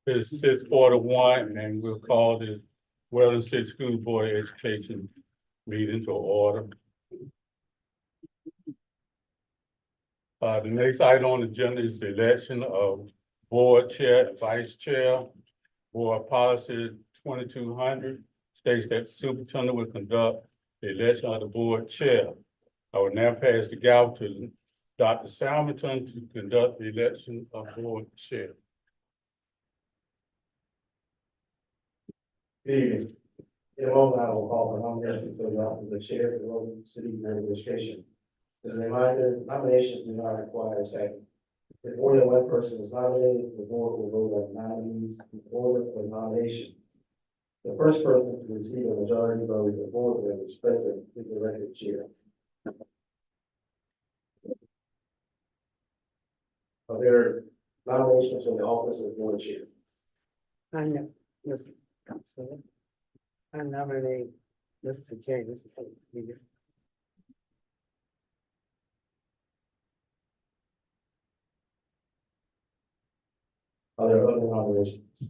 It's 6:41, and we'll call the Wellington City School Board of Education meeting to order. The next item on the agenda is the election of board chair and vice chair. Board policy 2200 states that the superintendent will conduct the election of the board chair. I will now pass the gavel to Dr. Salmonton to conduct the election of board chair. Good evening. In a moment, I will call for nominations for the office of chair of the Wellington City Board of Education. As a reminder, nominations do not require a second. If more than one person is nominated, the board will vote on nominees in order for nomination. The first person to receive a majority vote of the board members present is elected chair. Are there nominations for the office of board chair? I know, Mr. Counselor. I nominate Mr. James. Are there other nominations?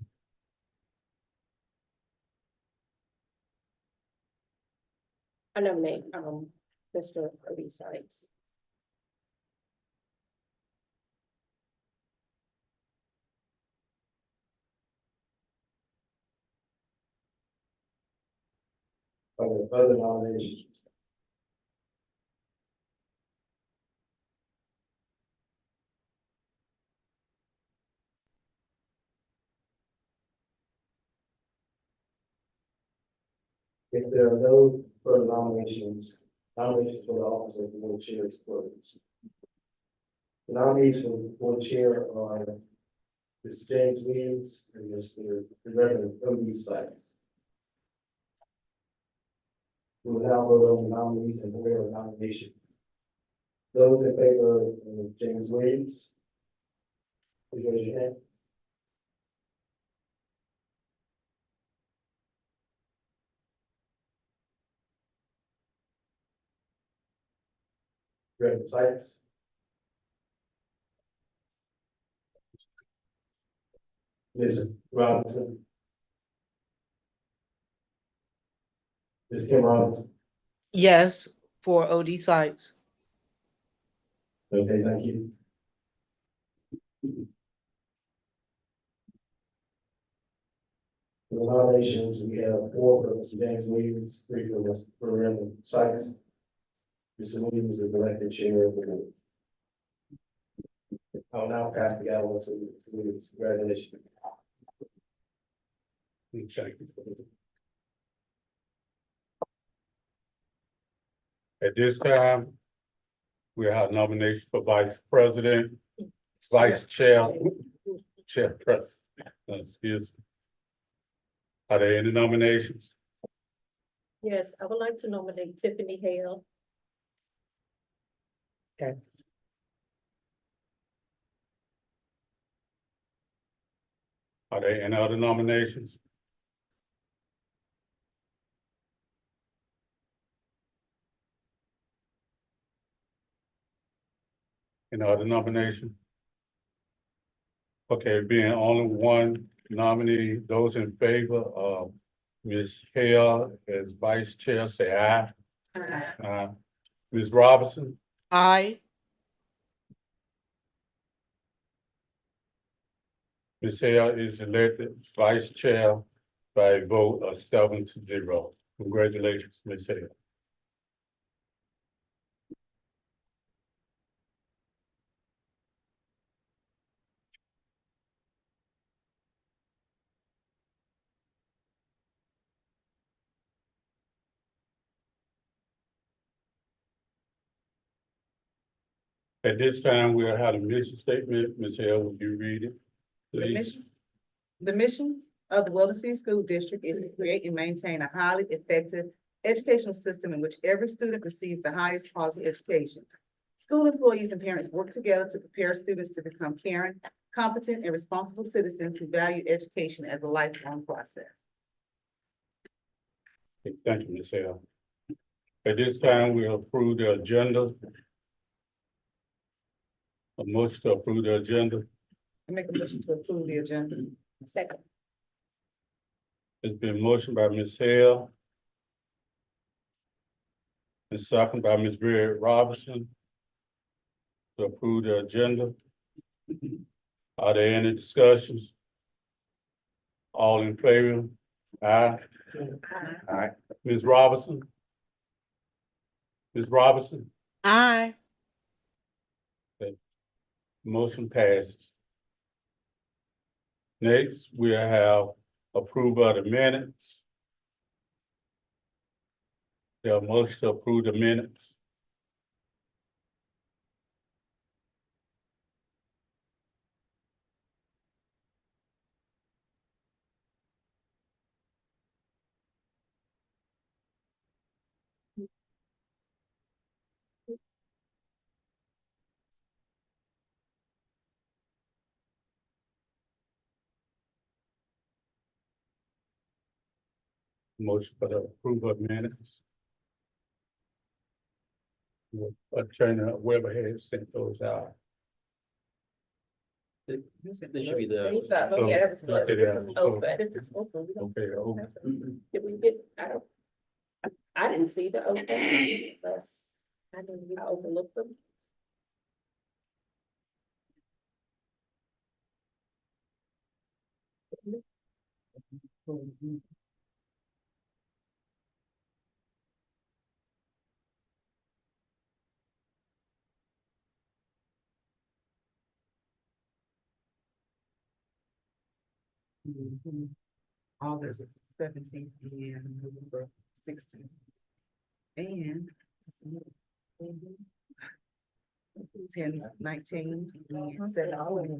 I nominate, Mr. Cody Sykes. Are there other nominations? If there are no further nominations for the office of board chair is closed. The nominees for board chair are Mr. James Williams and Mr. Reverend Cody Sykes. We will now vote on the nominees and order of nomination. Those in favor of James Williams, please raise your hand. Reverend Sykes. Ms. Robinson. Ms. Kim Robinson. Yes, for OD sites. Okay, thank you. For the nominations, we have 4 for Mr. James Williams, 3 for Mr. Reverend Sykes. Mr. Williams is elected chair of the board. I'll now pass the gavel to Mr. Williams. Congratulations. Okay. At this time, we have nominations for vice president, vice chair, chairperson. Excuse me. Are there any nominations? Yes, I would like to nominate Tiffany Hale. Are there any other nominations? Any other nomination? Okay, being only one nominee, those in favor of Ms. Hale as vice chair, say aye. Ms. Robinson, Aye. Ms. Hale is elected vice chair by a vote of 7-0. Congratulations, Ms. Hale. At this time, we'll have a mission statement. Ms. Hale, will you read it? Please. The mission of the Wellington City School District is to create and maintain a highly effective educational system in which every student receives the highest quality education. School employees and parents work together to prepare students to become caring, competent, and responsible citizens who value education as a lifelong process. Thank you, Ms. Hale. At this time, we'll approve the agenda. A motion to approve the agenda. I make a motion to approve the agenda. Second. It's been motioned by Ms. Hale. And second by Ms. Barrett Robinson. To approve the agenda. Are there any discussions? All in favor? Aye. Aye. Ms. Robinson? Ms. Robinson, Aye. motion passes. Next, we have approval of the minutes. There are motion to approve the minutes. Motion for the approval of minutes. Attorney Weber has sent those out. This should be the. Oh, yeah, that's Oh, okay, it's yeah. open. If it's open, we don't. Okay, open. Did we get, I didn't see the open, unless I overlooked them. August 17th and November 16th. And 10, 19, and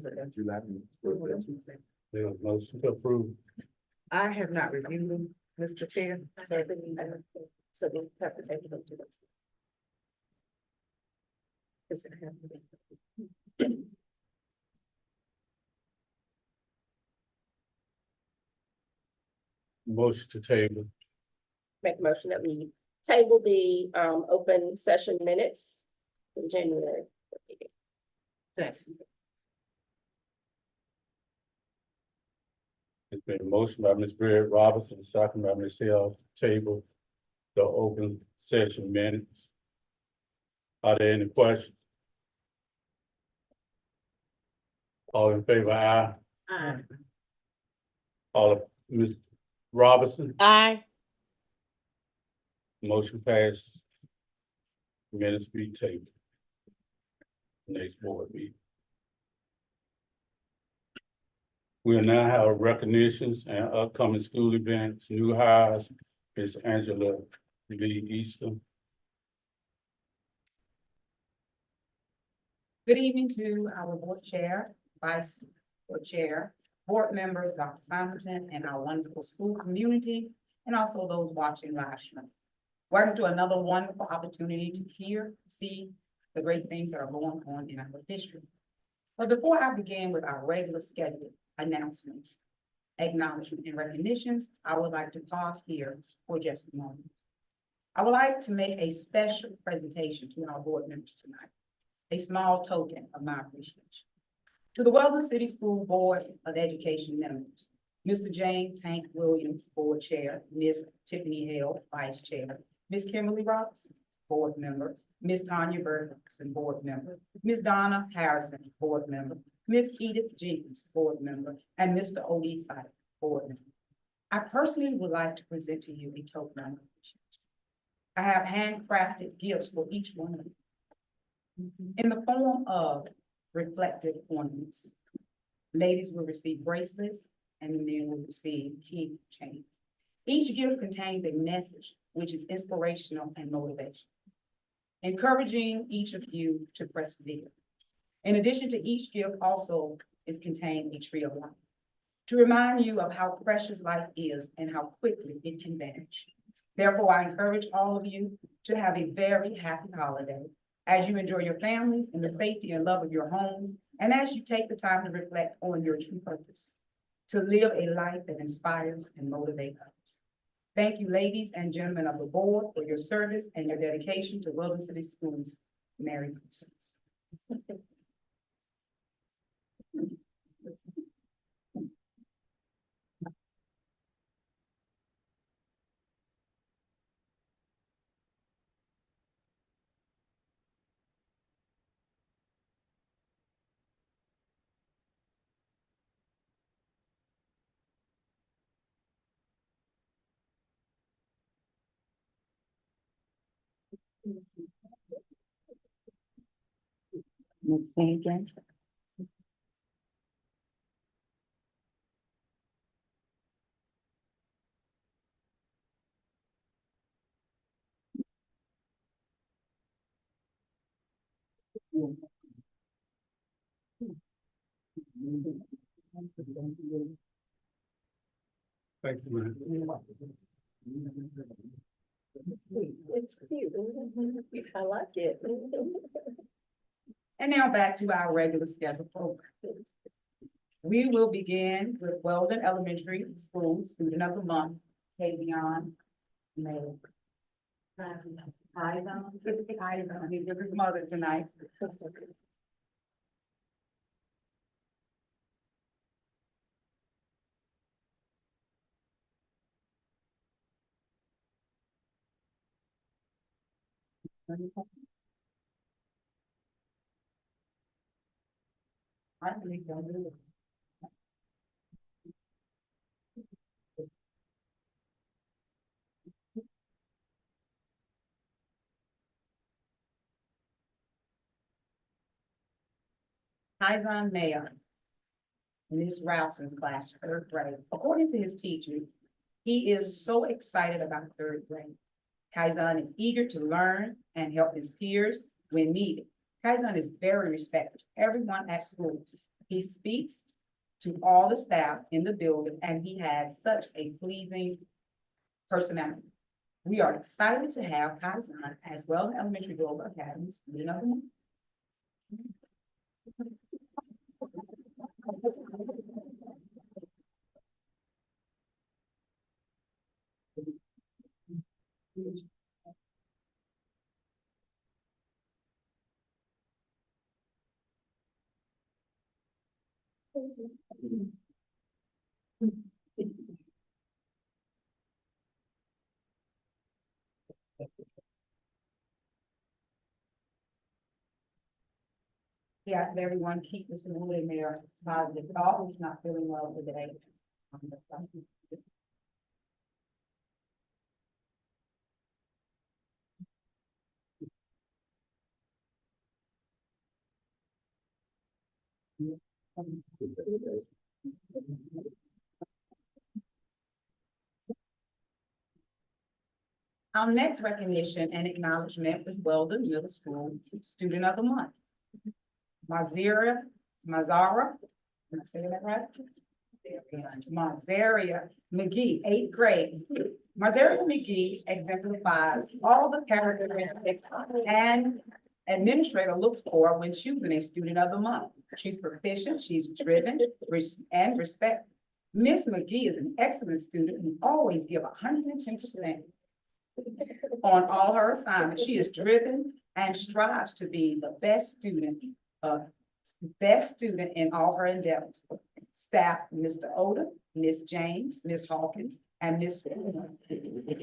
17. There was motion to approve. I have not reviewed them, Mr. Chair. So we have to take it up to the. Does it have to be? Motion to table. Make a motion that we table the open session minutes in January. meeting. It's been motion by Ms. Barrett Robinson, second by Ms. Hill, table the open session minutes. Are there any questions? All in favor, aye. All of Ms. Robinson, Aye. motion passes. Minutes be tabled. Next board meeting. We'll now have recognitions and upcoming school events, new hires. Ms. Angela Lee Easton. Good evening to our board chair, vice board chair, board members, Dr. Simonton, and our wonderful school community, and also those watching live stream. Welcome to another wonderful opportunity to hear, see the great things that are going on in our district. But before I begin with our regular scheduled announcements, acknowledgement, and recognitions, I would like to pause here for just a moment. I would like to make a special presentation to our board members tonight, a small token of my appreciation. To the Weldon City School Board of Education members, Mr. James Tank Williams, Board Chair, Ms. Tiffany Hale, Vice Chair, Ms. Kimberly Robinson, Board Member, Ms. Tanya Bergson, Board Member, Ms. Donna Harrison, Board Member, Ms. Edith Jenkins, Board Member, and Mr. Odie Sykes, Board Member. I personally would like to present to you a token of appreciation. I have handcrafted gifts for each one of you in the form of reflective ornaments. Ladies will receive bracelets and the men will receive key chains. Each gift contains a message which is inspirational and motivation, encouraging each of you to persevere. In addition to each gift also is contained a tree of life to remind you of how precious life is and how quickly it can vanish. Therefore, I encourage all of you to have a very happy holiday as you enjoy your families in the safety and love of your homes, and as you take the time to reflect on your true purpose, to live a life that inspires and motivates others. Thank you, ladies and gentlemen of the board, for your service and your dedication to Weldon City Schools. Merry Christmas. Thank you, man. It's cute. I like it. And now back to our regular scheduled program. We will begin with Weldon Elementary School Student of the Month, Kavion May. He's with his mother tonight. I believe they'll do it. Tyron Mayer, Miss Rousen's class, third grade. According to his teacher, he is so excited about third grade. Kaizen is eager to learn and help his peers when needed. Kaizen is very respectful to everyone at school. He speaks to all the staff in the building, and he has such a pleasing personality. We are excited to have Kaizen as well as Elementary Global Academy Student of the Month. Yeah, everyone keep Mr. Wood in their positive thought. He's not feeling well today. Our next recognition and acknowledgement is Weldon Middle School Student of the Month. Mazara, am I saying that right? Mazaria McGee, eighth grade. Mazaria McGee exemplifies all the characteristics and administrator looks for when choosing a student of the month. She's proficient, she's driven, and respect. Miss McGee is an excellent student who always give 110% on all her assignments. She is driven and strives to be the best student in all her endeavors. Staff, Mr. Oda, Miss James, Miss Hawkins, and Miss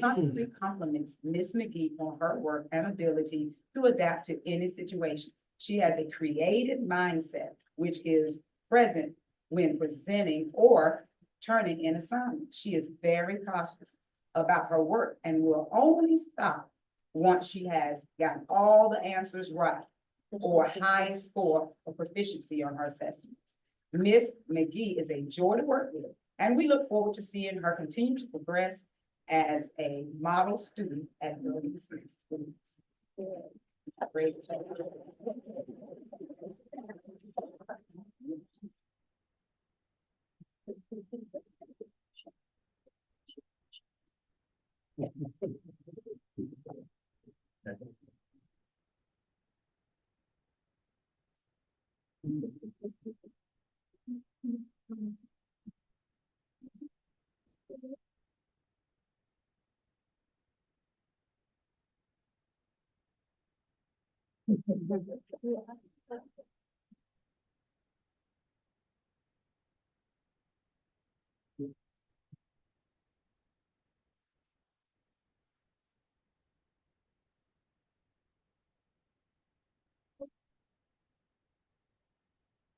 constantly compliments Miss McGee on her work and ability to adapt to any situation. She has a creative mindset, which is present when presenting or turning in assignments. She is very cautious about her work and will only stop once she has gotten all the answers right or highest score of proficiency on her assessments. Miss McGee is a joy to work with, and we look forward to seeing her continue to progress as a model student at Williams Schools. Great.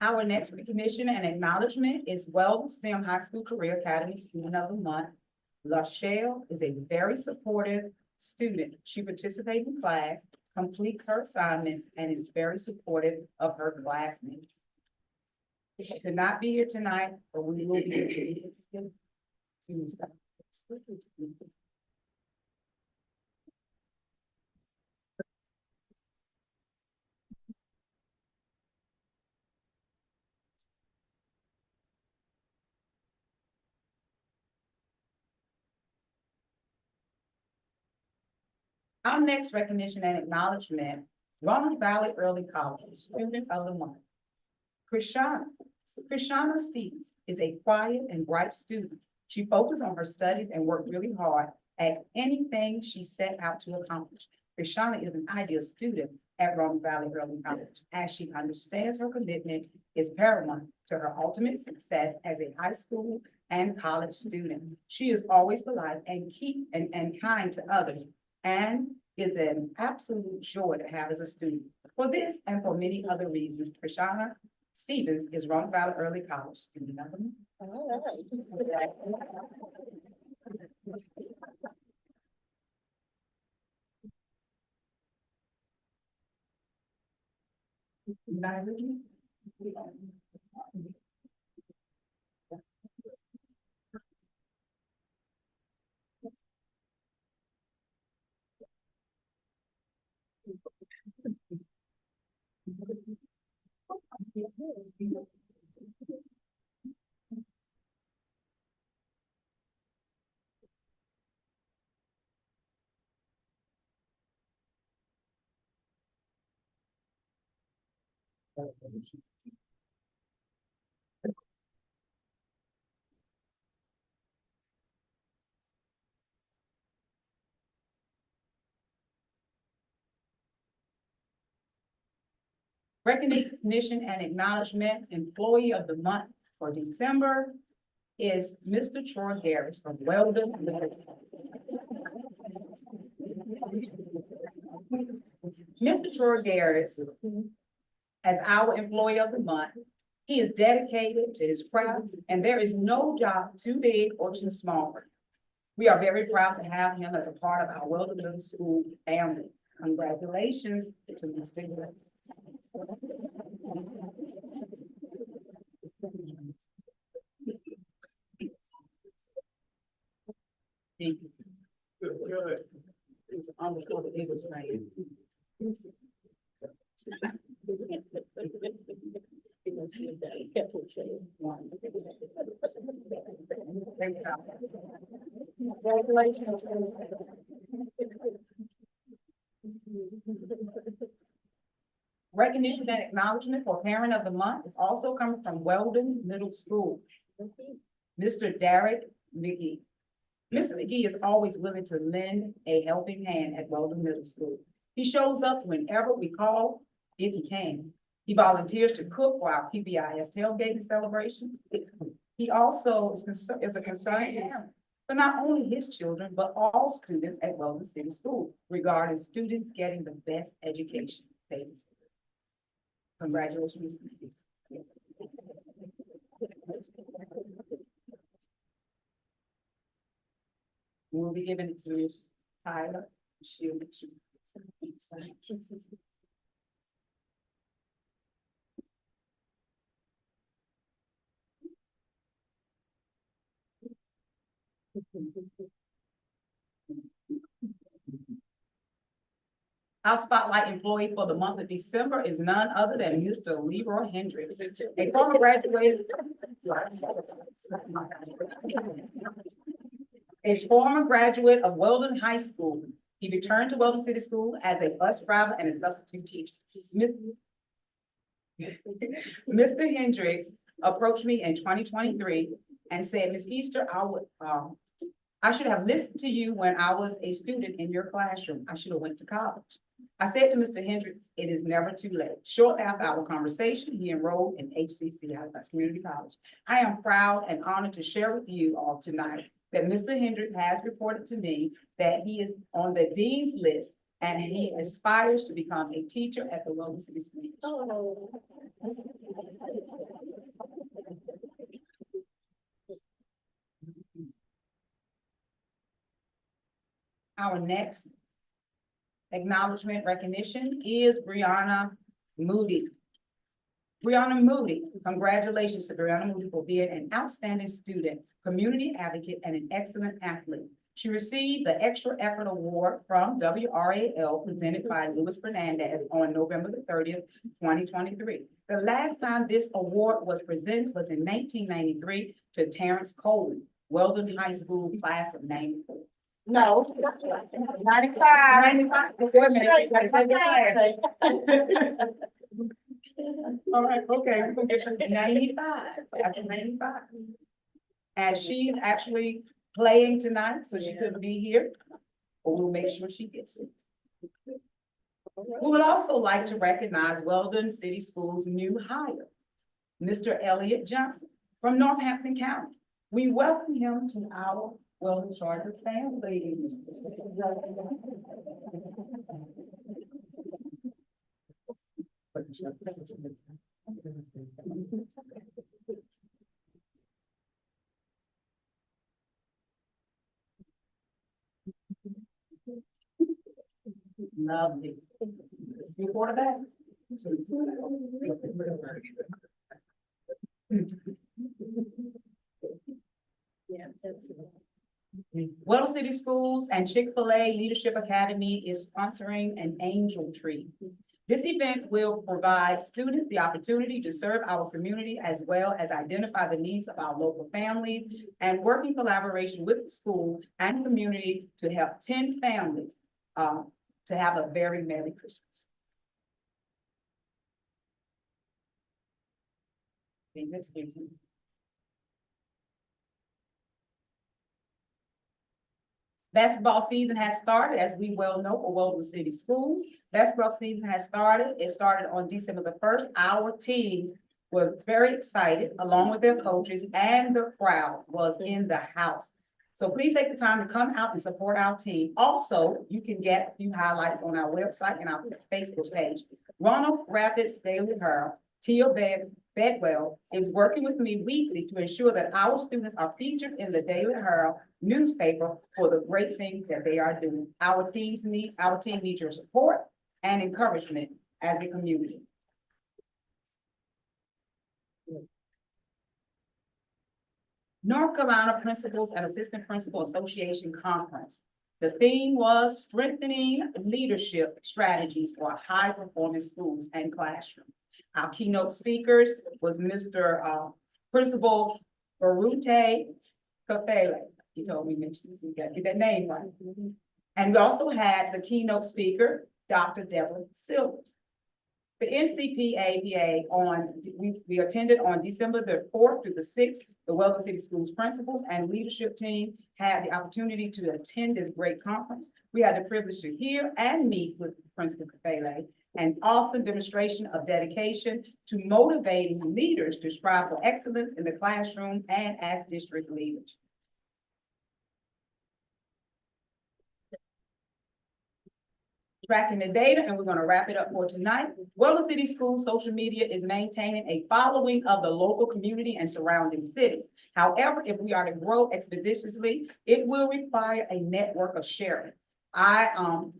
Our next recognition and acknowledgement is Weldon STEM High School Career Academy Student of the Month. LaShelle is a very supportive student. She participates in class, completes her assignments, and is very supportive of her classmates. She could not be here tonight, but we will be here. Our next recognition and acknowledgement, Ronald Valley Early College Student of the Month. Krishana Stevens is a quiet and bright student. She focused on her studies and worked really hard at anything she set out to accomplish. Krishana is an ideal student at Ronald Valley Early College, as she understands her commitment is paramount to her ultimate success as a high school and college student. She is always polite and kind to others, and is an absolute joy to have as a student. For this and for many other reasons, Krishana Stevens is Ronald Valley Early College Student of the Month. All Recognition and acknowledgement, Employee of the Month for December is Mr. Troy Harris from Weldon. Mr. Troy Harris, as our Employee of the Month, he is dedicated to his craft, and there is no job too big or too small. We are very proud to have him as a part of our Weldon Middle School family. Congratulations to Mr. Harris. Thank you. Good. On the court, it was right. Congratulations. Recognition and acknowledgement for Parent of the Month is also coming from Weldon Middle School. Mr. Derek McGee. Mr. McGee is always willing to lend a helping hand at Weldon Middle School. He shows up whenever we call, if he can. He volunteers to cook for our PBIS tailgating celebration. He also is a concerned parent for not only his children, but all students at Weldon City School regarding students getting the best education. Congratulations, Mr. McGee. We'll be giving it to Ms. Tyler. She'll make sure. Our spotlight employee for the month of December is none other than Mr. Leroy Hendricks, a former graduate. A former graduate of Weldon High School. He returned to Weldon City School as a bus driver and a substitute teacher. Mr. Hendricks approached me in 2023 and said, Ms. Easter, I should have listened to you when I was a student in your classroom. I should have went to college. I said to Mr. Hendricks, it is never too late. Shortly after our conversation, he enrolled in HCC, Halifax Community College. I am proud and honored to share with you all tonight that Mr. Hendricks has reported to me that he is on the dean's list and he aspires to become a teacher at the Weldon City School. Oh. Our next acknowledgement recognition is Brianna Moody. Brianna Moody, congratulations to Brianna Moody for being an outstanding student, community advocate, and an excellent athlete. She received the Extra Effort Award from WRAL presented by Luis Fernandez on November the 30th, 2023. The last time this award was presented was in 1993 to Terrence Coley, Weldon High School class of 94. No. 95. 95. Wait a minute, you gotta take your class. All right, okay, we're gonna get you 95, that's 95. And she's actually playing tonight, so she couldn't be here, but we'll make sure she gets it. We would also like to recognize Weldon City Schools' new hire, Mr. Elliott Johnson from Northampton County. We welcome him to our Weldon Charter family. Lovely. You quarterback? Yeah, that's. Weldon City Schools and Chick-fil-A Leadership Academy is sponsoring an angel tree. This event will provide students the opportunity to serve our community as well as identify the needs of our local families and work in collaboration with the school and community to help 10 families to have a very Merry Christmas. Excuse me. Basketball season has started, as we well know, for Weldon City Schools. Basketball season has started. It started on December the 1st. Our team was very excited, along with their coaches, and the crowd was in the house. So please take the time to come out and support our team. Also, you can get a few highlights on our website and our Facebook page. Ronald Rapids Daily Herald, Tia Bedwell is working with me weekly to ensure that our students are featured in the Daily Herald newspaper for the great things that they are doing. Our team needs your support and encouragement as a community. North Carolina Principals and Assistant Principal Association Conference. The theme was strengthening leadership strategies for high-performing schools and classrooms. Our keynote speakers was Mr. Principal Barute Kafele. He told me, mention this, you gotta get that name right. And we also had the keynote speaker, Dr. Deborah Silvers. The NCPABA we attended on December the 4th through the 6th. The Weldon City Schools principals and leadership team had the opportunity to attend this great conference. We had the privilege to hear and meet with Principal Kafele, an awesome demonstration of dedication to motivating leaders to strive for excellence in the classroom and as district leaders. Tracking the data, and we're going to wrap it up for tonight. Weldon City Schools social media is maintaining a following of the local community and surrounding cities. However, if we are to grow expeditiously, it will require a network of sharing.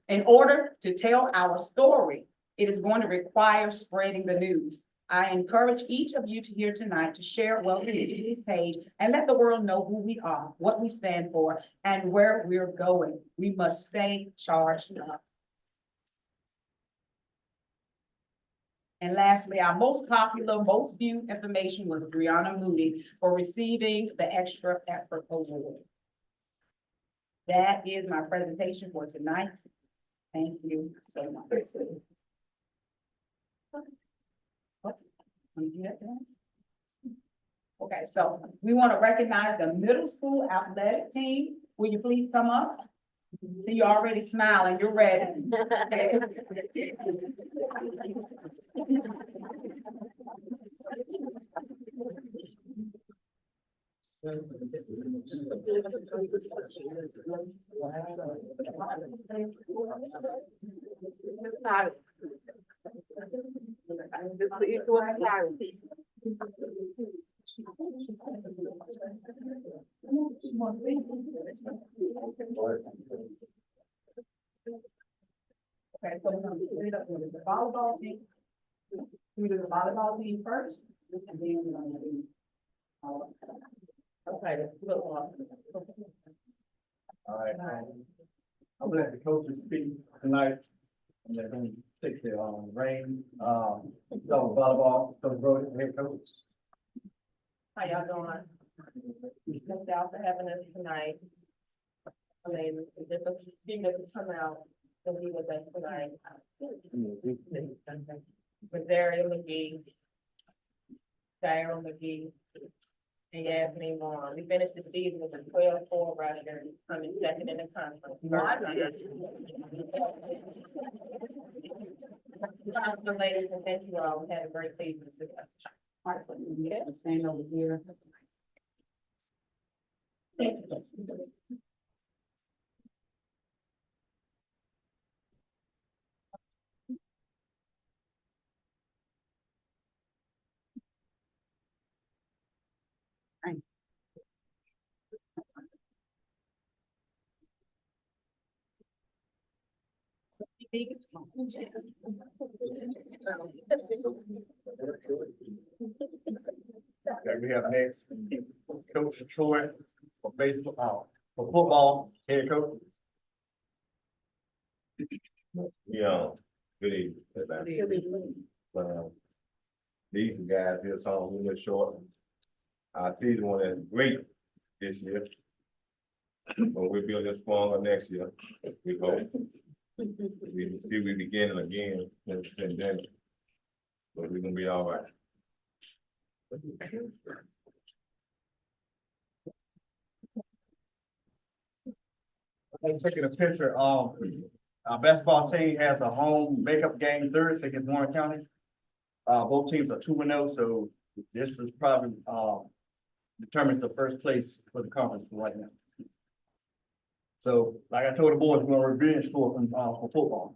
In order to tell our story, it is going to require spreading the news. I encourage each of you to here tonight to share Weldon City's page and let the world know who we are, what we stand for, and where we're going. We must stay charged up. And lastly, our most popular, most viewed information was Brianna Moody for receiving the Extra Effort Award. That is my presentation for tonight. Thank you so much. Okay, so we want to recognize the middle school athletic team. Will you please come up? You're already smiling, you're ready. the volleyball team. We do the volleyball team first, and then we're gonna do. Okay, the football. All right. I'm gonna let the coaches speak tonight. And they're gonna take the, reign, so volleyball, Coach Brody, head coach. How y'all doing? Thank y'all for having us tonight. I mean, if a team doesn't come out, then we with us tonight. With Daryl McGee, Daryl McGee, and Anthony Moore. We finished the season with a 12-4 record, coming second in the conference. Ladies, and thank you all. We had a great season. Same over here. Okay, we have next, Coach Troy for baseball, for football, head coach. Yeah, good evening. These guys here saw a little short. Our season was great this year. But we're building stronger next year. We hope. We see we beginning again in the pandemic. But we're gonna be all right. I'm taking a picture, our basketball team has a home makeup game Thursday against Warren County. Both teams are 2-0, so this is probably, determines the first place for the conference right now. So, like I told the boys, we're gonna revenge tour for football.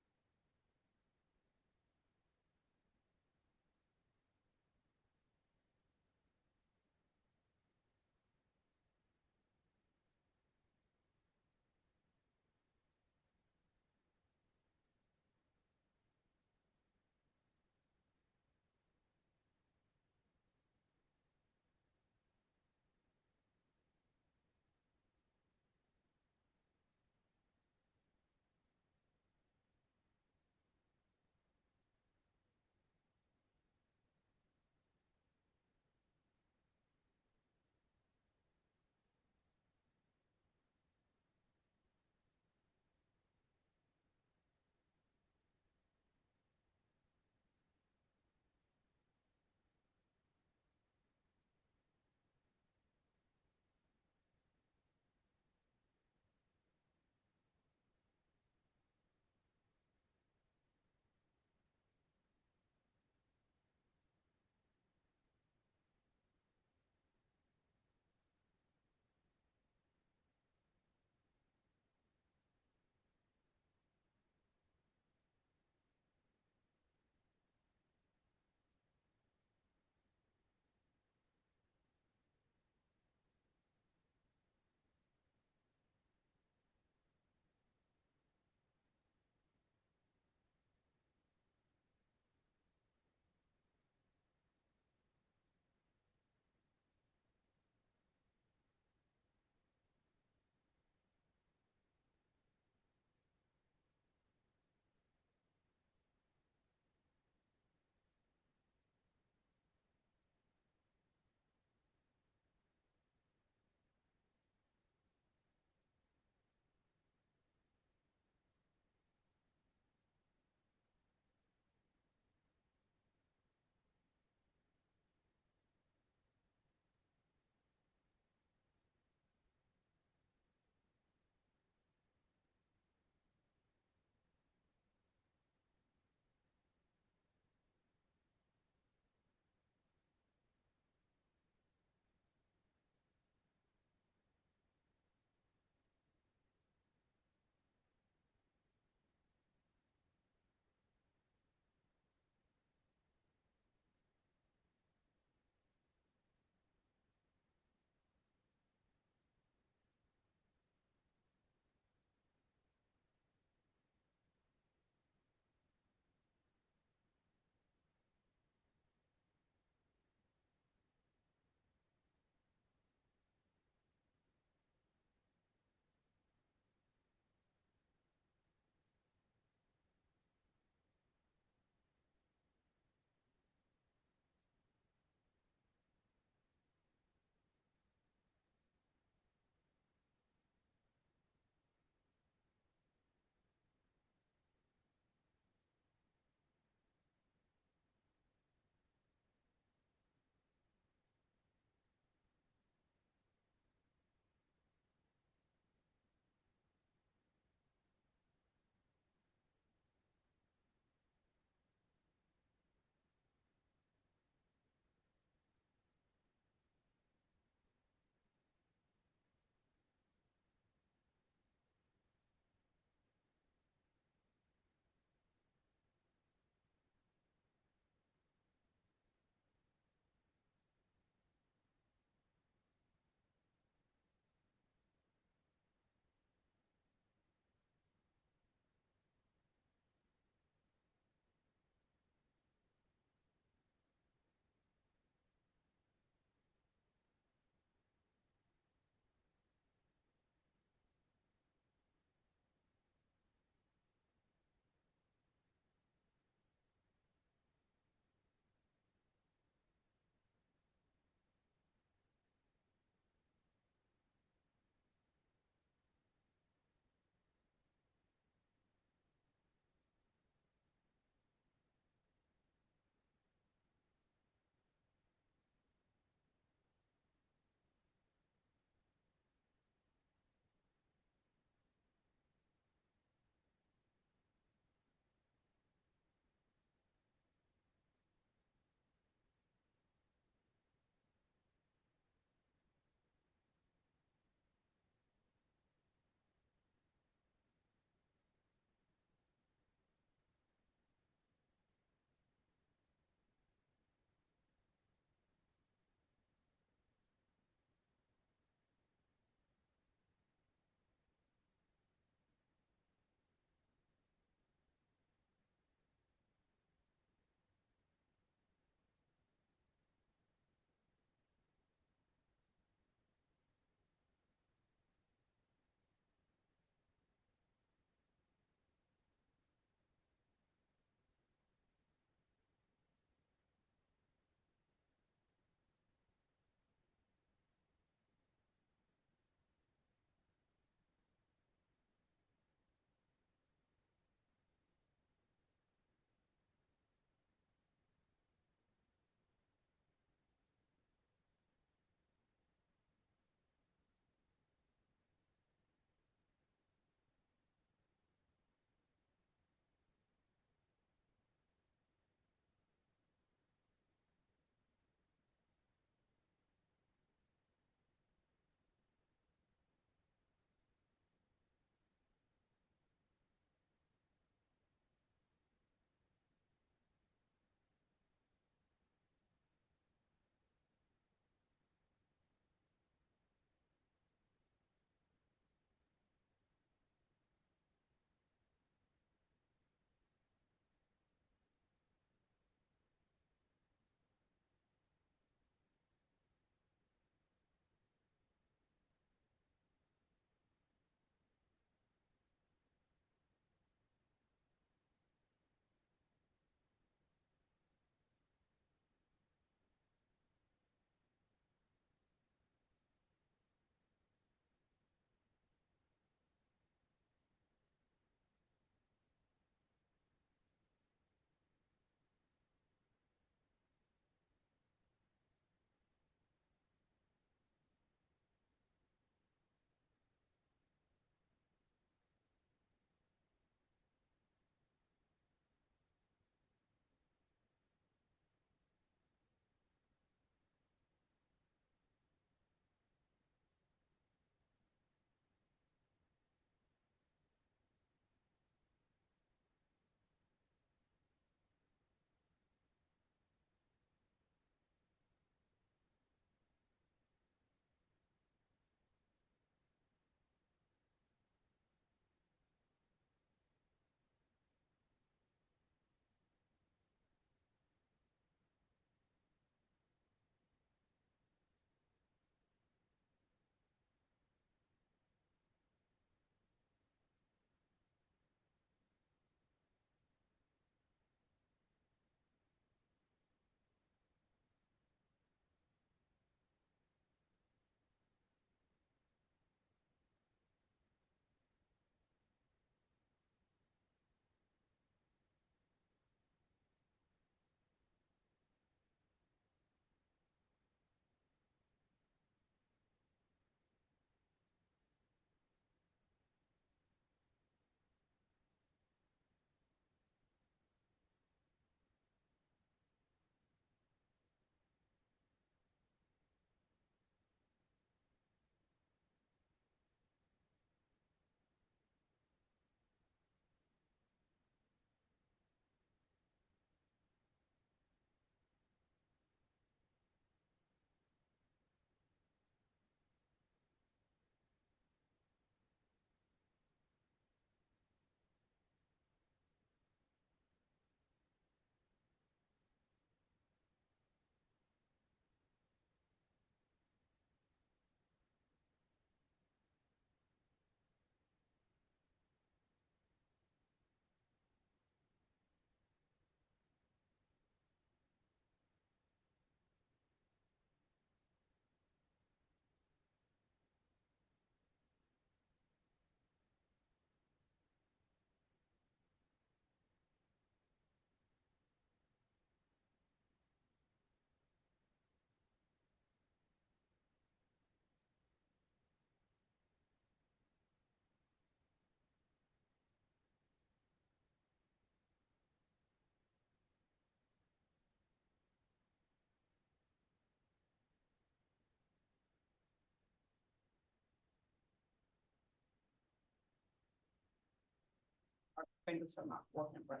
Our fingers are not working right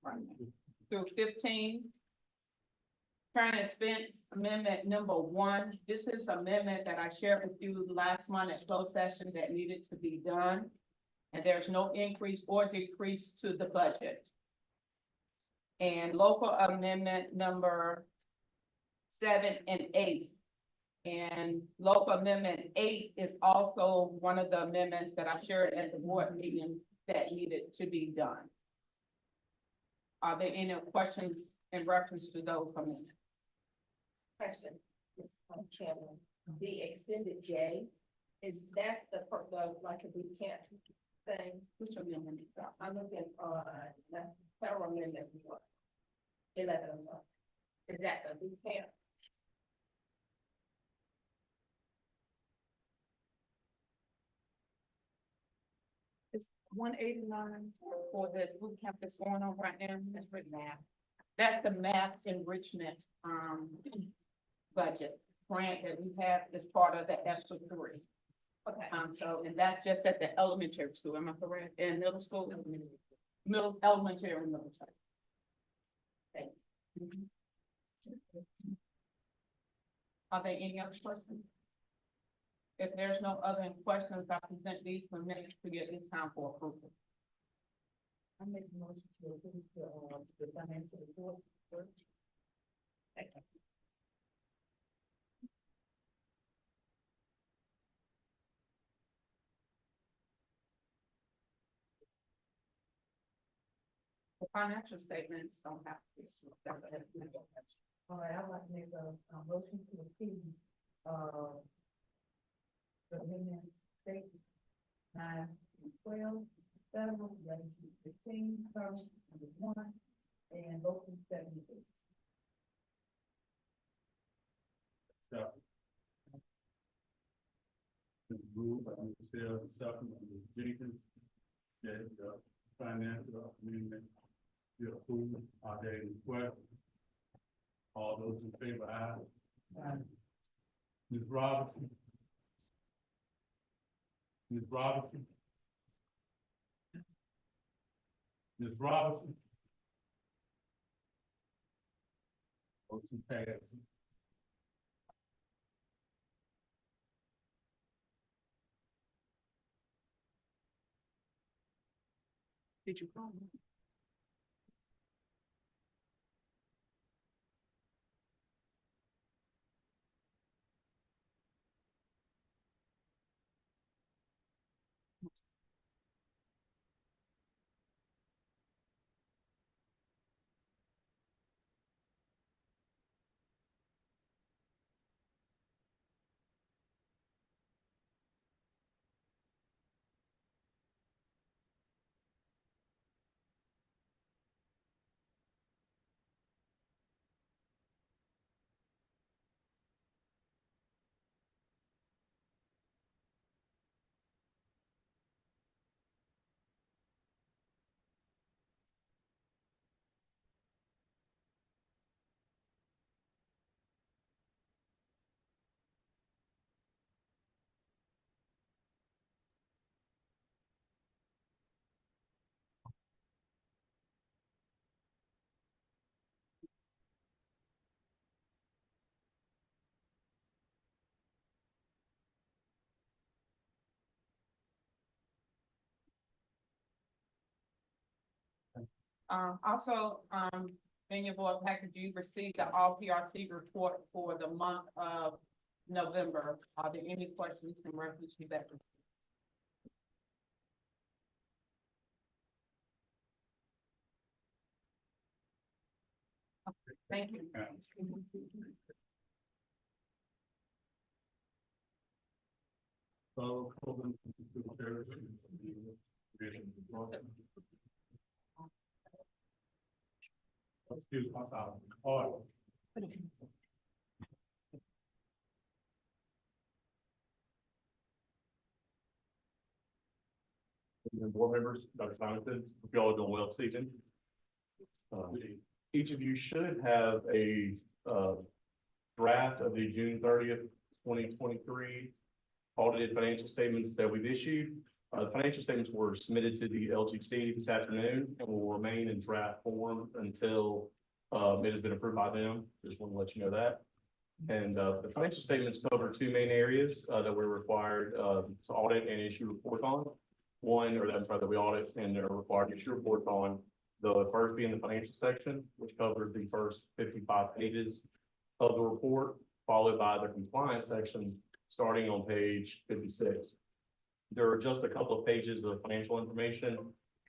now. Through 15. Current expense amendment number 1, this is amendment that I shared with you last month at closed session that needed to be done. And there's no increase or decrease to the budget. And local amendment number 7 and 8. And local amendment 8 is also one of the amendments that I shared at the board meeting that needed to be done. Are there any questions in reference to those amendments? Question, Chairman, the extended J, that's the, like, if we can't thing, Which amendment is that? I'm looking on, the federal amendment, 11, I'm sorry. Is that the we can't? 189 for the boot camp that's going on right now, that's written math. That's the math enrichment, budget grant that we have as part of the extra 3. Okay. So, and that's just at the elementary school, am I correct? And middle school, elementary and middle school. Thanks. Are there any other questions? If there's no other questions, I present these for minutes to get this time for approval. I make a motion to approve the financial report. Second. The financial statements don't have to be. All right, I'd like to make a motion to approve, the amendment state 9 and 12, federal, 11 to 15, current, number 1, and local 78. Yeah. Moved by Ms. Hill, second by Ms. Jenkins. That the financial amendment be approved. Are there any questions? All those in favor, aye. Ms. Robinson? Ms. Robinson? Ms. Robinson? Motion passes. Did you call me? Also, in your board package, you received the all PRC report for the month of November. Are there any questions in reference to that? Thank you. So, excuse me, I'm sorry. Order. And board members, Dr. Simonson, hope y'all are doing well this evening. Each of you should have a draft of the June 30th, 2023 audited financial statements that we've issued. The financial statements were submitted to the LGC this afternoon and will remain in draft form until it has been approved by them. Just want to let you know that. And the financial statements cover two main areas that we're required to audit and issue reports on. One, or I'm sorry, that we audit and are required to issue reports on. The first being the financial section, which covers the first 55 pages of the report, followed by the compliance section, starting on page 56. There are just a couple of pages of financial information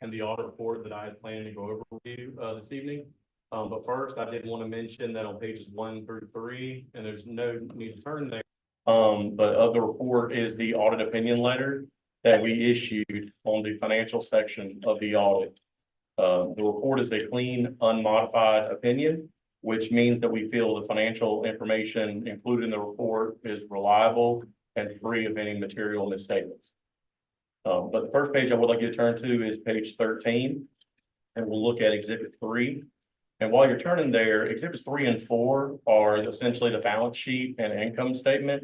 in the audit report that I had planned to go over with you this evening. But first, I did want to mention that on pages 1 through 3, and there's no need to turn there. But of the report is the audit opinion letter that we issued on the financial section of the audit. The report is a clean, unmodified opinion, which means that we feel the financial information included in the report is reliable and free of any material misstatements. But the first page I would like you to turn to is page 13, and we'll look at Exhibit 3. And while you're turning there, Exhibits 3 and 4 are essentially the balance sheet and income statement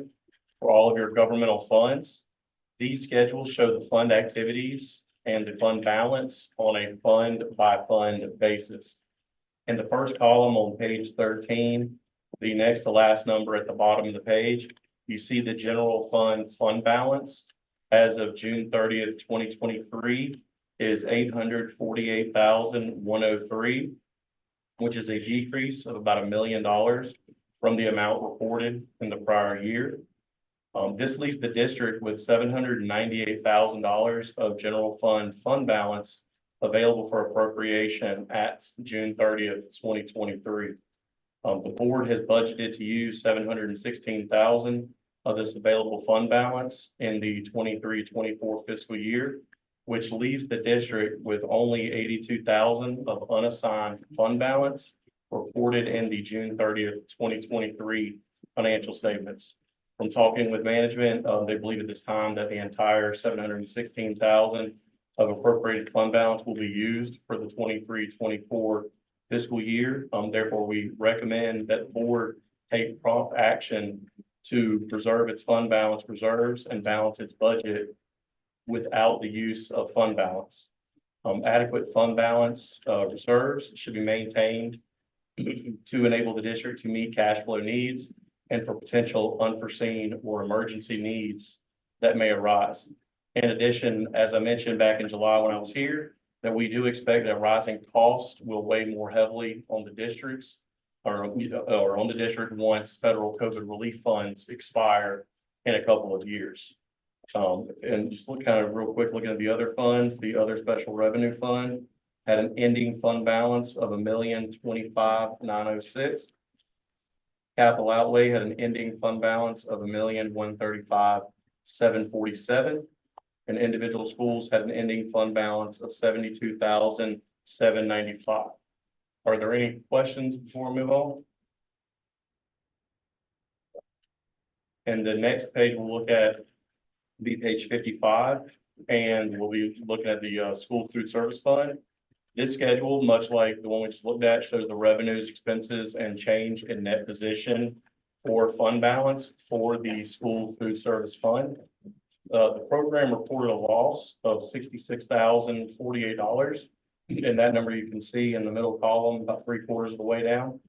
for all of your governmental funds. These schedules show the fund activities and the fund balance on a fund-by-fund basis. In the first column on page 13, the next to last number at the bottom of the page, you see the general fund balance as of June 30th, 2023 is $848,103, which is a decrease of about $1 million from the amount reported in the prior year. This leaves the district with $798,000 of general fund balance available for appropriation at June 30th, 2023. The board has budgeted to use $716,000 of this available fund balance in the 23-24 fiscal year, which leaves the district with only $82,000 of unassigned fund balance reported in the June 30th, 2023 financial statements. From talking with management, they believe at this time that the entire $716,000 of appropriated fund balance will be used for the 23-24 fiscal year. Therefore, we recommend that the board take prompt action to preserve its fund balance reserves and balance its budget without the use of fund balance. Adequate fund balance reserves should be maintained to enable the district to meet cash flow needs and for potential unforeseen or emergency needs that may arise. In addition, as I mentioned back in July when I was here, that we do expect that rising costs will weigh more heavily on the districts or on the district once federal COVID relief funds expire in a couple of years. And just look kind of real quick, looking at the other funds, the other special revenue fund had an ending fund balance of $1,025,906. Capital outlay had an ending fund balance of $1,135,747. And individual schools had an ending fund balance of $72,795. Are there any questions before we move on? And the next page we'll look at be page 55, and we'll be looking at the school food service fund. This schedule, much like the one we just looked at, shows the revenues, expenses, and change in net position for fund balance for the school food service fund. The program reported a loss of $66,048. And that number you can see in the middle column, about 3/4 of the way down.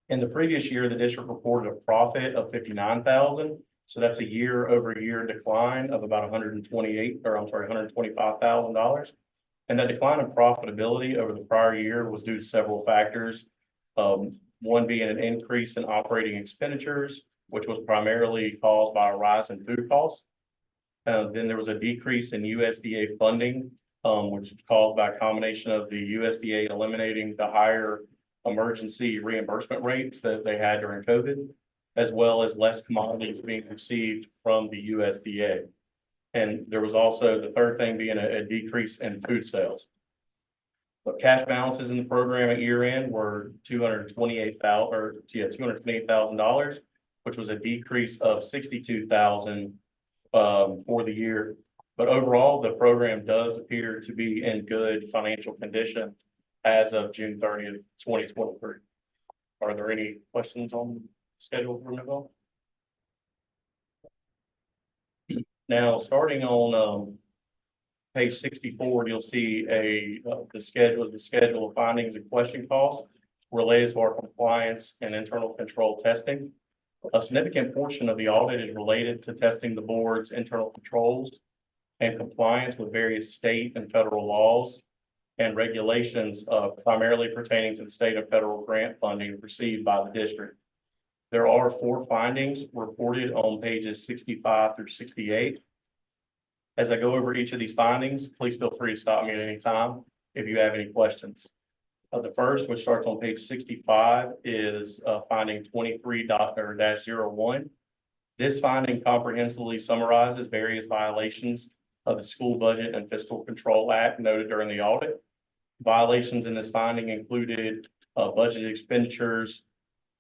In the previous year, the district reported a profit of $59,000. So that's a year-over-year decline of about $125,000. And that decline in profitability over the prior year was due to several factors. One being an increase in operating expenditures, which was primarily caused by a rise in food costs. Then there was a decrease in USDA funding, which was caused by a combination of the USDA eliminating the higher emergency reimbursement rates that they had during COVID, as well as less commodities being received from the USDA. And there was also the third thing being a decrease in food sales. But cash balances in the program at year end were $228,000, which was a decrease of $62,000 for the year. But overall, the program does appear to be in good financial condition as of June 30th, 2023. Are there any questions on the schedule for Nicole? Now, starting on page 64, you'll see the schedule of findings and question costs related to our compliance and internal control testing. A significant portion of the audit is related to testing the board's internal controls and compliance with various state and federal laws and regulations, primarily pertaining to the state and federal grant funding received by the district. There are 4 findings reported on pages 65 through 68. As I go over each of these findings, please feel free to stop me at any time if you have any questions. The first, which starts on page 65, is finding 23.01. This finding comprehensively summarizes various violations of the School Budget and Fiscal Control Act noted during the audit. Violations in this finding included budget expenditures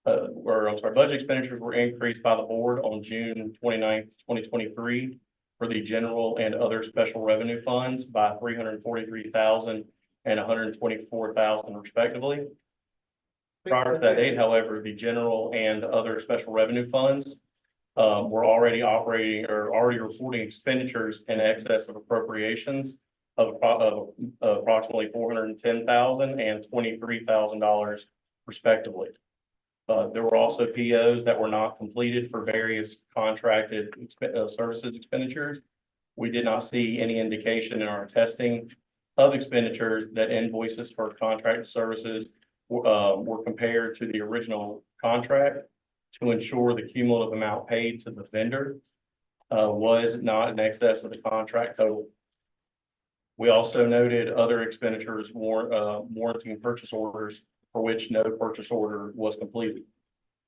were increased by the board on June 29th, 2023 for the general and other special revenue funds by $343,000 and $124,000 respectively. Prior to that date, however, the general and other special revenue funds were already reporting expenditures in excess of appropriations of approximately $410,000 and $23,000 respectively. There were also POs that were not completed for various contracted services expenditures. We did not see any indication in our testing of expenditures that invoices for contracted services were compared to the original contract to ensure the cumulative amount paid to the vendor was not in excess of the contract total. We also noted other expenditures warranting purchase orders for which no purchase order was completed.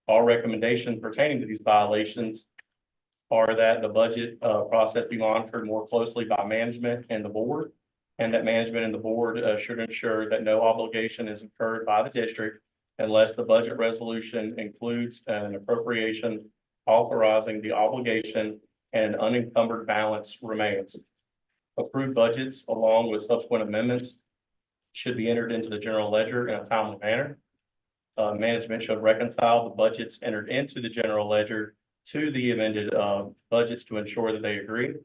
Our recommendations pertaining to these violations are that the budget process be monitored more closely by management and the board, and that management and the board should ensure that no obligation is incurred by the district unless the budget resolution includes an appropriation authorizing the obligation and an unencumbered balance remains. Approved budgets along with subsequent amendments should be entered into the general ledger in a timely manner. Management should reconcile the budgets entered into the general ledger to the amended budgets to ensure that they agree.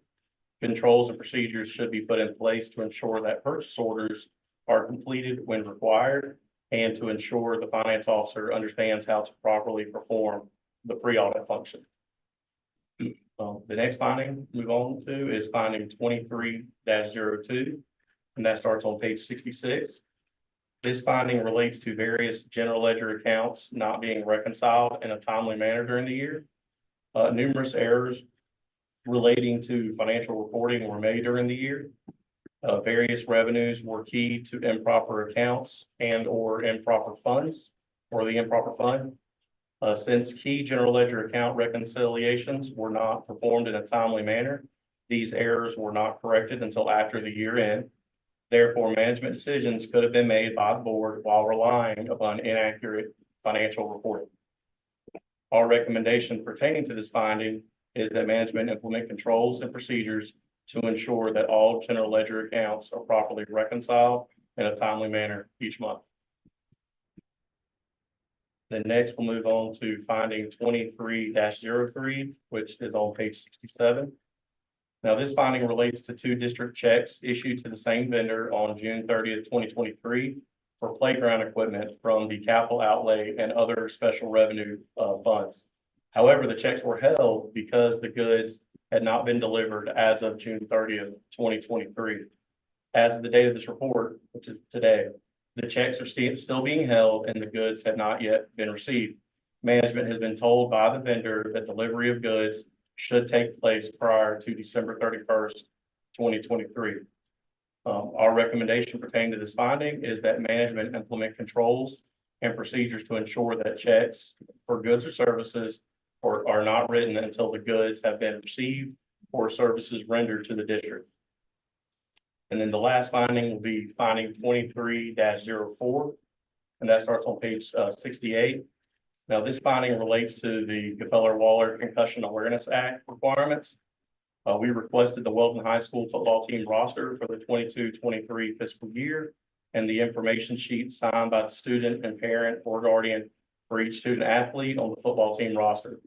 Controls and procedures should be put in place to ensure that purchase orders are completed when required and to ensure the finance officer understands how to properly perform the pre-audit function. The next finding move on to is finding 23-02, and that starts on page 66. This finding relates to various general ledger accounts not being reconciled in a timely manner during the year. Numerous errors relating to financial reporting were made during the year. Various revenues were key to improper accounts and or improper funds or the improper fund. Since key general ledger account reconciliations were not performed in a timely manner, these errors were not corrected until after the year end. Therefore, management decisions could have been made by the board while relying upon inaccurate financial reporting. Our recommendation pertaining to this finding is that management implement controls and procedures to ensure that all general ledger accounts are properly reconciled in a timely manner each month. Then next we'll move on to finding 23-03, which is on page 67. Now, this finding relates to 2 district checks issued to the same vendor on June 30th, 2023 for playground equipment from the capital outlay and other special revenue funds. However, the checks were held because the goods had not been delivered as of June 30th, 2023. As of the date of this report, which is today, the checks are still being held and the goods have not yet been received. Management has been told by the vendor that delivery of goods should take place prior to December 31st, 2023. Our recommendation pertaining to this finding is that management implement controls and procedures to ensure that checks for goods or services are not written until the goods have been received or services rendered to the district. And then the last finding will be finding 23-04, and that starts on page 68. Now, this finding relates to the Gefeller-Waller Concussion Awareness Act requirements. We requested the Weldon High School football team roster for the 22-23 fiscal year and the information sheet signed by the student and parent or guardian for each student athlete on the football team roster.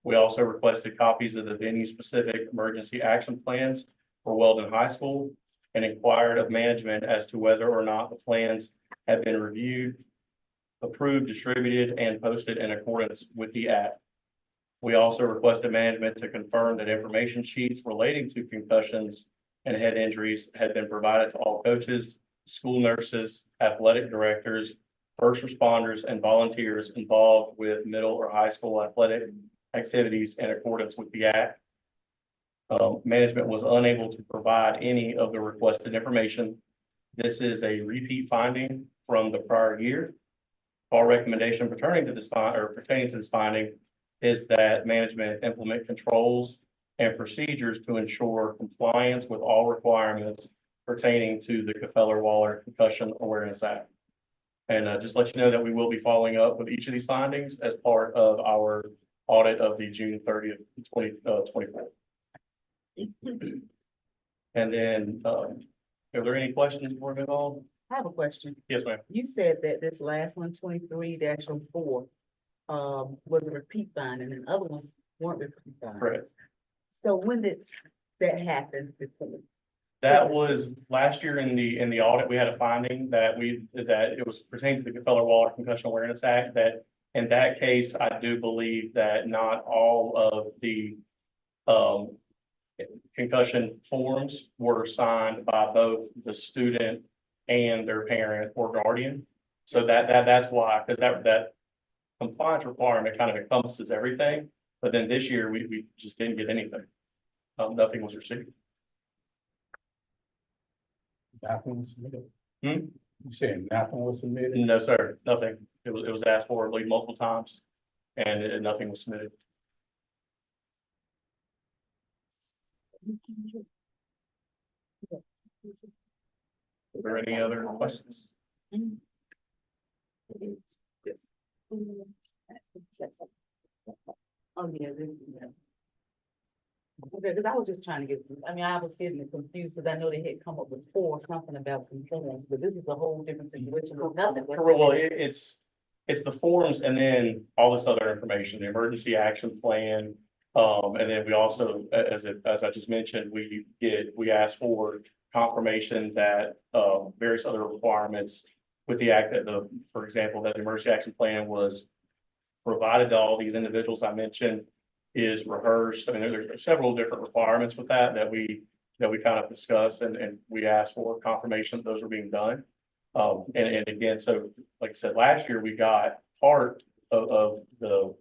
We also requested copies of the venue-specific emergency action plans for Weldon High School and inquired of management as to whether or not the plans have been reviewed, approved, distributed, and posted in accordance with the act. We also requested management to confirm that information sheets relating to concussions and head injuries had been provided to all coaches, school nurses, athletic directors, first responders, and volunteers involved with middle or high school athletic activities in accordance with the act. Management was unable to provide any of the requested information. This is a repeat finding from the prior year. Our recommendation pertaining to this finding is that management implement controls and procedures to ensure compliance with all requirements pertaining to the Gefeller-Waller Concussion Awareness Act. And just let you know that we will be following up with each of these findings as part of our audit of the June 30th, 2024. And then, are there any questions before we move on? I have a question. Yes, ma'am. You said that this last one, 23-04, was a repeat finding and other ones weren't repeat findings. Correct. So when did that happen before? That was last year in the audit, we had a finding that it was pertaining to the Gefeller-Waller Concussion Awareness Act, that in that case, I do believe that not all of the concussion forms were signed by both the student and their parent or guardian. So that's why, because that compliance requirement kind of encompasses everything. But then this year, we just didn't get anything. Nothing was received. Nothing was submitted. Hmm? You saying nothing was submitted? No, sir, nothing. It was asked for, I believe, multiple times, and nothing was submitted. Are there any other questions? Yes. Oh, yeah. Okay, because I was just trying to get, I was getting confused because I know they had come up with something about some forms, but this is a whole different situation. There's nothing. Well, it's the forms and then all this other information, the emergency action plan. And then we also, as I just mentioned, we asked for confirmation that various other requirements with the act that for example, that the emergency action plan was provided to all these individuals I mentioned, is rehearsed. I mean, there's several different requirements with that we kind of discussed, and we asked for confirmation that those were being done. And again, so like I said, last year we got part of the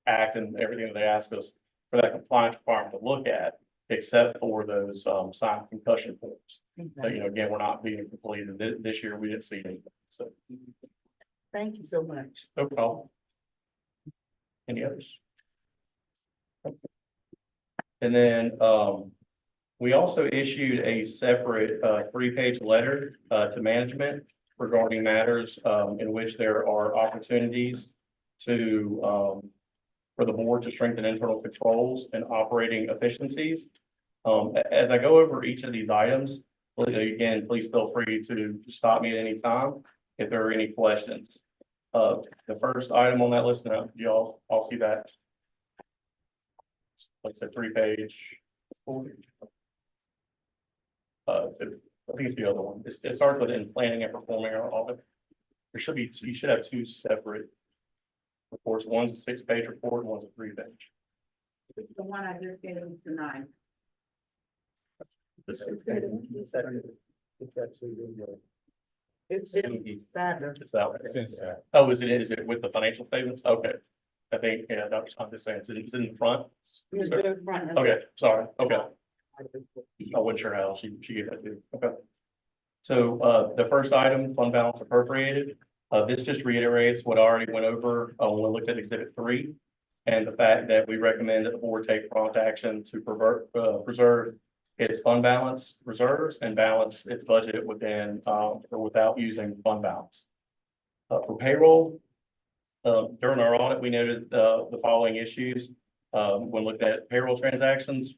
act and everything that they asked us for that compliance requirement to look at, except for those signed concussion forms. But, again, we're not being completed this year. We didn't see anything. So Thank you so much. no problem. Any others? And then we also issued a separate 3-page letter to management regarding matters in which there are opportunities to for the board to strengthen internal controls and operating efficiencies. As I go over each of these items, again, please feel free to stop me at any time if there are any questions. The first item on that list, now you all see that. Like I said, 3-page. I think it's the other one. It starts with in planning and performing our audit. There should be, you should have 2 separate reports. One's a 6-page report, and one's a 3-page. The one I just gave you tonight. The 6 It's actually, It's Saturday. It's that one. since, Oh, is it with the financial statements? Okay. I think, yeah, Dr. Tom is saying it's in the front. Okay, sorry. Okay. I wasn't sure how she gave that to. Okay. So the first item, fund balance appropriated. This just reiterates what I already went over when we looked at Exhibit 3, and the fact that we recommend that the board take prompt action to preserve its fund balance reserves and balance its budget within or without using fund balance. For payroll, during our audit, we noted the following issues. When looking at payroll transactions,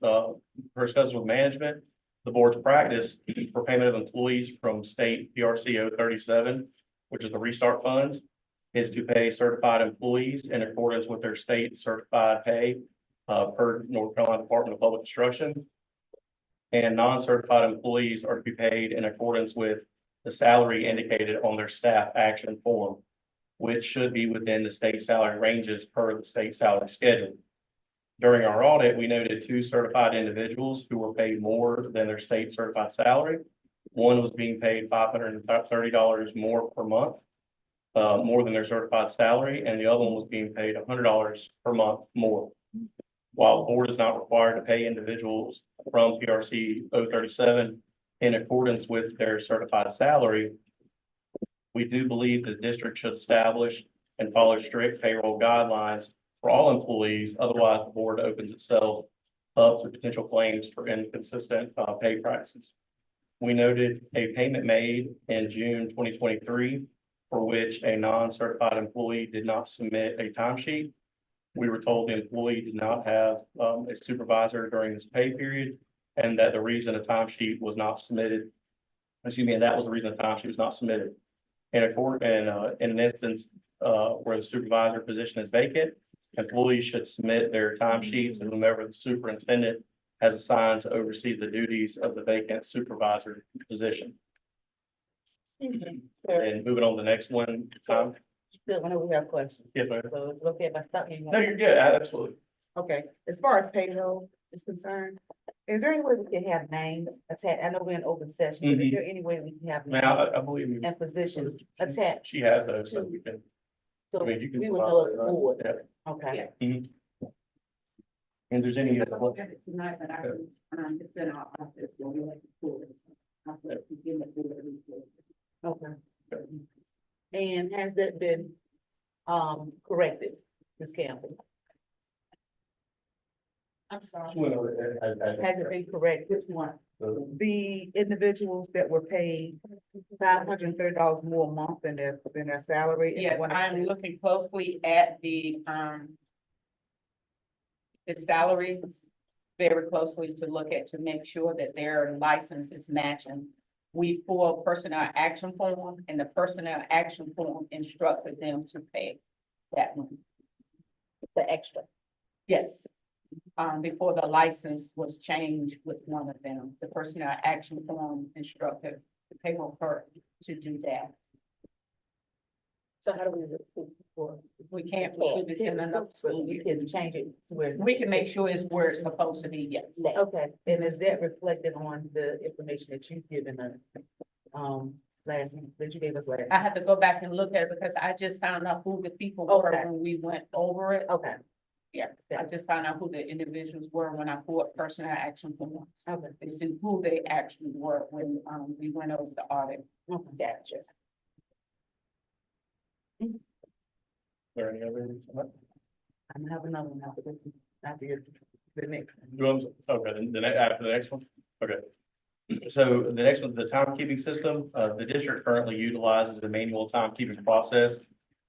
discussed with management, the board's practice for payment of employees from state PRCO 37, which is the restart funds, is to pay certified employees in accordance with their state certified pay per North Carolina Department of Public Instruction. and non-certified employees are to be paid in accordance with the salary indicated on their staff action form, which should be within the state salary ranges per the state salary schedule. During our audit, we noted 2 certified individuals who were paid more than their state certified salary. One was being paid $530 more per month, more than their certified salary, and the other one was being paid $100 per month more. While the board is not required to pay individuals from PRC 037 in accordance with their certified salary, we do believe the district should establish and follow strict payroll guidelines for all employees. Otherwise, the board opens itself up to potential claims for inconsistent pay practices. We noted a payment made in June 2023 for which a non-certified employee did not submit a timesheet. We were told the employee did not have a supervisor during this pay period, and that the reason a timesheet was not submitted, and that was the reason the timesheet was not submitted. In an instance where the supervisor position is vacant, employees should submit their timesheets, and whomever the superintendent has assigned to oversee the duties of the vacant supervisor position. And moving on to the next one, Tom. Still, whenever we have questions. Yes, ma'am. So it's okay if I stop you. No, you're good. Absolutely. Okay, as far as payroll is concerned, is there any way we can have names attached? I know we're in open session, but is there any way we can have names Now, I believe you. and positions attached? She has those, so we can. So I mean, you can we would know as a provide that, board. yeah. Okay. And there's any other. Tonight, but I can, it's in our office, when we have to pull it. I'll put it, give it to the report. Okay. And has that been, corrected, Ms. Campbell? I'm sorry. Has it been corrected? Which one? The individuals that were paid $530 more a month than their salary? and Yes, one I'm extent- looking closely at the salaries very closely to look at, to make sure that their license is matching. We pull personnel action form, and the personnel action form instructed them to pay that one. The extra. Yes. Before the license was changed with one of them, the personnel action form instructed the payroll clerk to do that. So how do we recruit for? We can't do this in another school We year. can change it to where. We can make sure it's where it's supposed to be, yes. Okay, and is that reflected on the information that you've given us? Last, that you gave us last? I have to go back and look at it because I just found out who the people were Okay. when we went over it. Okay, Yeah, I just found out who the individuals were when I pulled personnel action forms. okay, To see who they actually were when, we went over the audit. okay, gotcha. There any other? I'm gonna have another one after this, after your, the next. one. You want, okay, then after the next one, okay. So the next one, the timekeeping system, the district currently utilizes a manual timekeeping process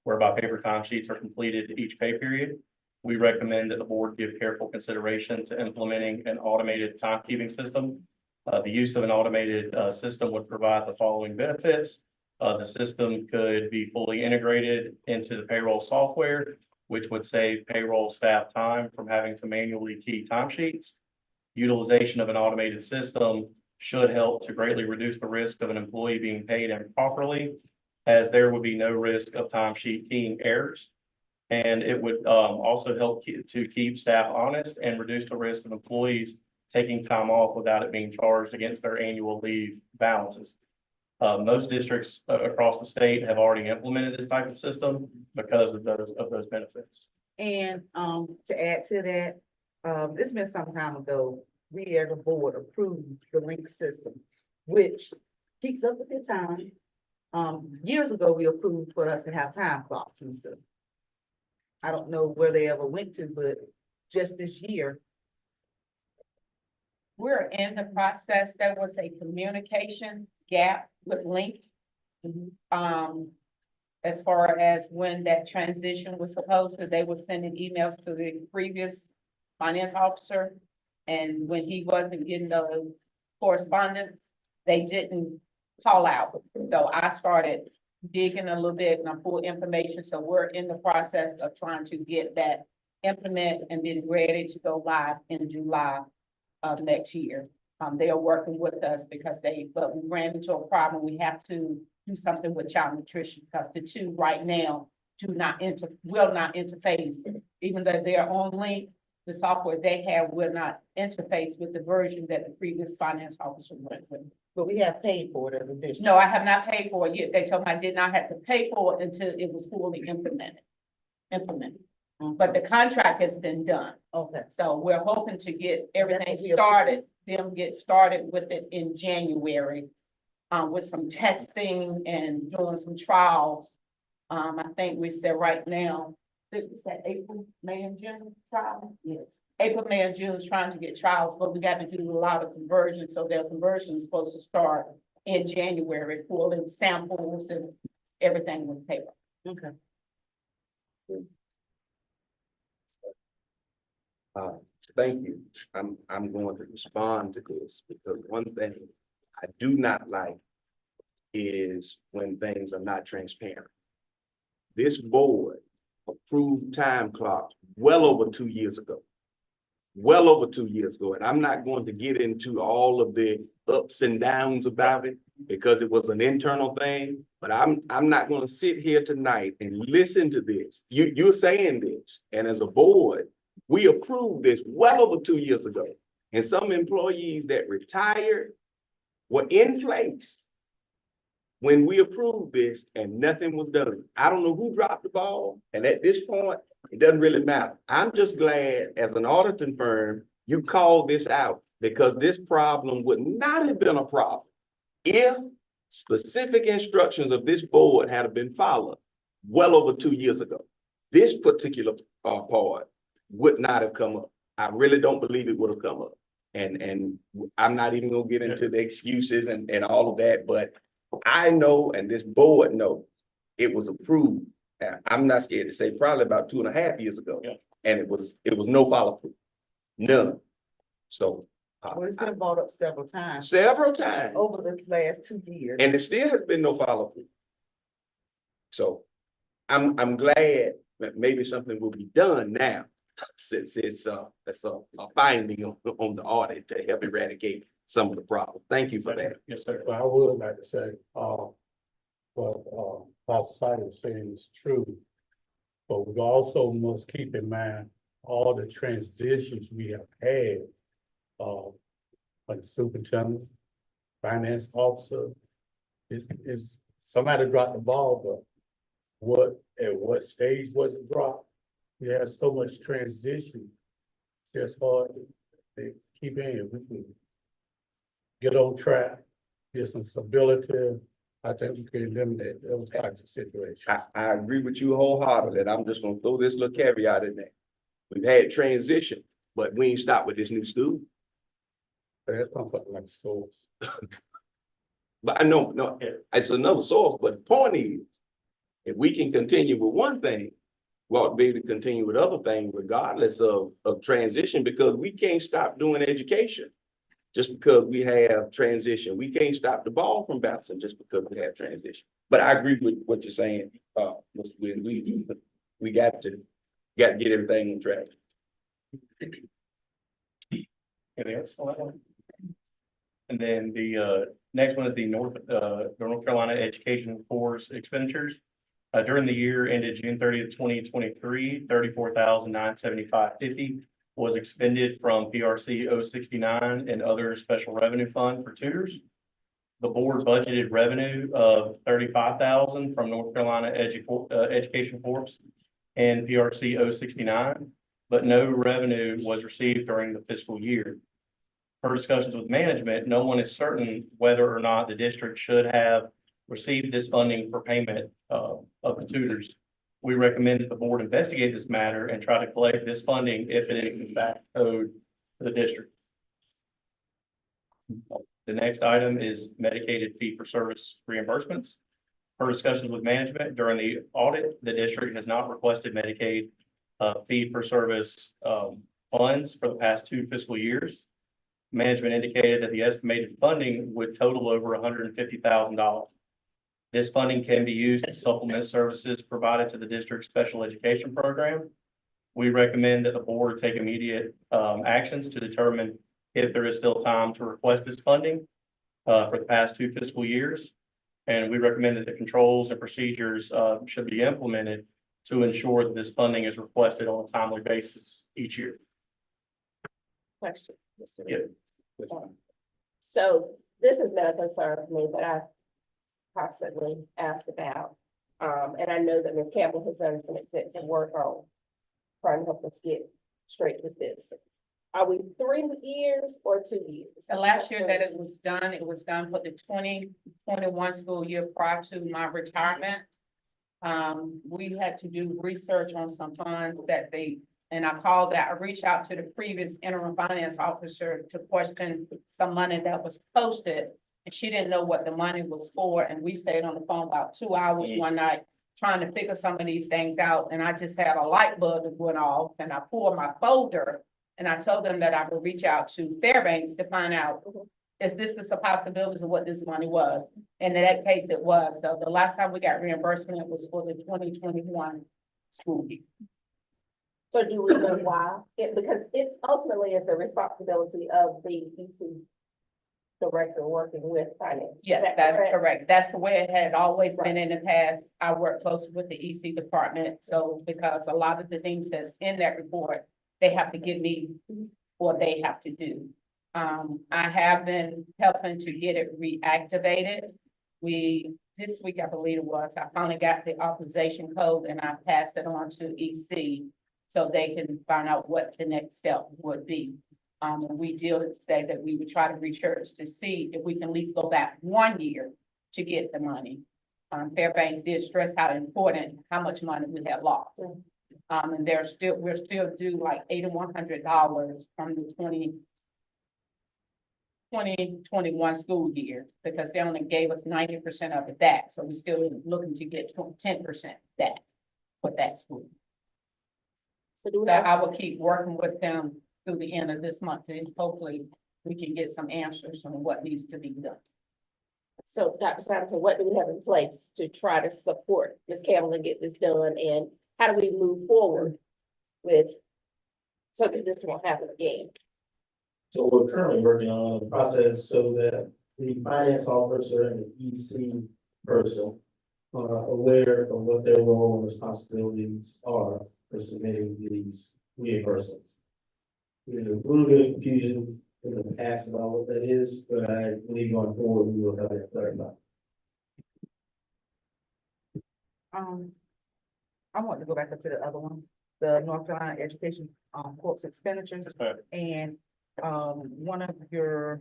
whereby paper timesheets are completed each pay period. We recommend that the board give careful consideration to implementing an automated timekeeping system. The use of an automated, system would provide the following benefits. The system could be fully integrated into the payroll software, which would save payroll staff time from having to manually key timesheets. Utilization of an automated system should help to greatly reduce the risk of an employee being paid improperly, as there would be no risk of timesheet keying errors. And it would also help to keep staff honest and reduce the risk of employees taking time off without it being charged against their annual leave balances. Most districts across the state have already implemented this type of system because of those benefits. And, to add to that, it's been some time ago, we as a board approved the link system, which keeps up with your time. Years ago, we approved for us to have time clocks in the system. I don't know where they ever went to, but just this year, We're in the process. There was a communication gap with Link. As far as when that transition was supposed to, they were sending emails to the previous finance officer. And when he wasn't getting the correspondence, they didn't call out. So I started digging a little bit and I pulled information. So we're in the process of trying to get that implemented and be ready to go live in July of next year. They are working with us because but we ran into a problem. We have to do something with child nutrition because the two right now will not interface. Even though they're on link, the software they have will not interface with the version that the previous finance officer went with. But we have paid for it as a district. No, I have not paid for it yet. They told me I did not have to pay for it until it was fully implemented. But the contract has been done. Okay. So we're hoping to get everything That's what we started, them get started with it in January. With some testing and doing some trials. I think we said right now, is that April, May and June trial? Yes. April, May and June is trying to get trials, but we got to do a lot of conversion, so their conversion is supposed to start in January, pulling samples and everything with paper. Okay. Thank you. I'm going to respond to this because one thing I do not like is when things are not transparent. This board approved time clocks well over 2 years ago. Well over 2 years ago, and I'm not going to get into all of the ups and downs about it because it was an internal thing, but I'm not going to sit here tonight and listen to this. You're saying this, and as a board, we approved this well over 2 years ago. And some employees that retired were in place when we approved this and nothing was done. I don't know who dropped the ball, and at this point, it doesn't really matter. I'm just glad as an auditing firm, you called this out because this problem would not have been a problem if specific instructions of this board had been followed well over 2 years ago. This particular part would not have come up. I really don't believe it would have come up. And I'm not even gonna get into the excuses and all of that, but I know, and this board knows, it was approved. I'm not scared to say probably about 2.5 years ago. Yeah. And it was no follow through, none. So. Well, it's been brought up several times Several times, over the last 2 years. and there still has been no follow through. So I'm glad that maybe something will be done now, since it's a finding on the audit to help eradicate some of the problems. Thank you for that. Yes, sir. But I would like to say, what, Pastor Sider is saying is true. But we also must keep in mind all the transitions we have had, like superintendent, finance officer. Is somebody dropped the ball, but at what stage was it dropped? We had so much transition. It's hard to keep in. We can get on track, get some stability. I think we can eliminate those types of situations. I agree with you wholeheartedly, and I'm just gonna throw this little caveat in there. We've had transition, but we ain't stopped with this new school. But that's something like source. But I know, no, it's another source, but the point is, if we can continue with one thing, we ought to be able to continue with other things regardless of transition, because we can't stop doing education just because we have transition. We can't stop the ball from bouncing just because we have transition. But I agree with what you're saying, Mr. Williams. We got to get everything on track. Anything else on that one? And then the next one is the North Carolina Education Force expenditures. During the year ended June 30th, 2023, $34,975.50 was expended from PRC 069 and other special revenue fund for tutors. The board budgeted revenue of $35,000 from North Carolina Education Force and PRC 069, but no revenue was received during the fiscal year. Per discussions with management, no one is certain whether or not the district should have received this funding for payment of the tutors. We recommend that the board investigate this matter and try to collect this funding if it is in fact owed to the district. The next item is medicated fee-for-service reimbursements. Per discussions with management during the audit, the district has not requested Medicaid fee-for-service funds for the past 2 fiscal years. Management indicated that the estimated funding would total over $150,000. This funding can be used to supplement services provided to the district's special education program. We recommend that the board take immediate actions to determine if there is still time to request this funding for the past 2 fiscal years. And we recommend that the controls and procedures should be implemented to ensure that this funding is requested on a timely basis each year. Question. Mr. Yeah. Reeves. So this has been a concern of me that I constantly asked about. And I know that Ms. Campbell has done some extensive work on trying to help us get straight with this. Are we 3 years or 2 years? The last year that it was done for the 2021 school year prior to my retirement. We had to do research on some funds and I reached out to the previous interim finance officer to question some money that was posted. And she didn't know what the money was for, and we stayed on the phone about 2 hours one night trying to figure some of these things out, and I just had a light bulb that went off, and I pulled my folder, and I told them that I would reach out to Fairbanks to find out, is this a possibility of what this money was? And in that case, it was. So the last time we got reimbursement was for the 2021 school year. So do we know why? Because it's ultimately is the responsibility of the EC director working with finance. Yes, Is that that's correct? correct. That's the way it had always been in the past. I work closely with the EC department, so because a lot of the things that's in that report, they have to give me what they have to do. I have been helping to get it reactivated. This week, I believe it was, I finally got the authorization code and I passed it on to EC so they can find out what the next step would be. And we did say that we would try to research to see if we can at least go back 1 year to get the money. Fairbanks did stress how important, how much money we had lost. And we're still due like $8,100 from the 2021 school year, because they only gave us 90% of it back. So we're still looking to get 10% back for that school. So do we So have, I will keep working with them through the end of this month, and hopefully we can get some answers on what needs to be done. so Dr. Sampson, what do we have in place to try to support Ms. Campbell and get this done? And how do we move forward with, so that this won't happen again? So we're currently working on a process so that the finance officer and the EC person are aware of what their role and responsibilities are for submitting these reimbursements. There's a little bit of confusion in the past about what that is, but I believe going forward, we will have that clarified. I want to go back up to the other one, the North Carolina Education, Corps expenditures. Okay. And, one of your,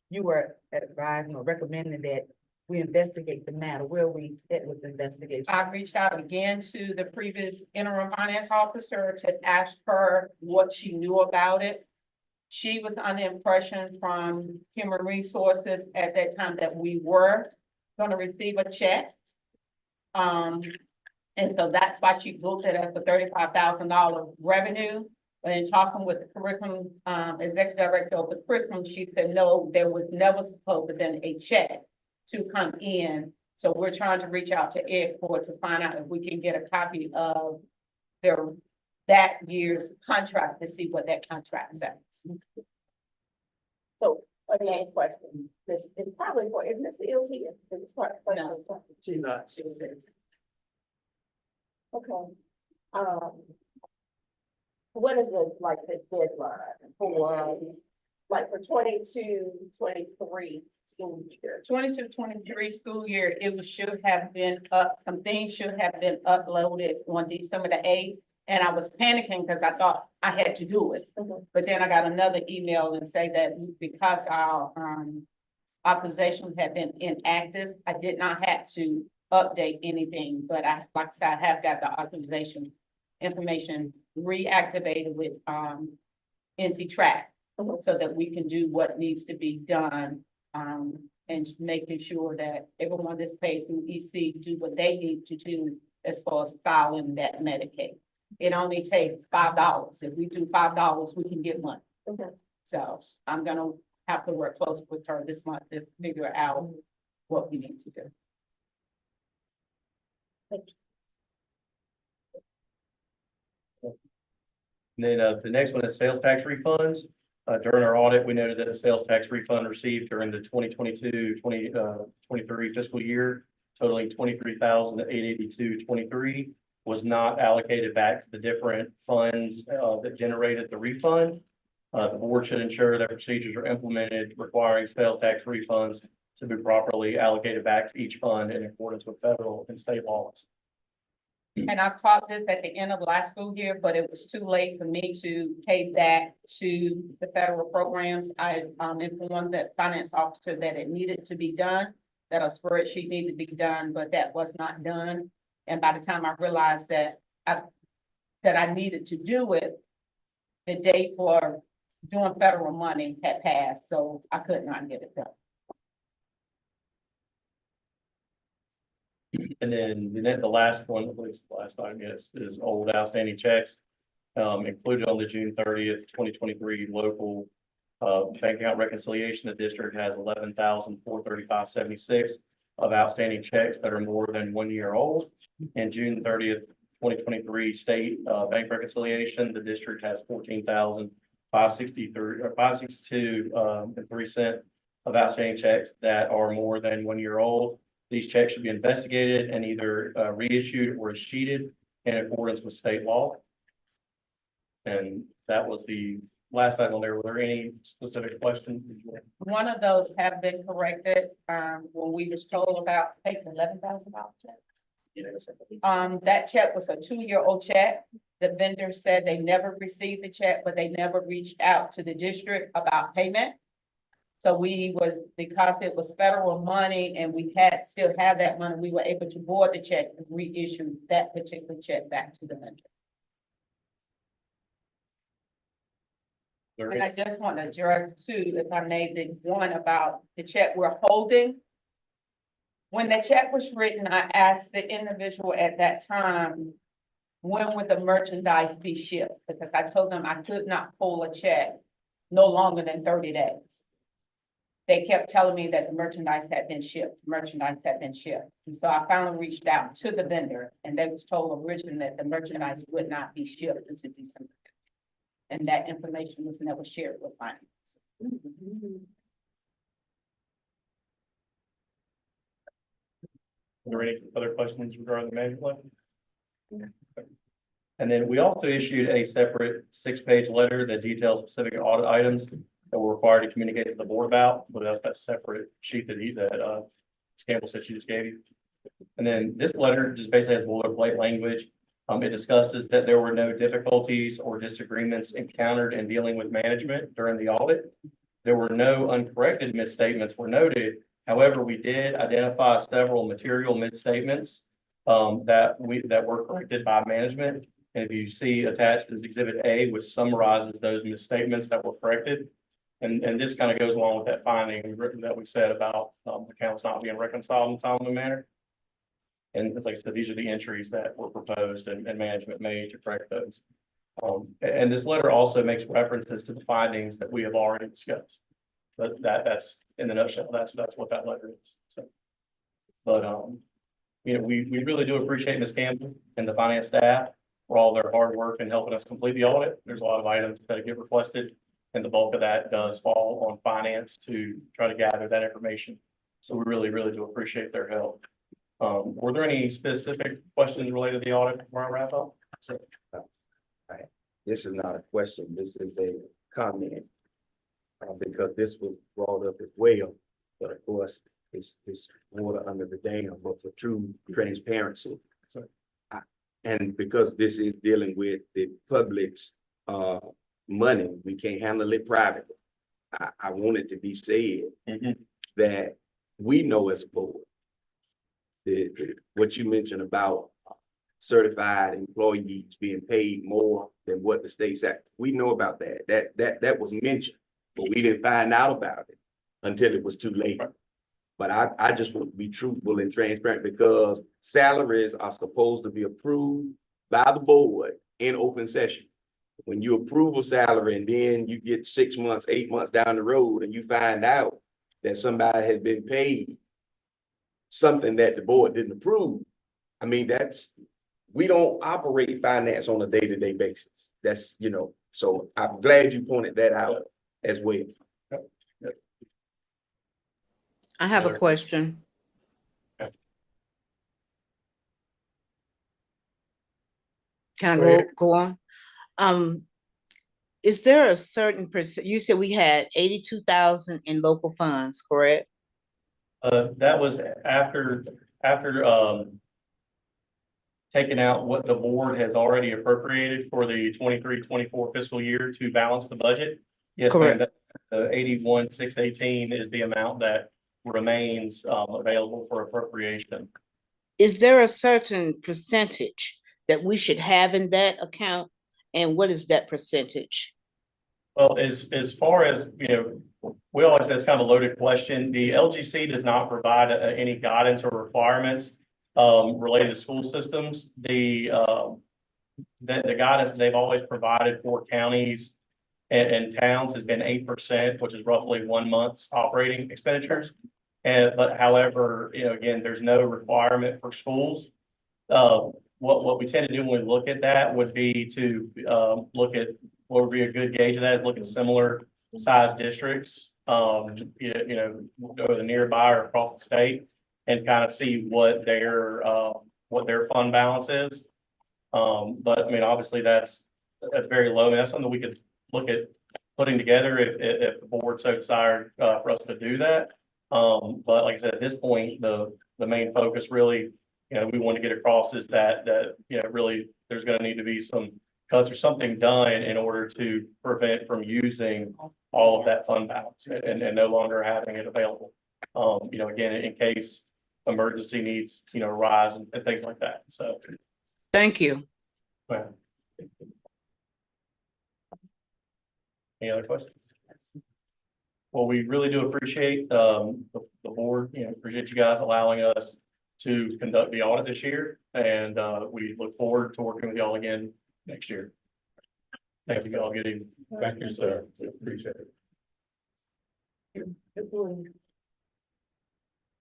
you were advising or recommending that we investigate the matter. Where are we at with the investigation? I reached out again to the previous interim finance officer to ask her what she knew about it. She was under the impression from Human Resources at that time that we were gonna receive a check. And so that's why she booked it as a $35,000 revenue. But in talking with the curriculum, executive director of the curriculum, she said, no, there was never supposed to have been a check to come in. So we're trying to reach out to Edgeports to find out if we can get a copy of that year's contract to see what that contract says. So, another question, this is probably for, is Ms. Fields here? Is this part? No. She's not. She said, Okay. What is the deadline for, like, for 22, 23 school year? 22-23 school year, should have been up, some things should have been uploaded on December the 8th. And I was panicking because I thought I had to do it. But then I got another email and say that because our authorization had been inactive, I did not have to update anything, but like I said, I have got the authorization information reactivated with NC Track so that we can do what needs to be done, and making sure that everyone that's paid through EC do what they need to do as far as filing that Medicaid. It only takes $5. If we do $5, we can get money. Okay. So I'm gonna have to work close with her this month to figure out what we need to do. And then, the next one is sales tax refunds. During our audit, we noted that a sales tax refund received during the 2022-2023 fiscal year totaling $23,882.23 was not allocated back to the different funds, that generated the refund. The board should ensure that procedures are implemented requiring sales tax refunds to be properly allocated back to each fund in accordance with federal and state laws. And I caught this at the end of last school year, but it was too late for me to pay back to the federal programs. I informed the finance officer that it needed to be done, that a spreadsheet needed to be done, but that was not done. And by the time I realized that I needed to do it, the date for doing federal money had passed, so I could not get it done. And then the last one, at least the last item is old outstanding checks. Included on the June 30th, 2023 local bank account reconciliation, the district has 11,435.76 of outstanding checks that are more than 1 year old. And June 30th, 2023 state bank reconciliation, the district has 14,563 or 562 and 3 cents of outstanding checks that are more than 1 year old. These checks should be investigated and either reissued or escheated in accordance with state law. And that was the last item on there. Were there any specific questions? One of those have been corrected, when we was told about taking $11,000 check. That check was a 2-year-old check. The vendor said they never received the check, but they never reached out to the district about payment. So because it was federal money and we still had that money, we were able to board the check and reissue that particular check back to the vendor. And I just want to address too, if I may, the one about the check we're holding. When the check was written, I asked the individual at that time, when would the merchandise be shipped? Because I told them I could not pull a check no longer than 30 days. They kept telling me that the merchandise had been shipped, And so I finally reached out to the vendor and they was told originally that the merchandise would not be shipped until December. And that information was never shared with finance. Are there any other questions regarding the manual plan? And then we also issued a separate 6-page letter that details specific audit items that we're required to communicate to the board about, but that's that separate sheet that Campbell said she just gave you. And then this letter just basically has boilerplate language. It discusses that there were no difficulties or disagreements encountered in dealing with management during the audit. There were no uncorrected misstatements were noted. However, we did identify several material misstatements that were corrected by management. And if you see attached is Exhibit A, which summarizes those misstatements that were corrected. And this kind of goes along with that finding that we said about accounts not being reconciled in a timely manner. And as I said, these are the entries that were proposed and management made to correct those. And this letter also makes references to the findings that we have already discussed. But that's in the nutshell, that's what that letter is. So, but we really do appreciate Ms. Campbell and the finance staff for all their hard work in helping us complete the audit. There's a lot of items that get requested, and the bulk of that does fall on finance to try to gather that information. So we really, really do appreciate their help. Were there any specific questions related to the audit before I wrap up? So, This is not a question, this is a comment. Because this was brought up as well, but of course, it's water under the dam, but for true transparency. And because this is dealing with the public's money, we can't handle it privately. I want it to be said that we know as a board, what you mentioned about certified employees being paid more than what the state said. We know about that. That was mentioned, but we didn't find out about it until it was too late. But I just want to be truthful and transparent because salaries are supposed to be approved by the board in open session. When you approve a salary and then you get 6 months, 8 months down the road and you find out that somebody has been paid something that the board didn't approve, I mean, we don't operate finance on a day-to-day basis. That's, you know, so I'm glad you pointed that out as well. I have a Other- question. Okay. Can I Go go on? Is there a certain percent, you said we had 82,000 in local funds, correct? That was after, taking out what the board has already appropriated for the 23-24 fiscal year to balance the budget. Yes, ma'am, Correct. that, the 81,618 is the amount that remains, available for appropriation. Is there a certain percentage that we should have in that account? And what is that percentage? Well, as far as, you know, we always say it's kind of a loaded question. The LGC does not provide any guidance or requirements related to school systems. The guidance they've always provided for counties and towns has been 8%, which is roughly 1 month's operating expenditures. But however, you know, again, there's no requirement for schools. What we tend to do when we look at that would be to look at what would be a good gauge of that, look at similar size districts, you know, go to the nearby or across the state and kind of see what their fund balance is. But I mean, obviously that's very low. I mean, that's something we could look at putting together if the board so desired for us to do that. But like I said, at this point, the main focus really, you know, we want to get across is that, you know, really there's going to need to be some cuts or something done in order to prevent from using all of that fund balance and no longer having it available. You know, again, in case emergency needs, you know, arise and things like that. So. Thank you. Well. Any other questions? Well, we really do appreciate the board, you know, appreciate you guys allowing us to conduct the audit this year. And we look forward to working with y'all again next year. Thank you all. Good evening. Thank you, sir. Appreciate it.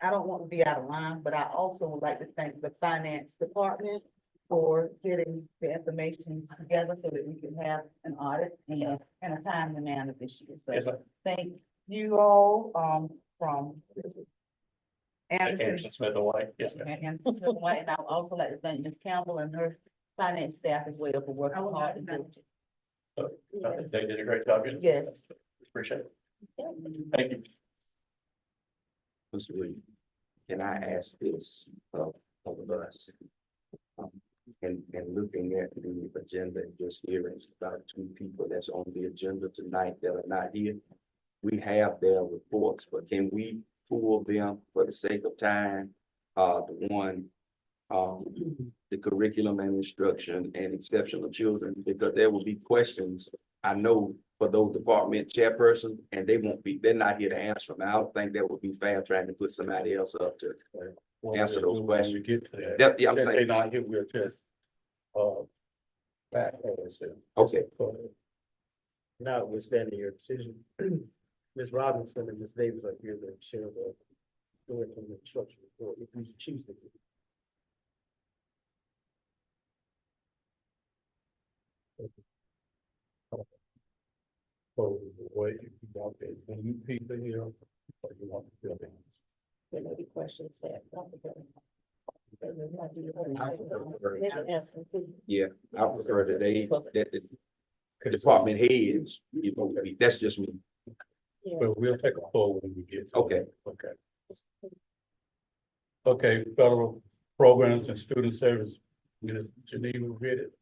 I don't want to be out of line, but I also would like to thank the finance department for getting the information together so that we can have an audit in a timely manner this year. Yes, So ma'am. thank you all, from Anderson Smith and White. Yes, ma'am. And I would also like to thank Ms. Campbell and her finance staff as well for working hard to do it. They did a great job. Good. Yes. Appreciate it. Thank you. Mr. Williams, can I ask this of us? And looking at the agenda and just hearing about 2 people that's on the agenda tonight that are not here. We have their reports, but can we pull them for the sake of time? The one, the curriculum and instruction and exceptional children, because there will be questions, I know, for those department chairperson, and they're not here to answer them. I don't think that would be fair trying to put somebody else up to answer those When we questions. get to that. Yep, yeah, I'm Since saying- they're not here, we'll just, back us. Okay. Notwithstanding your decision, Ms. Robinson and Ms. Davis are here to share the curriculum instruction report if you choose to. So, what you want, the new people here, or you want the buildings? There may be questions that. Yeah, I prefer that the department heads, you know, that's just me. But we'll take a poll when we get to it. Okay. Okay. Okay, federal programs and student service, Ms. Geneva Riddick.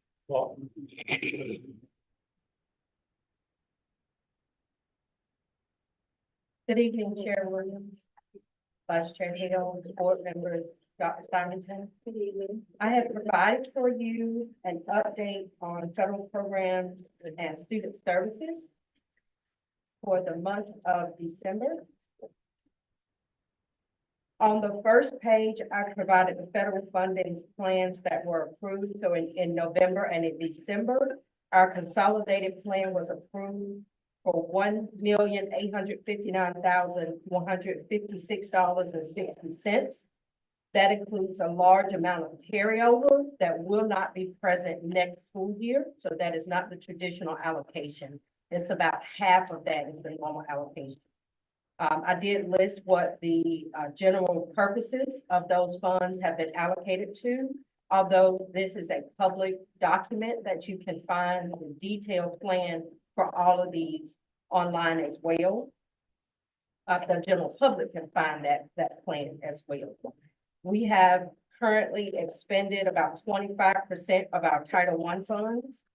Good evening, Chair Williams, Vice Chair Hill, board members, Dr. Simonton. Good evening. I have provided for you an update on federal programs and student services for the month of December. On the first page, I provided the federal funding plans that were approved. So in November and in December, our consolidated plan was approved for $1,859,156.60. That includes a large amount of carryover that will not be present next school year. So that is not the traditional allocation. It's about half of that is the normal allocation. I did list what the general purposes of those funds have been allocated to. Although this is a public document that you can find the detailed plan for all of these online as well. The general public can find that plan as well. We have currently expended about 25% of our Title I funds.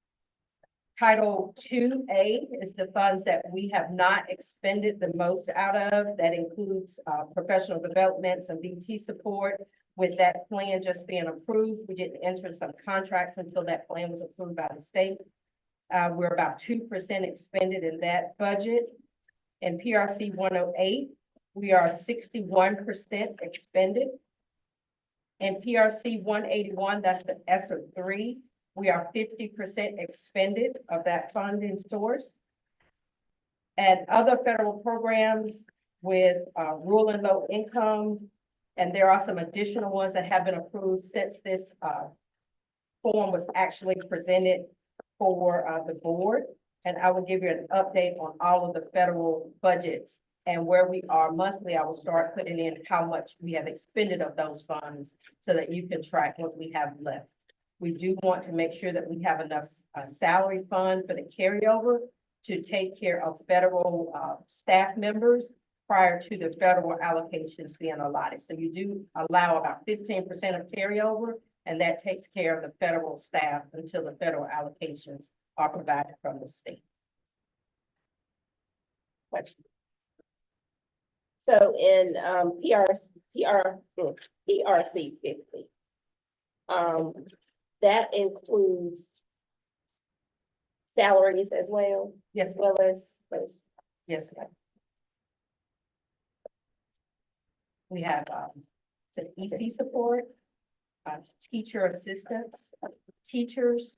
Title II-A is the funds that we have not expended the most out of. That includes professional development, some BT support. With that plan just being approved, we didn't enter some contracts until that plan was approved by the state. We're about 2% expended in that budget. In PRC 108, we are 61% expended. In PRC 181, that's the ESSER 3, we are 50% expended of that funding source. And other federal programs with rural and low income, and there are some additional ones that have been approved since this form was actually presented for the board. And I will give you an update on all of the federal budgets and where we are monthly. I will start putting in how much we have expended of those funds so that you can track what we have left. We do want to make sure that we have enough salary fund for the carryover to take care of federal staff members prior to the federal allocations being allotted. So you do allow about 15% of carryover, and that takes care of the federal staff until the federal allocations are provided from the state. Question. So in PRC 50, that includes salaries as well, Yes, as well as yes. We have some EC support, teacher assistants, teachers,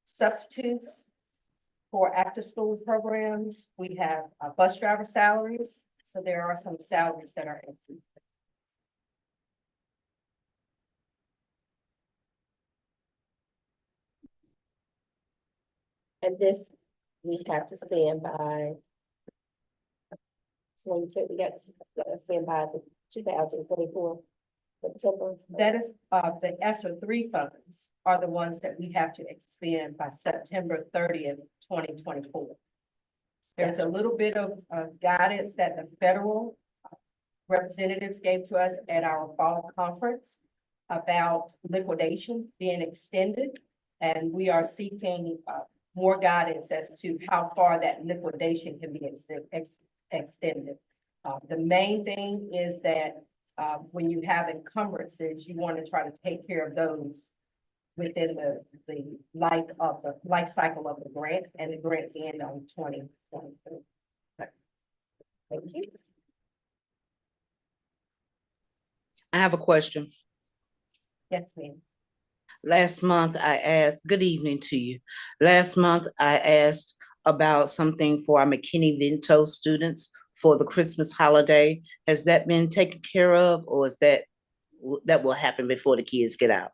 substitutes for after-school programs. We have bus driver salaries. So there are some salaries that are included. and this we have to stand by. So you said we got to stand by the 2024 September. That is, the ESSER 3 funds are the ones that we have to expend by September 30th, 2024. There's a little bit of guidance that the federal representatives gave to us at our fall conference about liquidation being extended. And we are seeking more guidance as to how far that liquidation can be extended. The main thing is that when you have encumbrances, you want to try to take care of those within the life cycle of the grant, and the grants end on 2023. Thank you. I have a question. Yes, ma'am. Last month I asked, good evening to you. Last month I asked about something for our McKinney-Vento students for the Christmas holiday. Has that been taken care of, or is that will happen before the kids get out?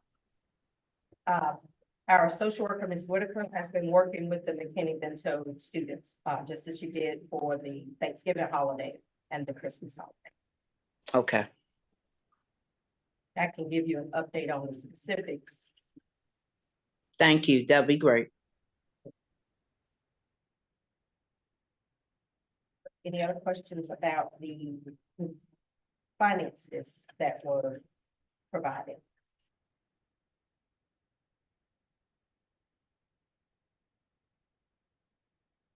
Our social worker, Ms. Whitaker, has been working with the McKinney-Vento students, just as she did for the Thanksgiving holiday and the Christmas holiday. Okay. I can give you an update on the specifics. Thank you. That'd be great. Any other questions about the finances that were provided?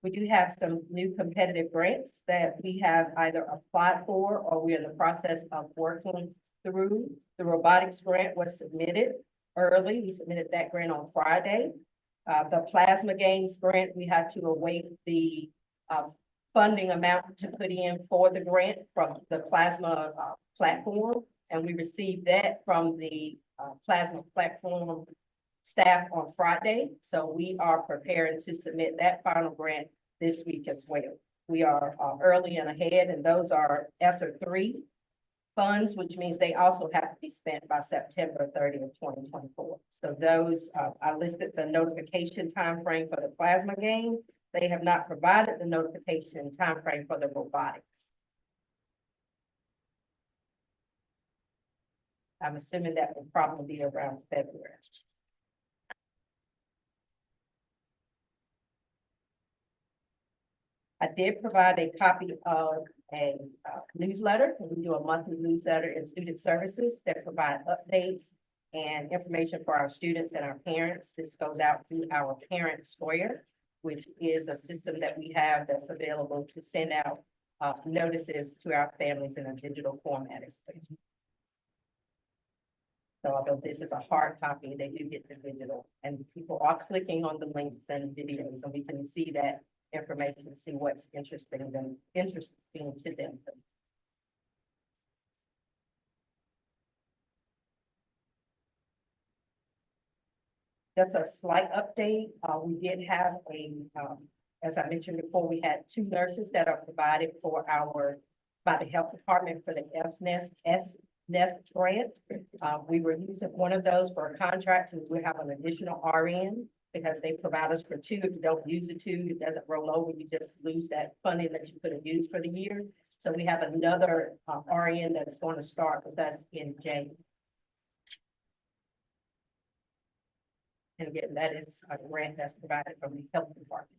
We do have some new competitive grants that we have either applied for or we're in the process of working through. The robotics grant was submitted early. We submitted that grant on Friday. The plasma games grant, we had to await the funding amount to put in for the grant from the plasma platform. And we received that from the plasma platform staff on Friday. So we are preparing to submit that final grant this week as well. We are early and ahead, and those are ESSER 3 funds, which means they also have to be spent by September 30th, 2024. So those, I listed the notification timeframe for the plasma game. They have not provided the notification timeframe for the robotics. I'm assuming that will probably be around February. I did provide a copy of a newsletter. We do a monthly newsletter in student services that provide updates and information for our students and our parents. This goes out through our parent Square, which is a system that we have that's available to send out notices to our families in a digital format as well. So although this is a hard copy, they do get the digital, and people are clicking on the links and videos, and we can see that information, see what's interesting to them. Just a slight update, we did have as I mentioned before, we had 2 nurses that are provided by the health department for the SNF grant. We were using one of those for a contract, and we have an additional RN because they provide us for 2. If you don't use the 2, it doesn't roll over. You just lose that funding that you could have used for the year. So we have another RN that's going to start with us in January. And again, that is a grant that's provided from the health department.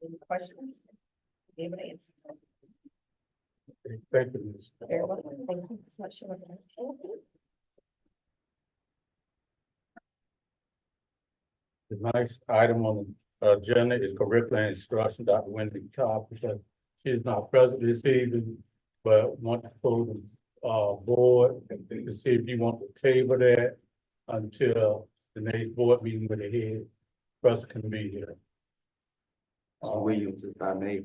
Any questions? Give an answer. Thank you, Ms. Very well. Thank you so much. The next item on the agenda is curriculum and instruction, Dr. Wendy Carpenter. She's not present this evening, but want to pull the board to see if you want to table that until the next board meeting with the head person can be here. Mr. Williams, if I may,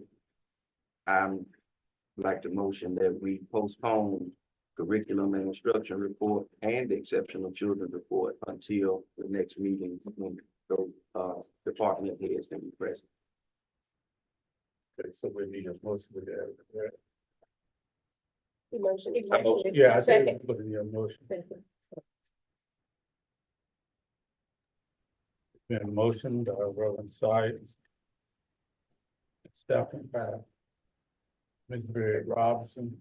like to motion that we postpone curriculum and instruction report and the exceptional children report until the next meeting when those department heads can be present. Okay, so we need a motion with that. Right? Emotion. Yeah, I said put in your motion. Been a motion, Reverend Sykes. Stephen Bell. Ms. Barry Robinson.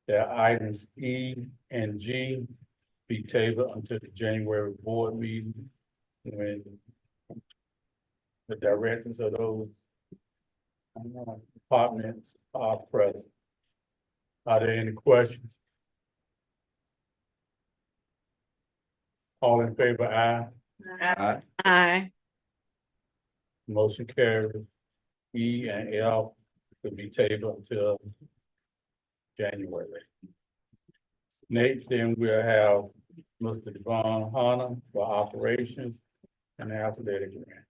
Their items E and G be tabled until the January board meeting when the directors of those departments are present. Are there any questions? All in favor, aye. Aye. Aye. Motion carries. E and F could be tabled until January. Next, then we'll have Mr. Devon Hunter for operations and athletic grant.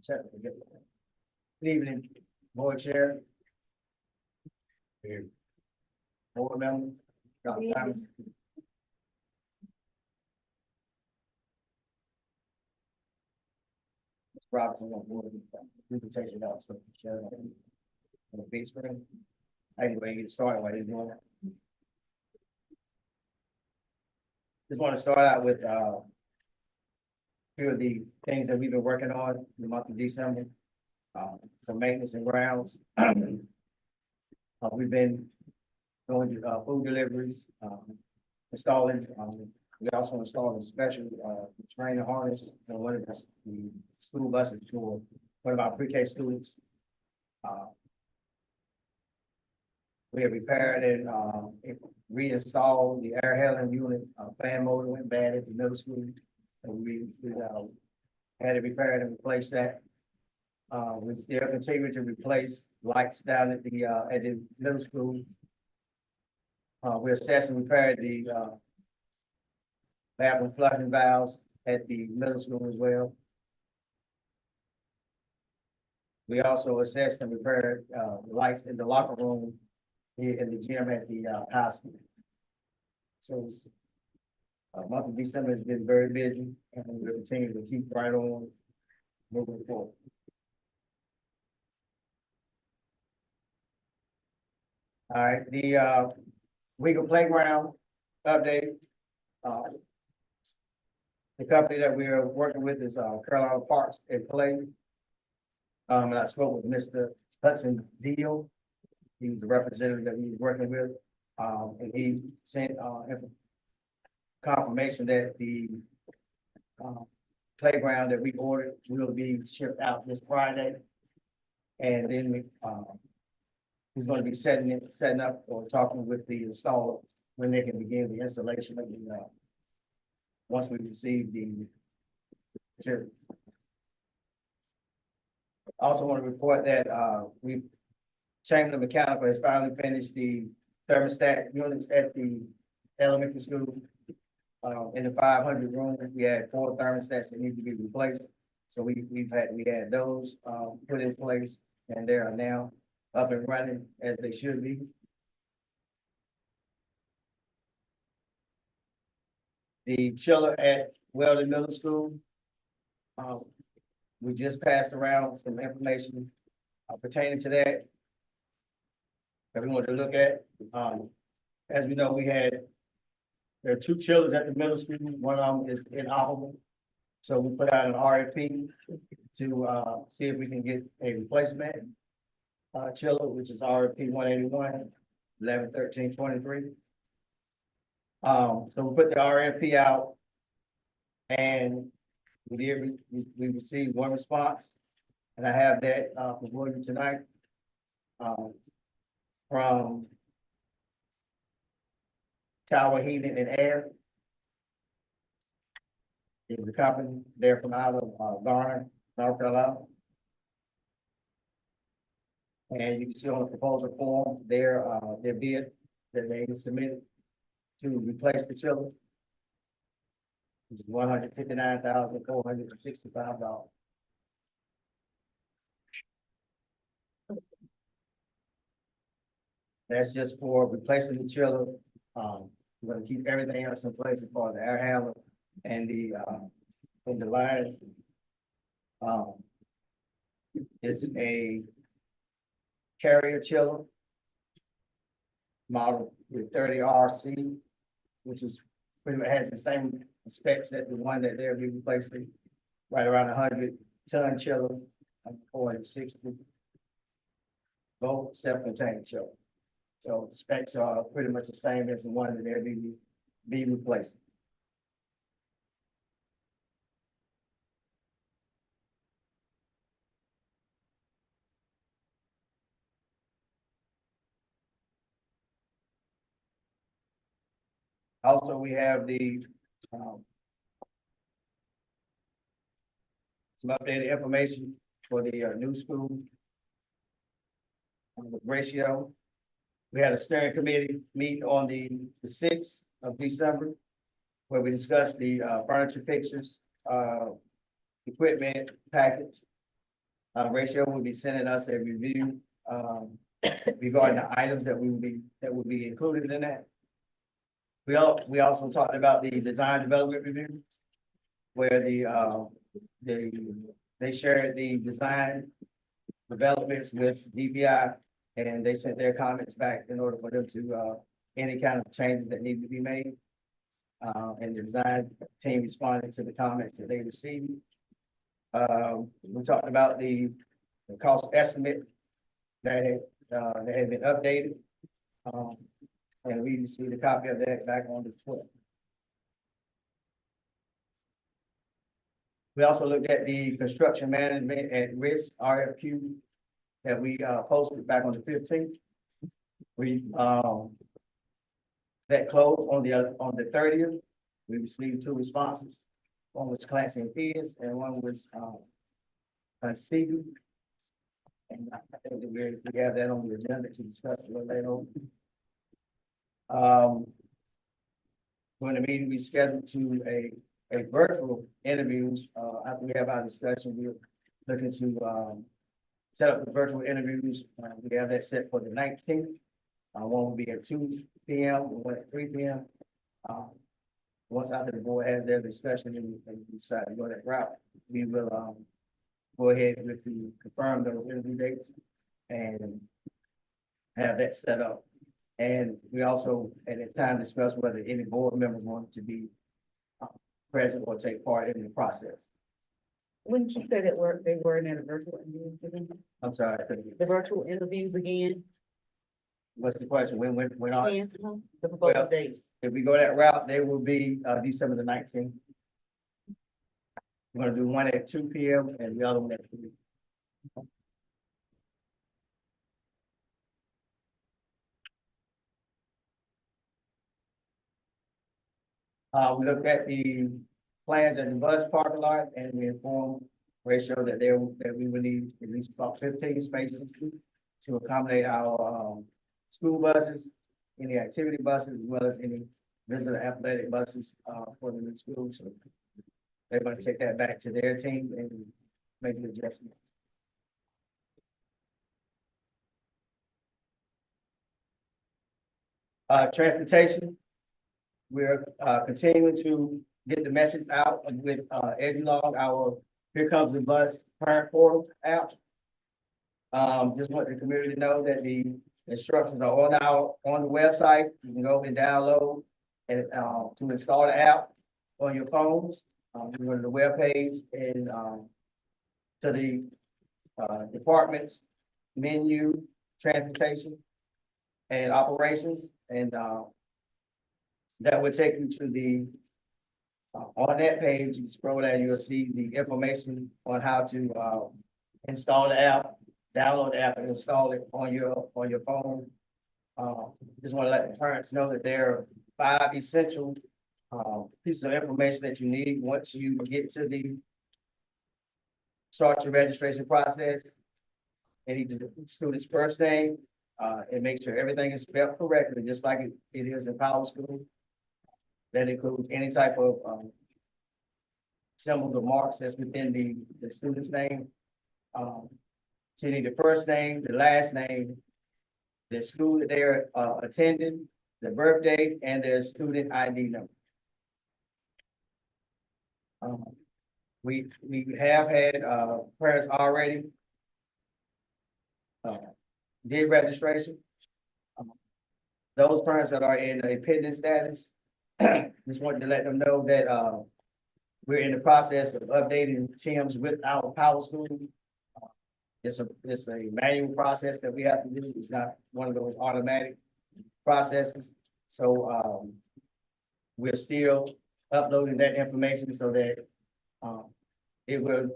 Good evening, board chair. Board member. Dr. Thomas. Ms. Robinson, on board, we can take it out, so share it on the big screen. Anyway, get started while you're doing that. Just want to start out with, few of the things that we've been working on in the month of December. For maintenance and grounds. We've been going to, food deliveries, installing, we also installed a special, trainer harness on one of the school buses for one of our pre-K students. We have repaired and, reinstalled the air handling unit, fan motor went bad at the middle school. And we had to repair and replace that. We still continue to replace lights down at the middle school. We assessed and repaired the, bathroom flushing valves at the middle school as well. We also assessed and repaired, the lights in the locker room here in the gym at the, high school. So it's, month of December has been very busy and we'll continue to keep right on moving forward. All right, the Weaver Playground update. The company that we are working with is Carolina Parks and Play. And I spoke with Mr. Hudson Deal. He was the representative that we were working with. And he sent confirmation that the playground that we ordered will be shipped out this Friday. And then we he's going to be setting up or talking with the installer when they can begin the installation of the once we receive the material. I also want to report that Chamberlain Mechanical has finally finished the thermostat units at the elementary school. In the 500 room, we had 4 thermostats that need to be replaced. So we had those put in place and they are now up and running as they should be. The chiller at Weldon Middle School. We just passed around some information pertaining to that. That we wanted to look at. As we know, there are 2 chillers at the middle school. One of them is inoperable. So we put out an RFP to see if we can get a replacement chiller, which is RFP 181, 11/13/23. So we put the RFP out and we received 1 response. And I have that for you tonight from Tower Heating and Air. Is the company. They're from out of Garner, North Carolina. And you can see on the proposal form their bid that they submitted to replace the chiller. $159,465. That's just for replacing the chiller. We're gonna keep everything else in place as far as the air handler and the line. It's a carrier chiller model with 30 RC, which is pretty much has the same specs that the one that they'll be replacing, right around 100-ton chiller, 460 volt self-contained chiller. So the specs are pretty much the same as the one that they'll be replacing. Also, we have some updated information for the new school. The ratio. We had a steering committee meeting on the 6th of December, where we discussed the furniture fixtures, equipment package. Ratio will be sending us a review, regarding the items that will be included in that. We also talked about the design development review, where they shared the design developments with DPI, and they sent their comments back in order for them to, any kind of changes that need to be made. And the design team responded to the comments that they received. We talked about the cost estimate that had been updated. And we received a copy of that back on the 12th. We also looked at the construction management at risk RFQ that we posted back on the 15th. We that closed on the 30th. We received 2 responses. One was Clancy and Peters, and one was Seaton. And I think that we have that on the agenda to discuss a little later on. During the meeting, we scheduled to a virtual interviews. After we have our discussion, we're looking to set up the virtual interviews. We have that set for the 19th. One will be at 2 p.m. and one at 3 p.m. Once after the board has their discussion and decide to go that route, we will go ahead with confirm those interview dates and have that set up. And we also at that time discussed whether any board members wanted to be present or take part in the process. Wouldn't you say that they were in a virtual interviews again? I'm sorry, I couldn't hear. The virtual interviews again? What's the question? When are, Again, the Well- proposed dates? if we go that route, they will be December the 19th. We're gonna do one at 2 p.m. and the other one at 3. We looked at the plans at the bus parking lot, and we informed Ratio that we would need at least about 15 spaces to accommodate our school buses, any activity buses, as well as any visitor athletic buses for the new school. So they're going to take that back to their team and make the adjustment. Transportation. We're continuing to get the message out with EduLog, our Here Comes the Bus parent portal app. Just want the community to know that the instructions are on the website. You can go and download and to install the app on your phones. You go to the webpage and to the departments menu, transportation and operations, and that would take you to the on that page. You scroll down, you'll see the information on how to install the app, download the app, and install it on your phone. Just want to let the parents know that there are 5 essential pieces of information that you need once you get to start your registration process. They need the student's first name, and make sure everything is spelled correctly, just like it is in Powell School. That includes any type of symbols or marks that's within the student's name. So you need the first name, the last name, the school that they're attending, the birthday, and their student ID number. We have had parents already did registration. Those parents that are in a pending status, just wanted to let them know that we're in the process of updating TIMS with our Powell School. It's a manual process that we have to do. It's not one of those automatic processes. So we're still uploading that information so that it will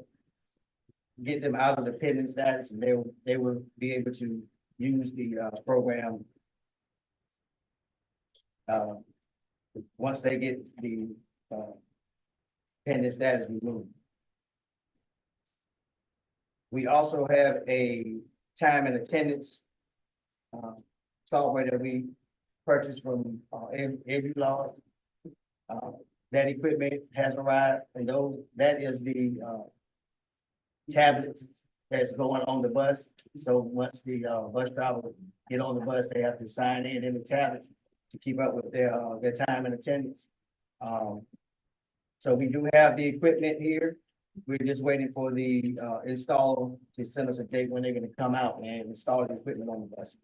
get them out of the pending status, and they will be able to use the program once they get the pending status removed. We also have a time and attendance software that we purchased from EduLog. That equipment has arrived, and that is the tablets that's going on the bus. So once the bus driver get on the bus, they have to sign in the tablet to keep up with their time and attendance. So we do have the equipment here. We're just waiting for the installer to send us a date when they're gonna come out and install the equipment on the bus.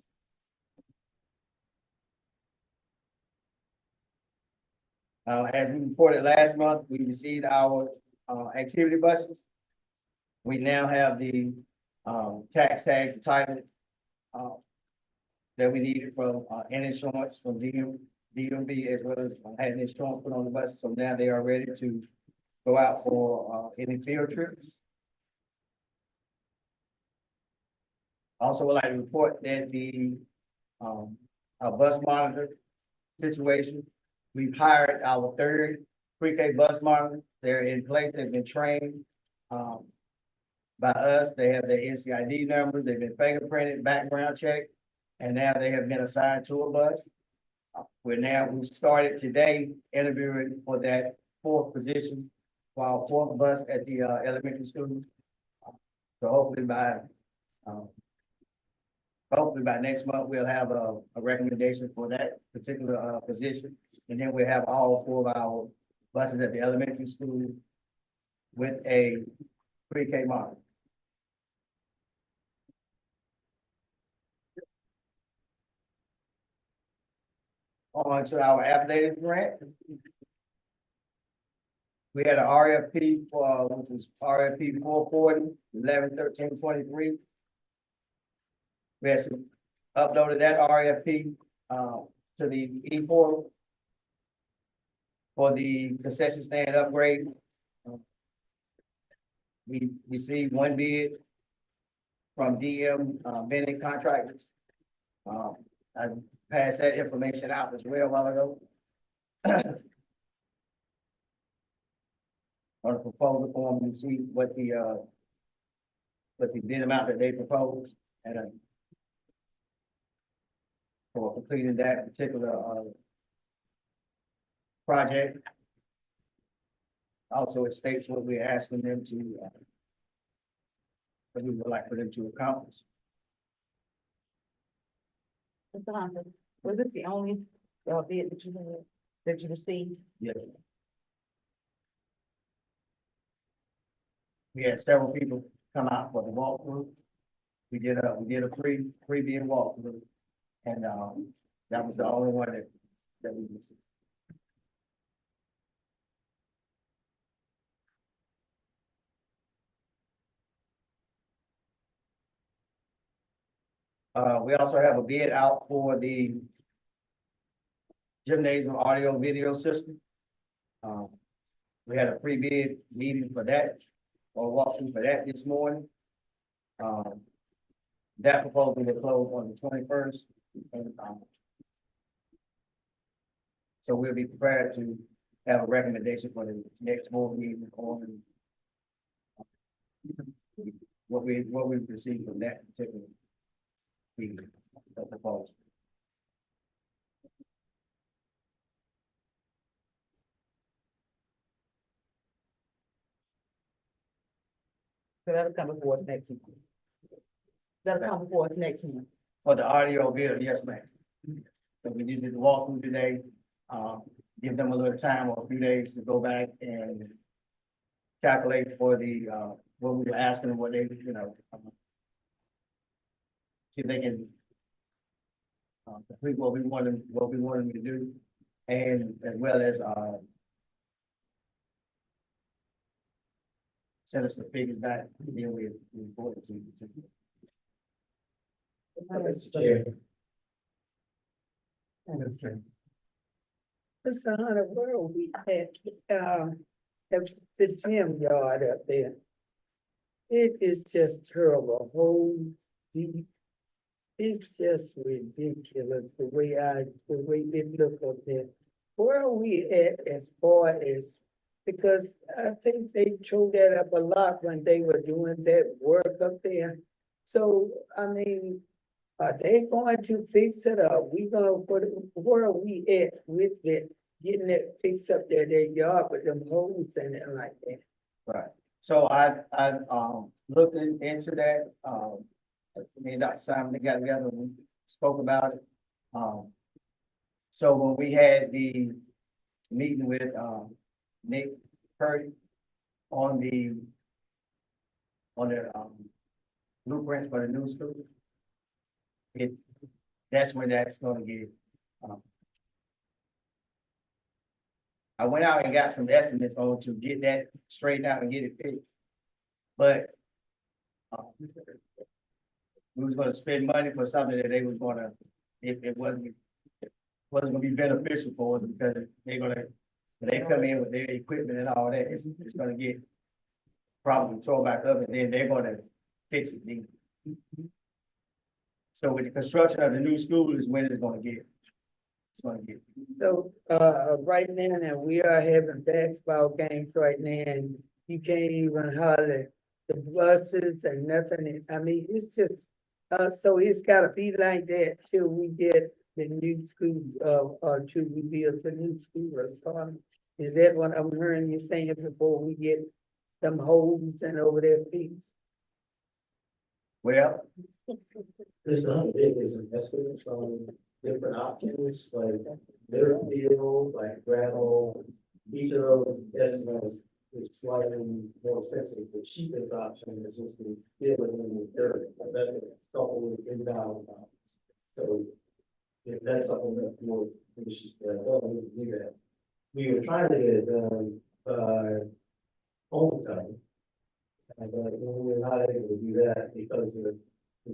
As we reported last month, we received our activity buses. We now have the tax tags and title that we needed from and insurance from DMV, as well as having insurance put on the buses. So now they are ready to go out for any field trips. Also would like to report that the our bus monitor situation, we've hired our third pre-K bus monitor. They're in place, they've been trained by us. They have their NCID numbers, they've been fingerprinted, background checked, and now they have been assigned to a bus. We started today interviewing for that fourth position for our fourth bus at the elementary school. So hopefully by next month, we'll have a recommendation for that particular position. And then we'll have all four of our buses at the elementary school with a pre-K model. On to our affidavit grant. We had an RFP for, which was RFP 440-11-13-23. We had uploaded that RFP to the e-portal for the concession stand upgrade. We received one bid from DM Bennett Contractors. I passed that information out as well a while ago. On the proposal form, you see what the bid amount that they proposed and for completing that particular project. Also, it states what we're asking them to what we would like for them to accomplish. Mr. Hunter, was this the only bid that you had, that you received? Yes. We had several people come out for the walkthrough. We did a pre-bid walkthrough, and that was the only one that we received. We also have a bid out for the gymnasium audio video system. We had a pre-bid meeting for that, or walkthrough for that this morning. That proposal will close on the 21st. So we'll be prepared to have a recommendation for the next board meeting on what we've received from that particular meeting of proposal. So that'll come before us next month. That'll come before us next month. For the audio video, yes, ma'am. So we just did the walkthrough today, give them a little time or a few days to go back and calculate for the, what we were asking them, what they, see if they can complete what we want them to do, and as well as, send us the figures back, then we report it to you. Mr. Chair. Mr. Hunter, where are we at the gym yard up there? It is just terrible, whole deep. It's just ridiculous the way it look up there. Where are we at as far as, because I think they tore that up a lot when they were doing that work up there. So, I mean, are they going to fix it, or we gonna put, where are we at with it, getting it fixed up there, their yard with them holes in it like that? Right, so I looked into that, me and Dr. Simon, they got together and we spoke about it. So when we had the meeting with, Nick Purdy on the blueprints for the new school, that's when that's gonna get, I went out and got some estimates on to get that straightened out and get it fixed. But we was gonna spend money for something that they was gonna, if it wasn't gonna be beneficial for us, because they're gonna, when they come in with their equipment and all that, it's gonna get probably tore back up, and then they're gonna fix it then. So with the construction of the new school is when it's gonna get. It's gonna get. So, right now, we are having basketball games right now, and you can't even hardly, the buses and nothing, I mean, it's just, so it's gotta be like that till we get the new school, or till we build the new school or something. Is that what I'm hearing you saying before we get them holes and over their feet? Well, This is not big, it's an estimate from different options, like middle field, like gravel. Each of those estimates is slightly more expensive. The cheapest option is just to fill it in with dirt. That's a couple of $10,000. So if that's something that more, we should, well, we can do that. We were trying to get it done by homecoming. And we were not able to do that because of the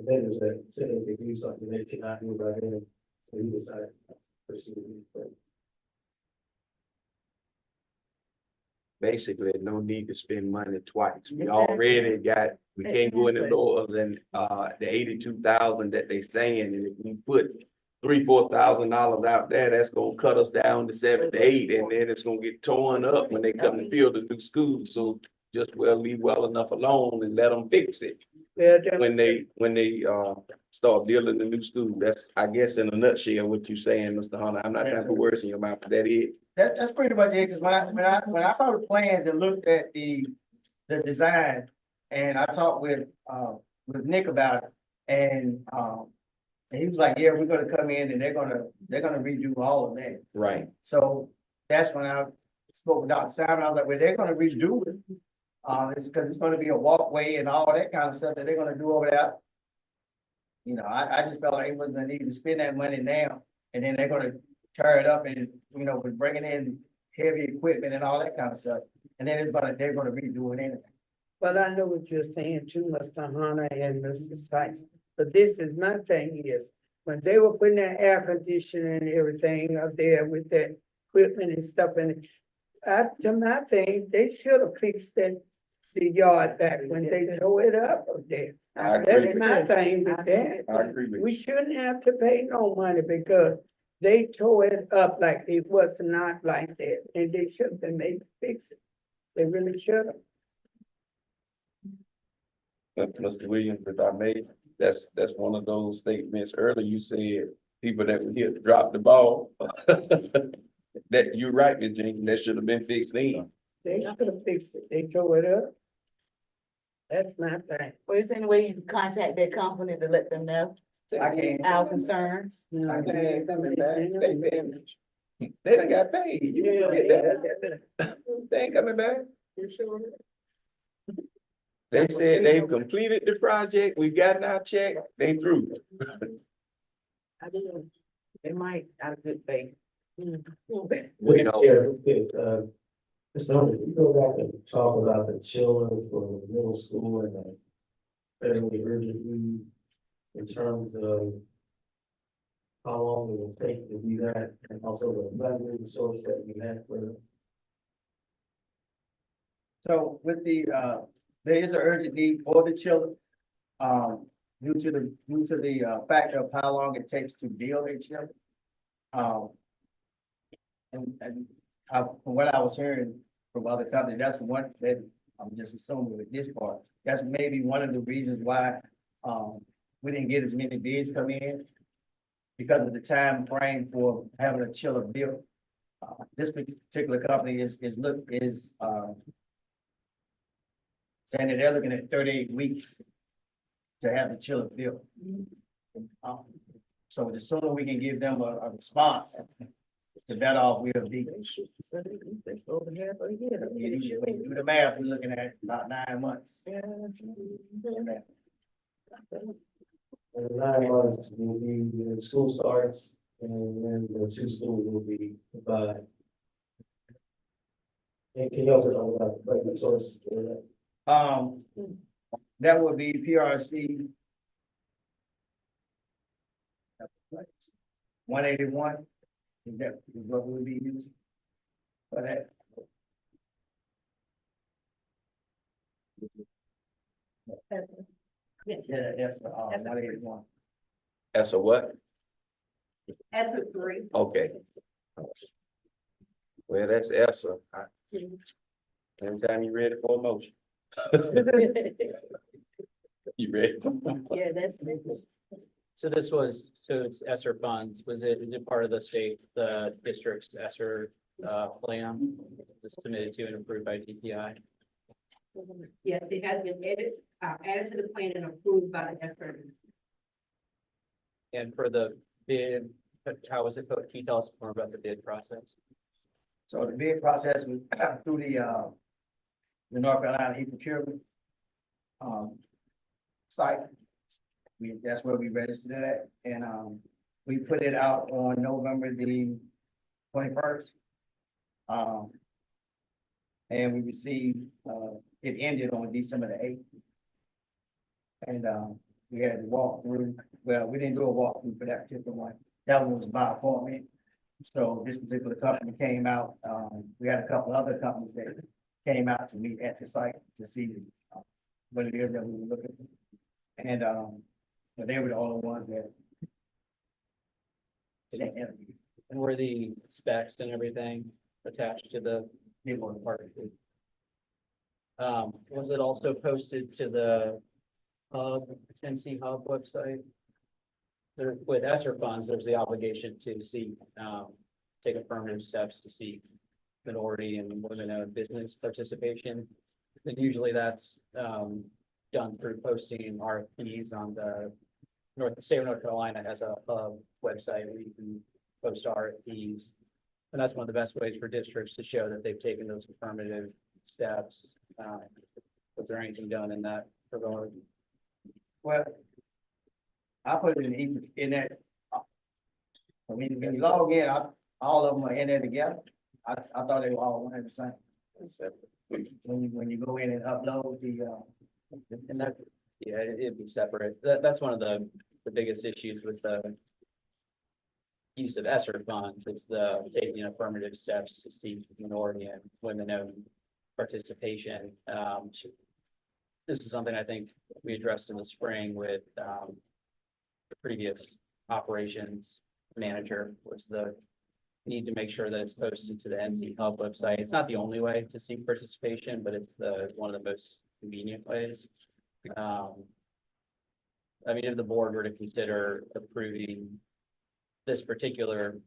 vendors that said they could do something they could not do by then. So we decided to pursue it. Basically, no need to spend money twice. We already got, we can't go any lower than, the 82,000 that they saying, and if we put $3,000-4,000 out there, that's gonna cut us down to 7 to 8, and then it's gonna get torn up when they come to build a new school, so just leave well enough alone and let them fix it. When they start building the new school, that's, I guess, in a nutshell, what you're saying, Mr. Hunter. I'm not trying to put words in your mouth, but that is. that's pretty much it, because when I saw the plans and looked at the design, and I talked with Nick about it, and he was like, yeah, we're gonna come in and they're gonna redo all of that. Right. So that's when I spoke with Dr. Simon. I was like, well, they're gonna redo it. It's because it's gonna be a walkway and all that kind of stuff that they're gonna do over there. You know, I just felt like it wasn't a need to spend that money now, and then they're gonna tear it up and, you know, with bringing in heavy equipment and all that kind of stuff. And then they're gonna redo it anyway. But I know what you're saying too, Mr. Hunter and Mr. Sykes, but this is my thing is, when they were putting that air conditioning and everything up there with that equipment and stuff in it, to my thing, they should have fixed the yard back when they tore it up there. I agree That's my thing with that. I agree with you. We shouldn't have to pay no money because they tore it up like it was not like that, and they should have been made to fix it. They really should have. Mr. Williams, if I may, that's one of those statements earlier you said, people that were here dropped the ball. That you're right, Ms. Jenkins, that should have been fixed then. They should have fixed it. They tore it up. That's my thing. Well, is there any way you can contact that company to let them know I can't. our concerns? I can't. They done got paid. You didn't get that. They ain't coming back. They said they've completed the project. We've gotten our check. They through. I don't know. They might, out of good faith. You Mr. know. Chair, Mr. Hunter, if you go back and talk about the children for the middle school and the federally urgent need in terms of how long it will take to do that, and also the funding source that you have for. So with there is an urgent need for the children. Due to the factor of how long it takes to build a children. From what I was hearing from other companies, that's one that I'm just assuming with this part. That's maybe one of the reasons why we didn't get as many bids come in, because of the time frame for having a chiller built. This particular company is saying that they're looking at 38 weeks to have the chiller built. So the sooner we can give them a response, the better off we'll be. When you do the math, we're looking at about 9 months. And in 9 months will be when school starts, and then the 2 schools will be provided. And can you also talk about the funding source for that? That would be PRC. 181, is what we'll be using for that. Yeah, that's 181. That's a what? As with three. Okay. Well, that's ESSA. Anytime you ready for a motion. You ready? Yeah, that's. So this was, so it's ESSER funds, is it part of the district's ESSER, plan? That's submitted to and approved by DPI? Yes, it has been added to the plan and approved by the SRO. And for the bid, how was it, can you tell us more about the bid process? So the bid process was through the North Carolina e-procurement site. That's where we registered it at, and we put it out on November the 21st. And we received, it ended on December the 8th. And we had to walk through, well, we didn't do a walkthrough for that particular one. That one was by appointment. So this particular company came out, we had a couple other companies that came out to meet at the site to see what it is that we were looking for. And but they were the only ones that sent in. And were the specs and everything attached to the new part? Was it also posted to the NC Hub website? There, with ESSER funds, there's the obligation to seek, take affirmative steps to seek minority and women-owned business participation. And usually that's done through posting RFPs on the state of North Carolina has a website where you can post RFPs. And that's one of the best ways for districts to show that they've taken those affirmative steps. Was there anything done in that regard? Well, I put it in that. When you log in, all of them are in there together. I thought they were all 100%. When you go in and upload the And that, yeah, it'd be separate. That's one of the biggest issues with the use of ESSER funds. It's the taking affirmative steps to seek minority and women-owned participation. This is something I think we addressed in the spring with the previous operations manager, was the need to make sure that it's posted to the NC Hub website. It's not the only way to seek participation, but it's one of the most convenient ways. I mean, if the board were to consider approving this particular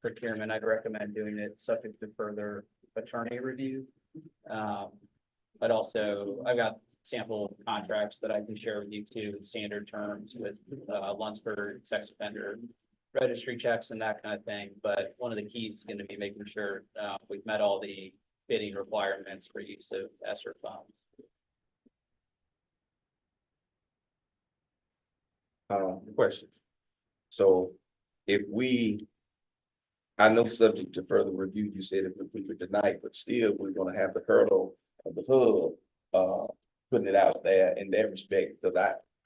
procurement, I'd recommend doing it subject to further attorney review. But also, I've got sample contracts that I can share with you too, with standard terms with Lunsford sex offender registry checks and that kind of thing. But one of the keys is going to be making sure we've met all the bidding requirements for use of ESSER funds. Question. So if I know subject to further review, you said if we could deny, but still we're gonna have the hurdle of the hub, putting it out there in that respect, because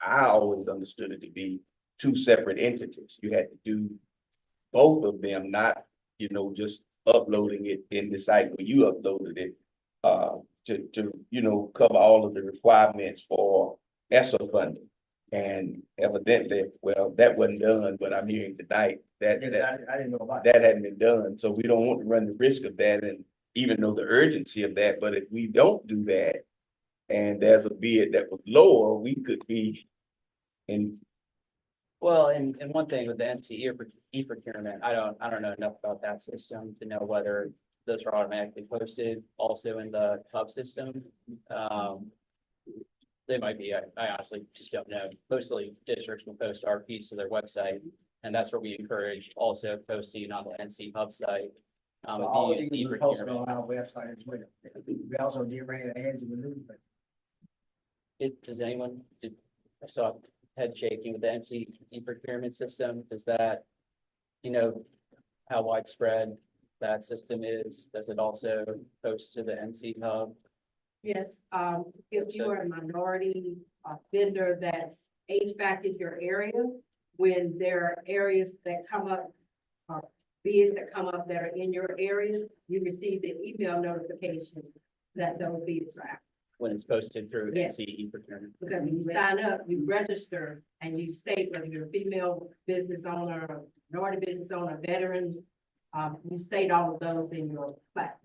I always understood it to be two separate entities. You had to do both of them, not, just uploading it in the site where you uploaded it, to cover all of the requirements for ESSER funding. And evidently, well, that wasn't done, but I'm hearing tonight that I didn't know about that. that hadn't been done. So we don't want to run the risk of that, and even know the urgency of that. But if we don't do that, and there's a bid that was lower, we could be in. Well, and one thing with the NC e-procurement, I don't know enough about that system to know whether those are automatically posted also in the hub system. they might be, I honestly just don't know. Mostly districts will post RFPs to their website, and that's where we encourage also posting on the NC Hub site. If All you of use these are posted e-procurement, on our website as well. We also did bring the ads in the newspaper. does anyone, I saw head shaking with the NC e-procurement system, does that, you know, how widespread that system is? Does it also post to the NC Hub? Yes, if you are a minority vendor that's HVAC is your area, when there are areas that come up, bids that come up that are in your area, you receive the email notification that those bids are out. When it's posted through Yes. NC e-procurement? Because when you sign up, you register and you state whether you're a female business owner, minority business owner, veteran, you state all of those in your platform.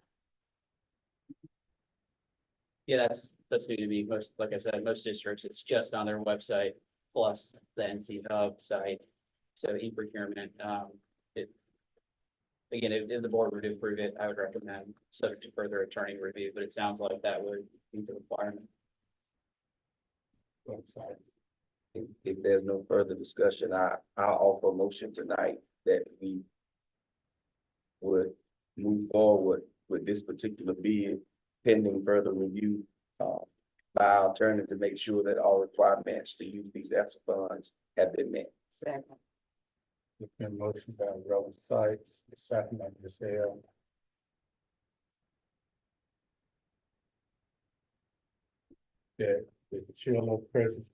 Yeah, that's new to me. Most, like I said, most districts, it's just on their website plus the NC Hub site. So e-procurement, again, if the board were to approve it, I would recommend subject to further attorney review, but it sounds like that would meet the requirement. Website. If there's no further discussion, I'll offer a motion tonight that we would move forward with this particular bid pending further review by our attorney to make sure that all requirements to use these ESSER funds have been met. Second. It's been motion by Reverend Sykes, second by Ms. L. That the chiller purchase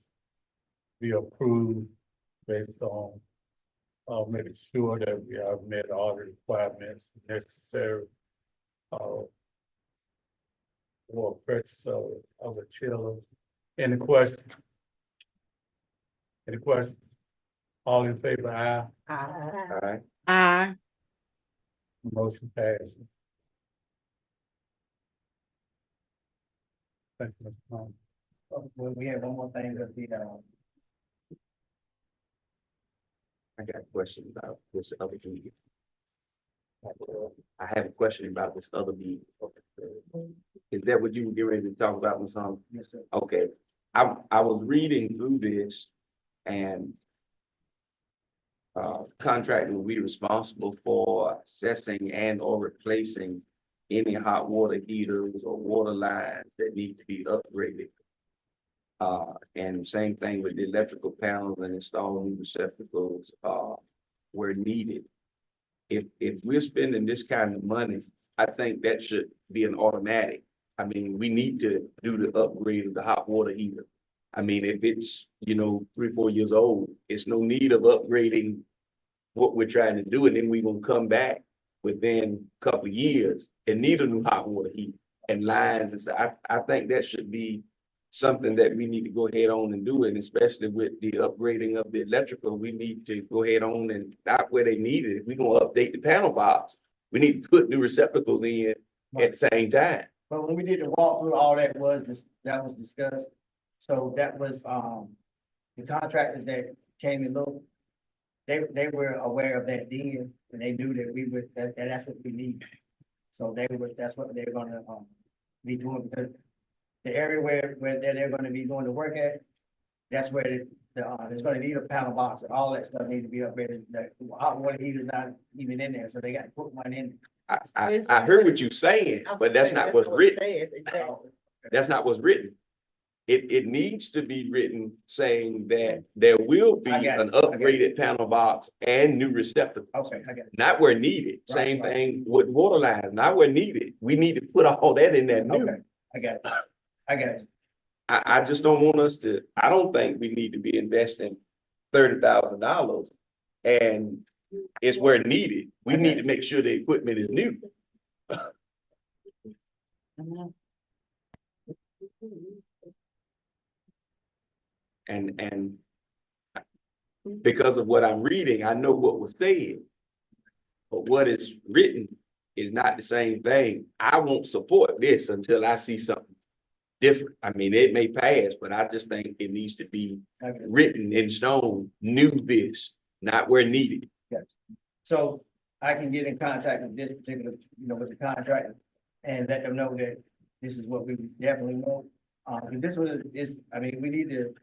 be approved based on making sure that we have met all the requirements necessary for purchase of a chiller. Any question? Any question? All in favor, aye. All right, Aye. Motion passes. Thank you, Mr. Thomas. Well, we have one more thing that the, I got a question about this other bid. I have a question about this other bid. Is that what you were getting ready to talk about, Ms. Hunt? yes, sir. Okay, I was reading through this and contractor will be responsible for assessing and or replacing any hot water heaters or water lines that need to be upgraded. And same thing with the electrical panels and installing new receptacles, where needed. If we're spending this kind of money, I think that should be an automatic. I mean, we need to do the upgrade of the hot water heater. I mean, if it's, 3-4 years old, it's no need of upgrading what we're trying to do, and then we're gonna come back within a couple of years and need a new hot water heater and lines and stuff. I think that should be something that we need to go ahead on and do, and especially with the upgrading of the electrical, we need to go ahead on and not where they need it. If we're gonna update the panel box, we need to put new receptacles in at the same time. But when we did the walkthrough, all that was discussed. So that was, the contractors that came and looked, they were aware of that then, and they knew that we would, that's what we need. So that's what they're gonna, be doing, because the area where they're gonna be doing the work at, that's where there's gonna need a panel box, and all that stuff need to be upgraded. The hot water heater's not even in there, so they got to put one in. I heard what you're saying, but that's not what's written. Exactly. That's not what's written. It needs to be written saying that there will be I got an it. I got upgraded panel box and new receptacles. Okay, I got it. Not where needed. Right, Same right. thing with water lines, not where needed. We need to put all that in there new. Okay, I got it. I got it. I just don't want us to, I don't think we need to be investing $30,000 and it's where needed. We need to make sure the equipment is new. And because of what I'm reading, I know what was said. But what is written is not the same thing. I won't support this until I see something different. I mean, it may pass, but I just think it needs to be Okay. written in stone, new this, not where needed. So I can get in contact with this particular, with the contractor and let them know that this is what we definitely want. This one is, I mean, we need to,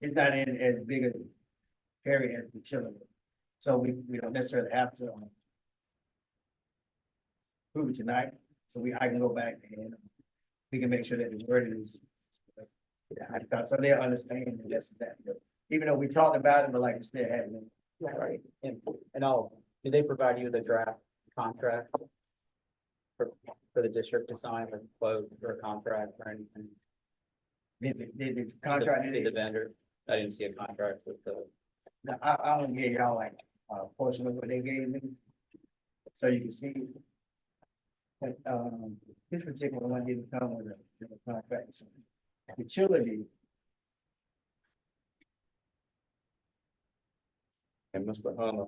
it's not in as big a area as the children. So we don't necessarily have to prove it tonight, so I can go back and we can make sure that the wording is. So they understand that that's exactly, even though we talked about it, but like we said, having. Right. And did they provide you the draft contract? For the district to sign or quote or a contract or anything? Did the contract, Did the vendor, I didn't see a contract with the, I only gave y'all like a portion of what they gave me. So you can see. But, this particular one didn't come with a contract. So utility, And Mr. Hunter,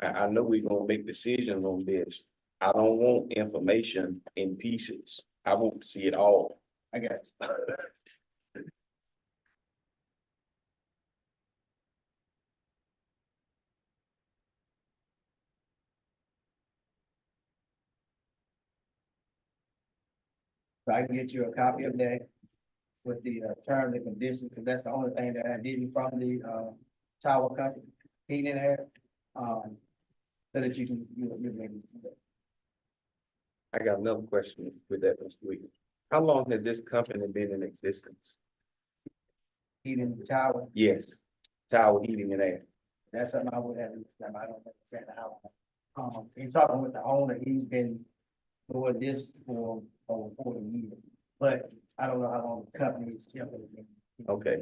I know we're gonna make decisions on this. I don't want information in pieces. I want to see it all. I got you. So I can get you a copy of that with the terms and conditions, because that's the only thing that I didn't from the tower company, heating and air. So that you can, you maybe see that. I got another question with that, Mr. Williams. How long has this company been in existence? Heating the tower, Yes, Tower Heating and Air. that's something I would have, I don't know exactly how. In talking with the owner, he's been doing this for over 40 years, but I don't know how long the company is still. Okay.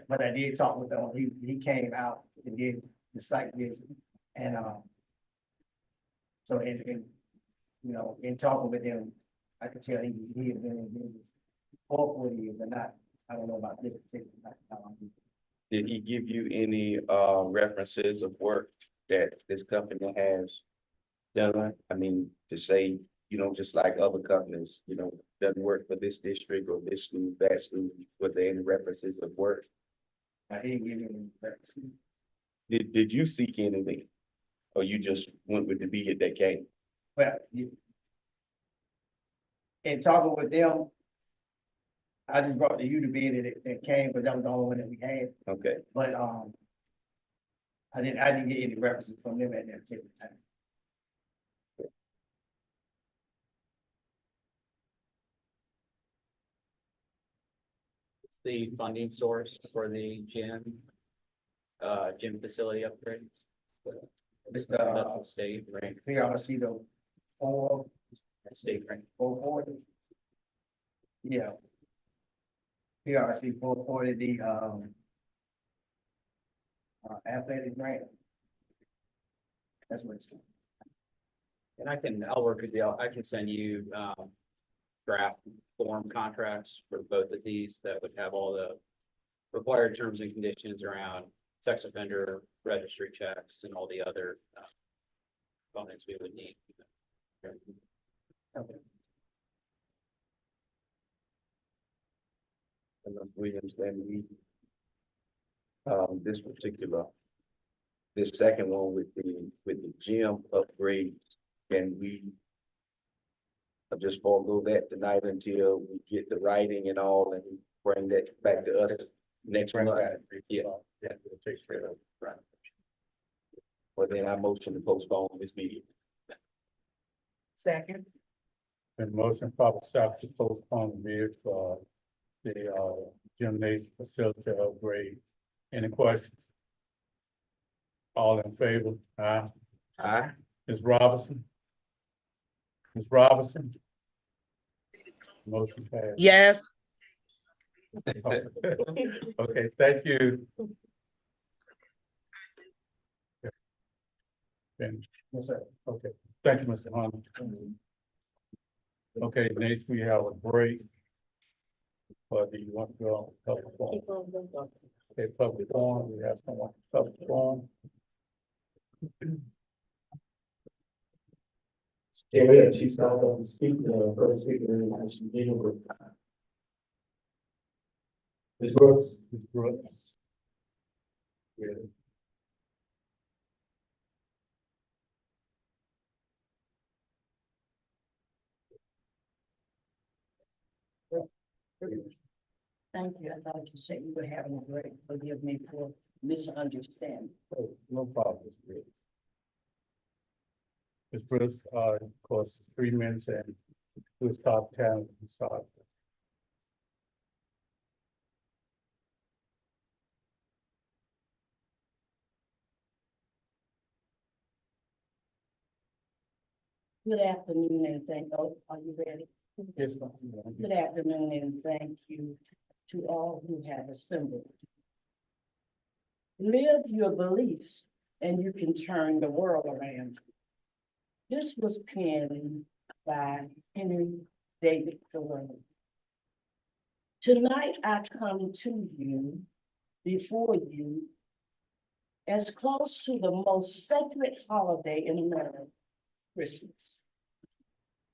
But I did talk with him, he came out and did the site visit, and, so you know, in talking with him, I could tell he had been in business for 40 years, but not, I don't know about this particular. Did he give you any references of work that this company has done? I mean, to say, you know, just like other companies, you know, doesn't work for this district or this school, that school, were there any references of work? I didn't give him any references. Did you seek anything? Or you just went with the bid that came? Well, in talking with them, I just brought the U to bid that came, because that was the only one that we had, Okay, but, I didn't get any references from them at that particular time. it's the funding source for the gym facility upgrades. It's That's the, a state grant, PRC, the state grant. 440. Yeah. PRC 440, the, athletic grant. That's what it's. And I'll work with you, I can send you, draft form contracts for both of these that would have all the required terms and conditions around sex offender registry checks and all the other, components we would need. Okay. and Mr. Williams, then this second one with the gym upgrade, can we just forego that tonight until we get the writing and all and bring that back to us next month? Yeah. Take care of it. Right. Well, then I motion to postpone this meeting. Second. And motion proper staff to postpone the bid for the gymnasium facility upgrade. Any questions? All in favor? Aye. Aye. Ms. Robinson? Ms. Robinson? Motion passed. Yes, Okay, thank you. And, Yes, sir. okay, thank you, Mr. Hunter. Okay, next we have a break. But do you want to go on public forum? Okay, public forum, we have someone, public forum. Yeah, we have two sides of the speak, the first speaker is Mr. Daniel Brooks. Ms. Brooks. Ms. Brooks. Yeah. Thank you. I thought you said you were having a break. Forgive me for misunderstanding. Oh, no problem, Ms. Brooks. Ms. Brooks, of course, it's 3 minutes and we'll start time, we start. Good afternoon and are you ready? Yes, ma'am. Good afternoon and thank you to all who have assembled. Live your beliefs and you can turn the world around. This was penned by Henry David Thoreau. Tonight I come to you, before you, as close to the most sacred holiday in America, Christmas.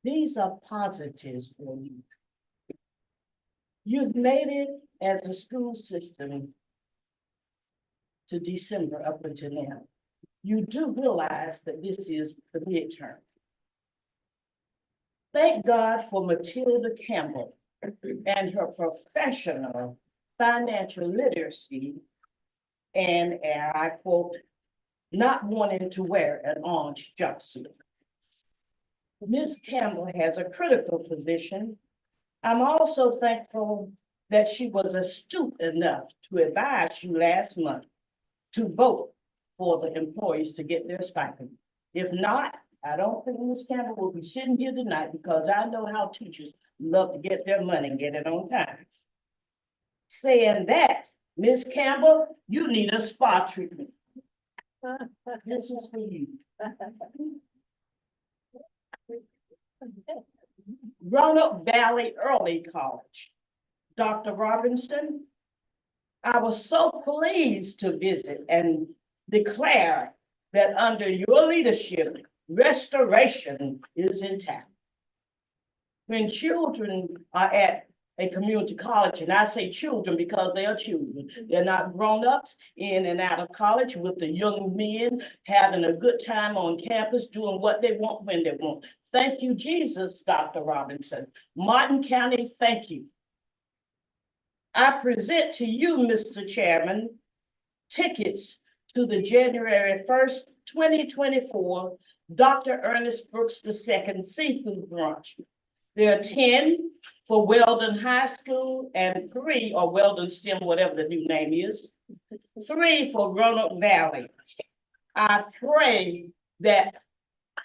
These are positives for you. You've made it as a school system to December up until now. You do realize that this is the midterm. Thank God for Matilda Campbell and her professional financial literacy and I quote, not wanting to wear an orange jumpsuit. Ms. Campbell has a critical position. I'm also thankful that she was astute enough to advise you last month to vote for the employees to get their stipend. If not, I don't think Ms. Campbell will be sitting here tonight because I know how teachers love to get their money and get it on time. Saying that, Ms. Campbell, you need a spa treatment. This is for you. Roanoke Valley Early College. Dr. Robinson, I was so pleased to visit and declare that under your leadership, restoration is intact. When children are at a community college, and I say children because they are children, they're not grown-ups in and out of college with the young men having a good time on campus, doing what they want when they want. Thank you, Jesus, Dr. Robinson. Martin County, thank you. I present to you, Mr. Chairman, tickets to the January 1st, 2024, Dr. Ernest Brooks II Seafood Brunch. There are 10 for Weldon High School and 3, or Weldon STEM, whatever the new name is, 3 for Roanoke Valley. I pray that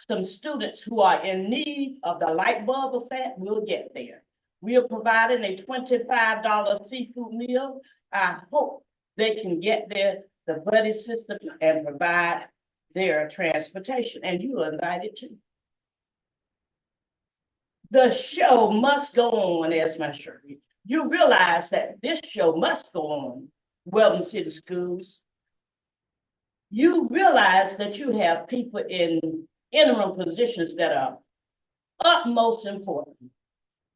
some students who are in need of the light bulb effect will get there. We are providing a $25 seafood meal. I hope they can get there, the buddy system, and provide their transportation, and you are invited too. The show must go on, as my shirt. You realize that this show must go on, Weldon City Schools. You realize that you have people in interim positions that are utmost important.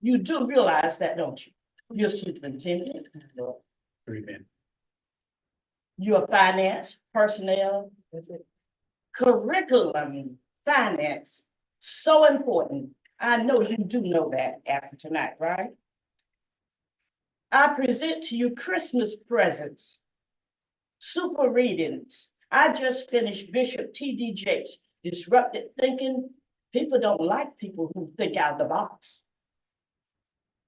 You do realize that, don't you? Your superintendent, 3 minutes. your finance, personnel, curriculum, finance, so important. I know you do know that after tonight, right? I present to you Christmas presents, super readings. I just finished Bishop T.D. Jakes' Disrupted Thinking. People don't like people who think out of the box.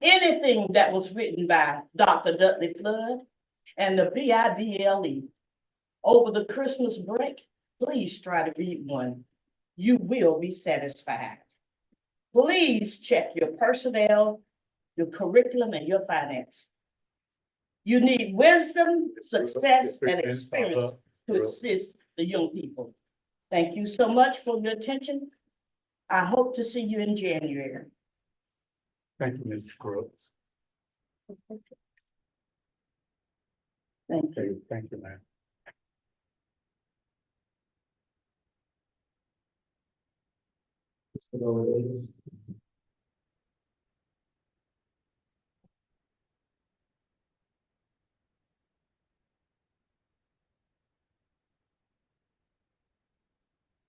Anything that was written by Dr. Dudley Flood and the BIBLE over the Christmas break, please try to read one. You will be satisfied. Please check your personnel, your curriculum, and your finance. You need wisdom, success, and experience to assist the young people. Thank you so much for your attention. I hope to see you in January. Thank you, Mrs. Brooks. Thank you. Okay, thank you, ma'am. Mr. Noah Davis.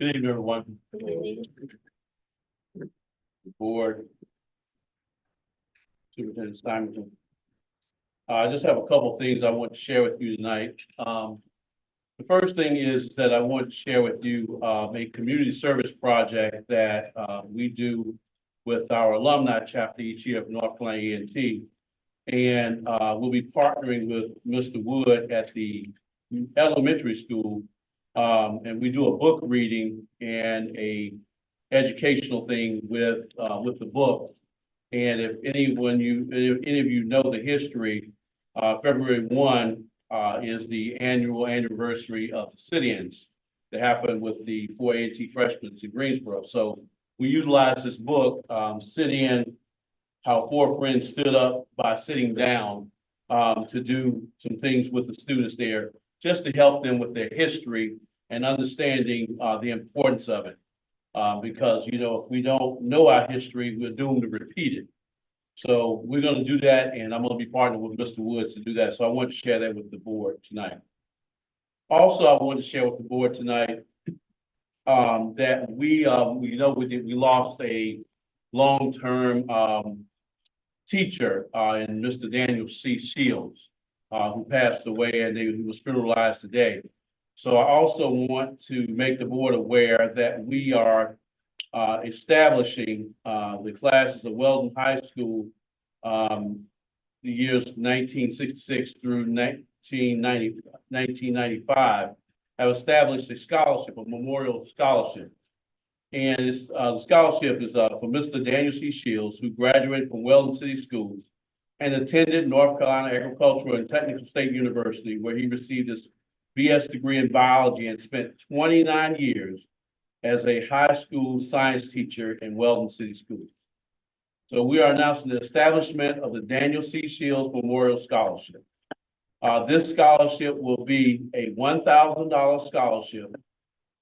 Good evening, everyone. Board. Superintendent Simonton, I just have a couple of things I want to share with you tonight. The first thing is that I want to share with you, a community service project that, we do with our alumni chapter each year of North Carolina A&T. And, we'll be partnering with Mr. Wood at the elementary school. And we do a book reading and a educational thing with the book. And if any of you know the history, February 1 is the annual anniversary of the sit-ins that happened with the 4 A&T freshmen in Greensboro. So we utilize this book, Sit-In, How 4 Friends Stood Up by Sitting Down, to do some things with the students there, just to help them with their history and understanding the importance of it. Because, you know, if we don't know our history, we're doomed to repeat it. So we're gonna do that, and I'm gonna be partnering with Mr. Woods to do that. So I want to share that with the board tonight. Also, I want to share with the board tonight that we lost a long-term teacher in Mr. Daniel C. Shields, who passed away, and he was funeralized today. So I also want to make the board aware that we are establishing the classes of Weldon High School, the years 1966 through 1995, have established a scholarship, a memorial scholarship. And the scholarship is for Mr. Daniel C. Shields, who graduated from Weldon City Schools and attended North Carolina Agricultural and Technical State University, where he received his BS degree in biology and spent 29 years as a high school science teacher in Weldon City Schools. So we are announcing the establishment of the Daniel C. Shields Memorial Scholarship. This scholarship will be a $1,000 scholarship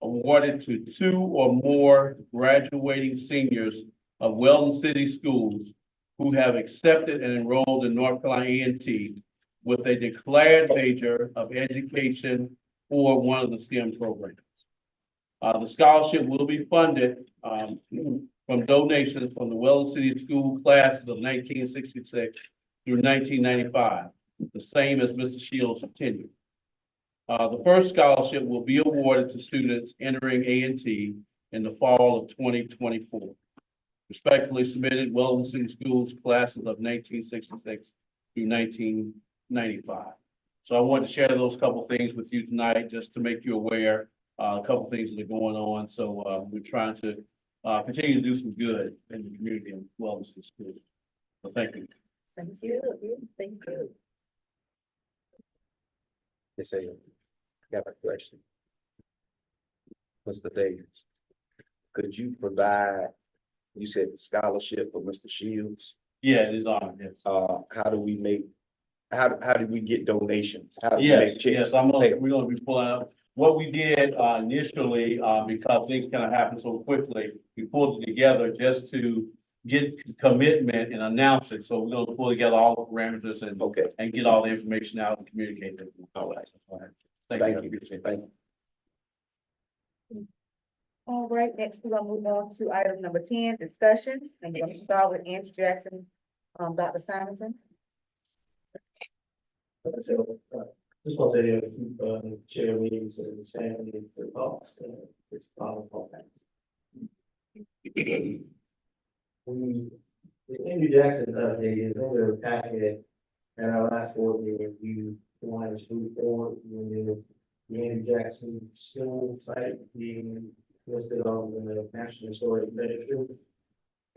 awarded to 2 or more graduating seniors of Weldon City Schools who have accepted and enrolled in North Carolina A&T with a declared major of education or one of the STEM programs. The scholarship will be funded from donations from the Weldon City School classes of 1966 through 1995, the same as Mr. Shields' tenure. The first scholarship will be awarded to students entering A&T in the fall of 2024. Respectfully submitted, Weldon City Schools classes of 1966 through 1995. So I wanted to share those couple things with you tonight, just to make you aware, a couple things that are going on. So we're trying to continue to do some good in the community in Weldon City Schools. So thank you. Thank you. Thank you. They say, got a question. Mr. Davis, could you provide, you said scholarship for Mr. Shields? Yeah, it is on, yes. How do we make, how do we get donations? How do we Yes, make checks? yes, we're gonna be pulling up. What we did initially, because things kind of happened so quickly, we pulled it together just to get commitment and announce it. So we're gonna pull together all the parameters and and get all the information out and communicate it. All right. Thank you. Thank you. All right, next we're gonna move on to item number 10, discussion, and we're gonna start with Andrew Jackson, Dr. Simonson. So, just want to say, keep, chair meetings and his family and their thoughts, it's powerful. The Andrew Jackson update is in their packet, and our last board meeting, you wanted to move forward with the Andrew Jackson School site being listed on the National Historic Register.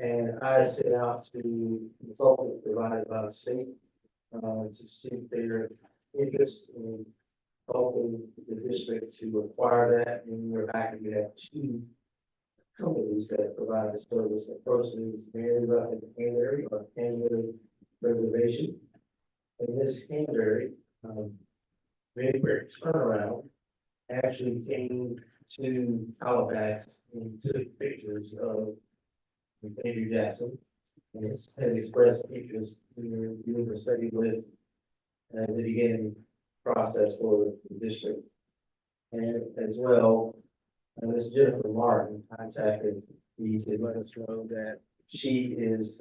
And I set out to consult provided by the state, to see their interest in helping the district to acquire that. In your packet, you have 2 companies that provide the service. The first is Mary Ruffin Canterbury or Canterbury Reservation. In this Canterbury, very quick turnaround, actually came to Halifax and took pictures of Andrew Jackson. And has expressed interest in doing the study list at the beginning process for the district. And as well, Ms. Jennifer Martin contacted me to let us know that she has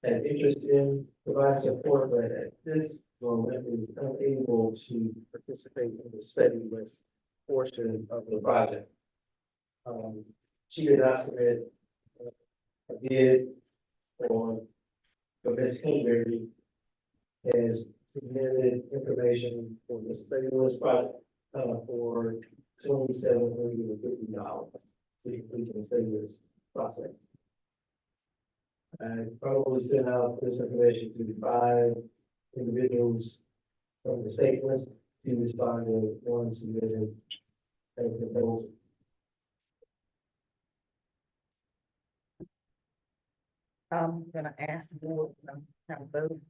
interest in providing support, but at this is unable to participate in the study list portion of the project. She did not submit a bid for Ms. Kingsbury has submitted information for the study list project, for $2,750 to complete the study list process. I probably sent out this information to 5 individuals from the state list to respond to one submitted a proposal. I'm gonna ask the board, have a vote,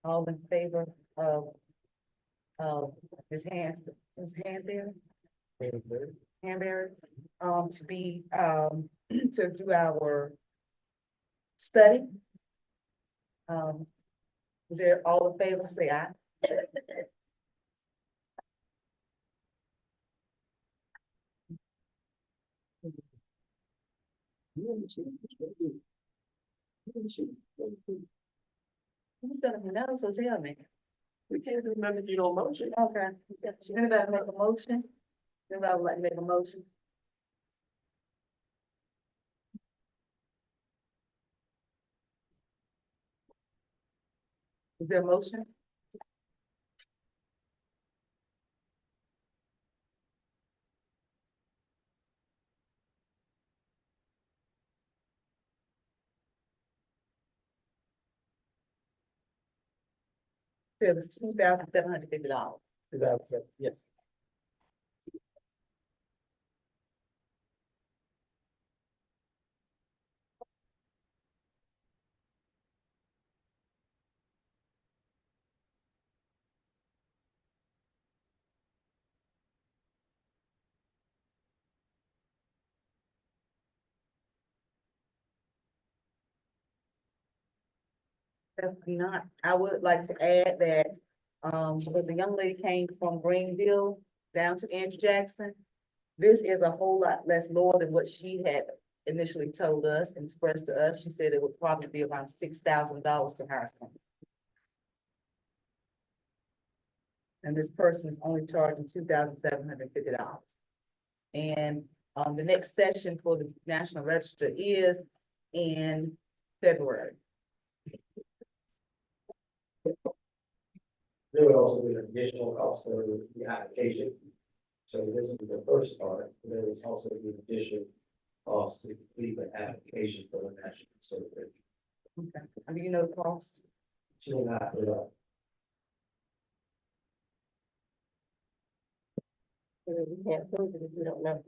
all in favor of, Ms. Hansberry? Hanberry, to be, to do our study. Is there all in favor, say aye. Who's gonna be no, so tell me. We can't remember you don't motion. Okay. Anybody make a motion? Anybody would like to make a motion? Is there a motion? It was $2,750. Yes. If not, I would like to add that, when the young lady came from Greenville down to Andrew Jackson, this is a whole lot less lower than what she had initially told us and expressed to us. She said it would probably be around $6,000 to hire someone. And this person is only charging $2,750. And, the next session for the National Register is in February. There would also be an additional cost for the application. So this is the first part, there would also be additional cost to complete the application for the national certificate. Okay, do you know the cost? She will not put up. We can't prove it if we don't know.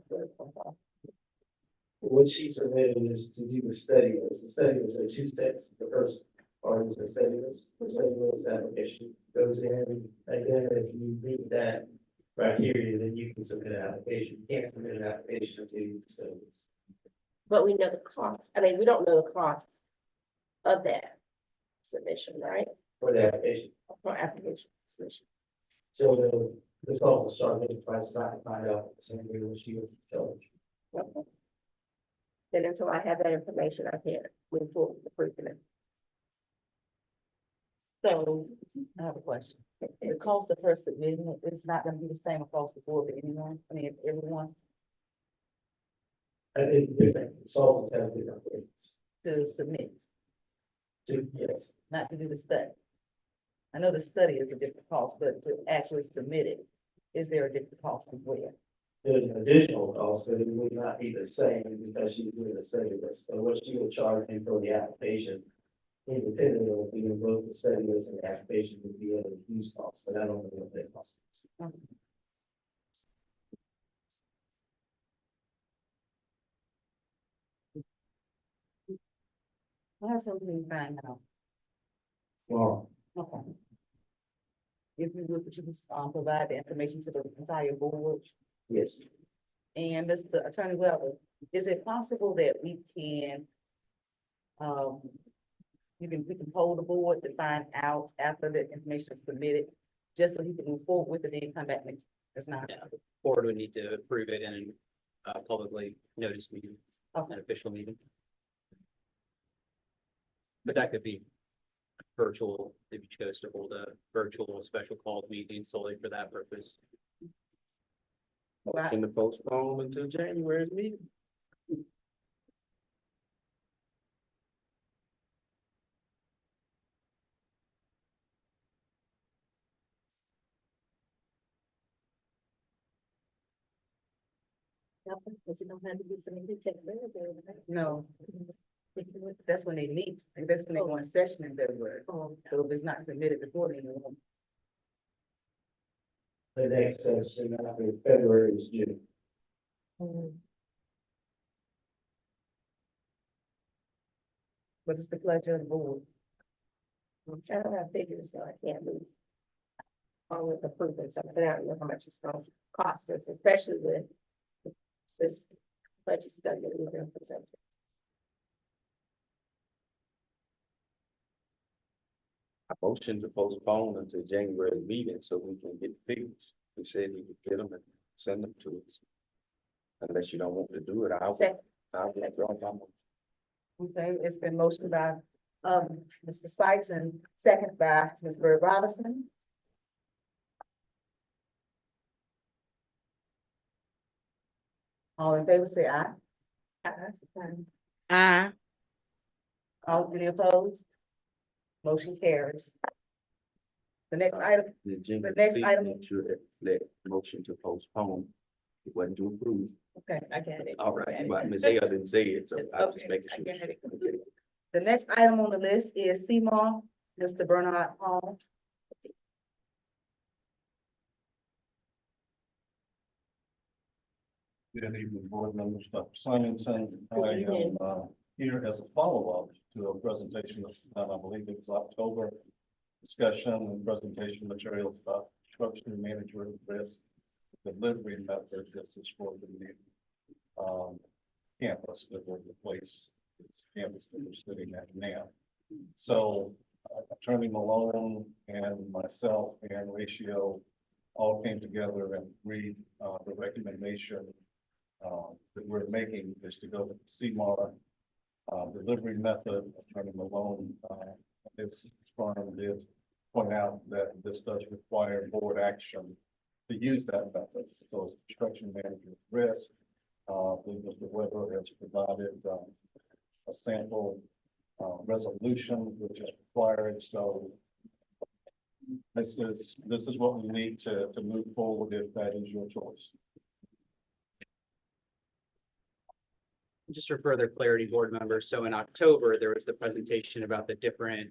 What she submitted is to do the study list. The study list are 2 steps. The first part is the study list. The study list application goes in, and then if you meet that criteria, then you can submit an application. You can't submit an application until you do the study list. But we know the cost. I mean, we don't know the cost of that submission, right? For the application. For application submission. So the consultant will start making prices back and find out the same way what she was telling. Okay. Then until I have that information, I can't move forward with approving it. So, I have a question. The cost of her submitting it is not gonna be the same across the board for anyone, I mean, everyone I think different consultants have different rates. to submit, Yes, not to do the study. I know the study is a different cost, but to actually submit it, is there a different cost as well? there's an additional cost, but it would not be the same because she's doing the study list. So what she will charge me for the application, independent of being both the study list and the application would be able to use costs, but I don't know what that cost is. I have something to find out. Well, Okay. If you would, you provide the information to the entire board. yes, And Mr. Attorney Weber, is it possible that we can, we can poll the board to find out after the information is submitted, just so he can move forward with it, then come back next, it's not. Yeah, the board would need to approve it in a publicly noticed meeting, Okay. an official meeting. But that could be virtual, if you chose to hold a virtual special call meeting solely for that purpose. Motion to postpone until January's meeting. Because you don't have to be submitted to the. No, that's when they meet, and that's when they go in session in February. Oh, So if it's not submitted before then, it won't. The next, after February is June. But it's the pleasure of the board. I don't have figures, so I can't move. On with approving something, I don't know how much it's gonna cost us, especially with this budget study that we're gonna present. A motion to postpone until January meeting so we can get figures. We said we could get them and send them to us. Unless you don't want to do it, I'll withdraw my motion. Okay, it's been motioned by, Mr. Sykes and second by Ms. Bird Robinson. All in favor, say aye. Aye. All, any opposed? Motion carries. The next item, Ms. Jenkins, next please item- make sure that motion to postpone, it wasn't to approve. okay, I get it. All right, but Ms. Hale didn't say it, so I was Okay, just making I sure. get it. Okay. the next item on the list is CMAR, Mr. Bernard Hall. Good evening, board members, Dr. Simonson. I am here as a follow-up to a presentation of, I believe it was October, discussion and presentation materials about construction manager risk delivery method. This is for the campus that will replace this campus that we're sitting at now. So Attorney Malone and myself and Ratio all came together and agreed the recommendation that we're making is to go with the CMAR delivery method. Attorney Malone, his firm did point out that this does require board action to use that method. So as construction manager risk, I believe Mr. Weber has provided a sample resolution which is required. So this is what we need to move forward if that is your choice. Just for further clarity, board members, so in October, there was the presentation about the different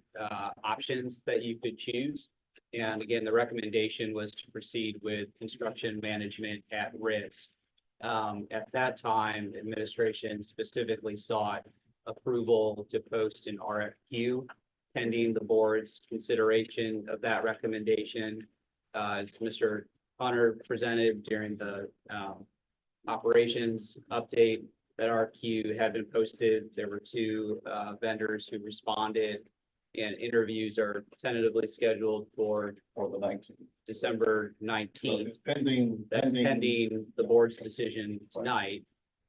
options that you could choose. And again, the recommendation was to proceed with construction management at risk. At that time, administration specifically sought approval to post an RFQ pending the board's consideration of that recommendation. As Mr. Hunter presented during the operations update, that RFQ had been posted. There were two vendors who responded, and interviews are tentatively scheduled for For the 19th. December So 19th. it's pending. That's pending the board's decision tonight.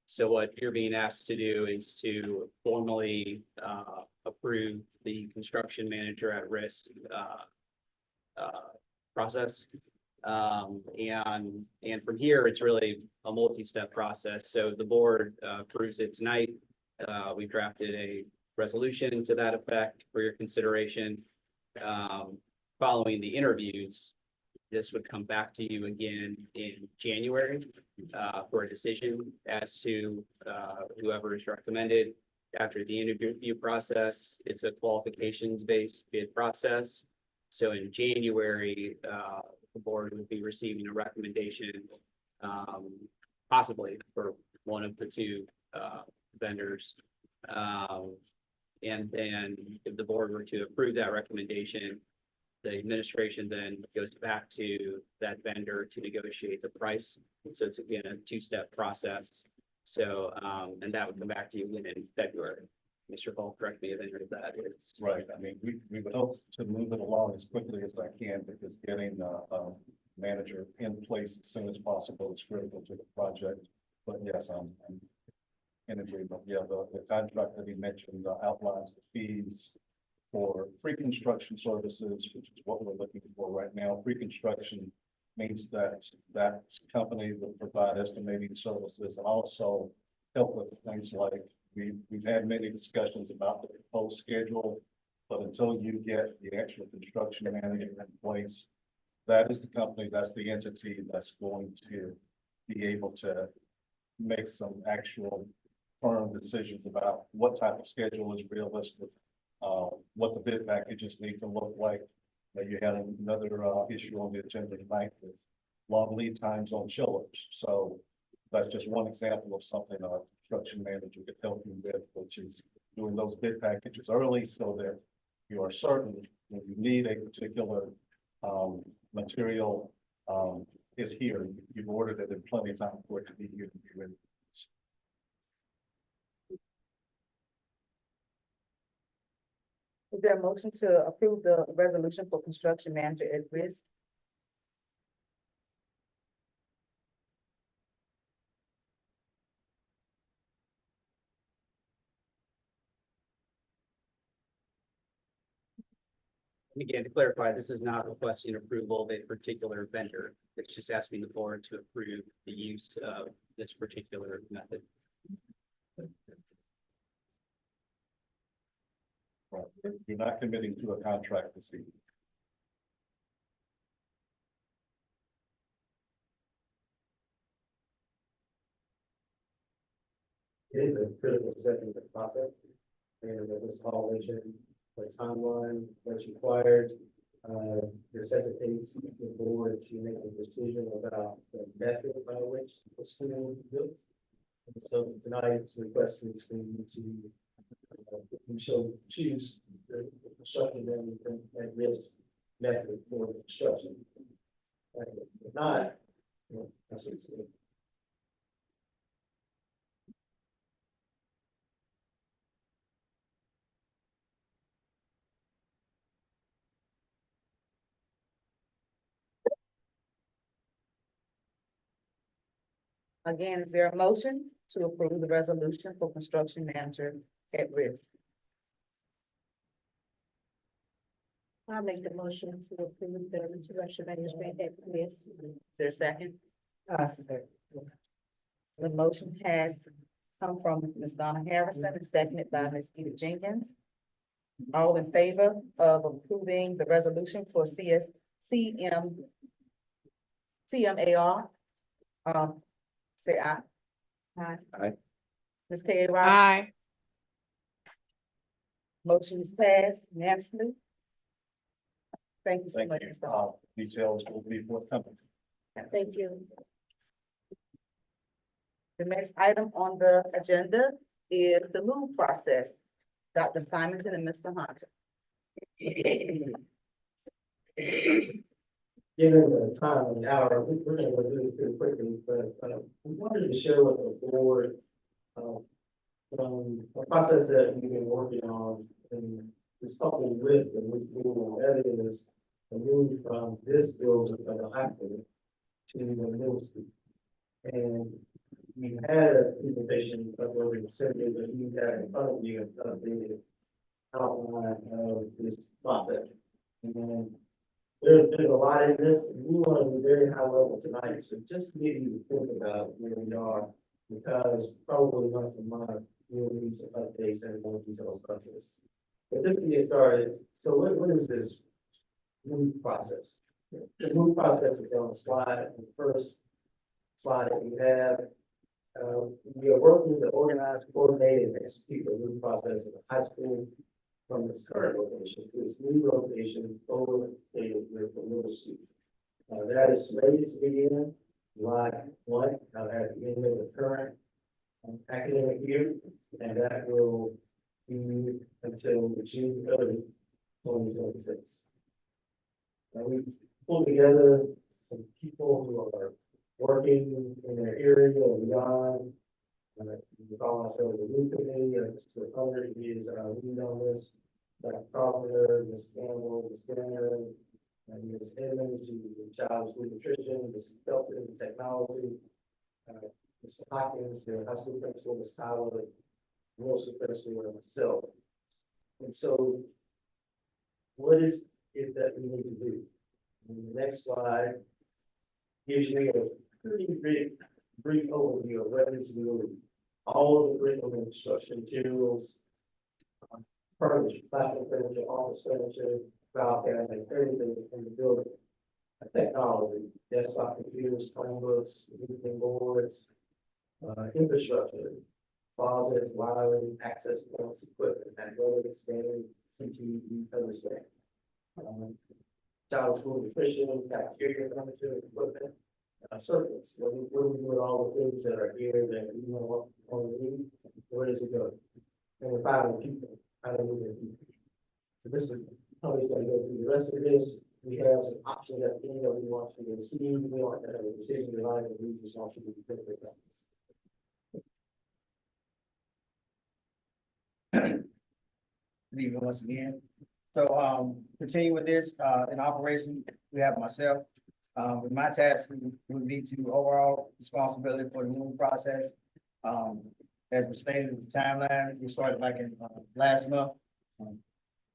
So what you're being asked to do is to formally approve the construction manager at risk process. And from here, it's really a multi-step process. So the board approves it tonight. We've drafted a resolution to that effect for your consideration. Following the interviews, this would come back to you again in January for a decision as to whoever is recommended. After the interview process, it's a qualifications-based bid process. So in January, the board would be receiving a recommendation, possibly for one of the two vendors. And then if the board were to approve that recommendation, the administration then goes back to that vendor to negotiate the price. So it's again a two-step process. So, and that would come back to you again in February. Mr. Hall, correct me if any of that is. Right, I mean, we would hope to move it along as quickly as I can, because getting a manager in place as soon as possible is critical to the project. But yes, I'm in agreement. Yeah, the contract that he mentioned outlines the fees for pre-construction services, which is what we're looking for right now. Pre-construction means that that company will provide estimating services and also help with things like, we've had many discussions about the proposed schedule, but until you get the actual construction manager in place, that is the company, that's the entity that's going to be able to make some actual firm decisions about what type of schedule is realistic, what the bid packages need to look like. You had another issue on the agenda tonight with long lead times on chillers. So that's just one example of something a construction manager could help you with, which is doing those bid packages early so that you are certain when you need a particular material is here. You've ordered it in plenty of time for it to be here to be ready. Is there a motion to approve the resolution for construction manager at risk? Again, to clarify, this is not requesting approval of a particular vendor. It's just asking the board to approve the use of this particular method. Right. You're not committing to a contract this evening. It is a critical step in the process. And that this coalition, the timeline that's required, necessitates the board to make a decision about the method by which the school will be built. And so tonight it's requesting for you to, you shall choose the construction manager at risk method for the construction. If not, that's what it's doing. Again, is there a motion to approve the resolution for construction manager at risk? I'll make the motion to approve the construction management at risk. Is there a second? Second. The motion has come from Ms. Donna Harrison and seconded by Ms. Gita Jenkins. All in favor of approving the resolution for CMAR? Say aye. Aye. Aye. Ms. K. A. Roberts? Aye. Motion is passed unanimously. Thank you so Thank much, you. Ms. Donna. Details will be forthcoming. Thank you. The next item on the agenda is the move process. Dr. Simonton and Mr. Hunter. Given the time and hour, we're gonna go do this pretty quickly, but we wanted to share with the board a process that we've been working on and it's coupled with the moving that is the move from this building from the high school to the middle school. And we had a presentation of where we said that you got in front of you the outline of this process. And there's a lot in this, we want to be very high level tonight, so just to give you to think about where we are, because probably once a month, we'll need some updates and more details about this. But just to get started, so what is this move process? The move process is on the slide, the first slide that we have. We are working to organize, coordinate, and execute the move process in the high school from its current location to its new location over the middle school. That is slated to begin July 1, at the end of the current academic year, and that will be until June 30, 2026. Now we pulled together some people who are working in their area and beyond. We call ourselves the Blue Committee, Mr. Hunter is our lead on this. Dr. Carpenter, Ms. Campbell, Ms. Skinner, and Ms. Evans, who's in child school nutrition, Ms. Felton, technology, Ms. Hopkins, the high school principal, Ms. Tyler, middle school principal, and myself. And so what is it that we need to do? And the next slide gives you a pretty brief overview of what needs to be moved. All of the curriculum and instruction materials, furniture, platform furniture, office furniture, file cabinets, everything in the building. Technology, desktop computers, Chromebooks, meeting boards, infrastructure, closets, wiring, access points, equipment, and whether it's expanding CTE, understand. Child school nutrition, cafeteria furniture, equipment, circuits. What do we do with all the things that are here that we want to need? Where does it go? And we're finding people. How do we move people? So this is how we're going to go through the rest of this. We have some options at the end that we want you to see. We aren't going to have a decision tonight, but we just want you to think about this. Good evening once again. So, continue with this, in operation, we have myself. With my task would be to overall responsibility for the move process. As we stated in the timeline, we started back in, last month.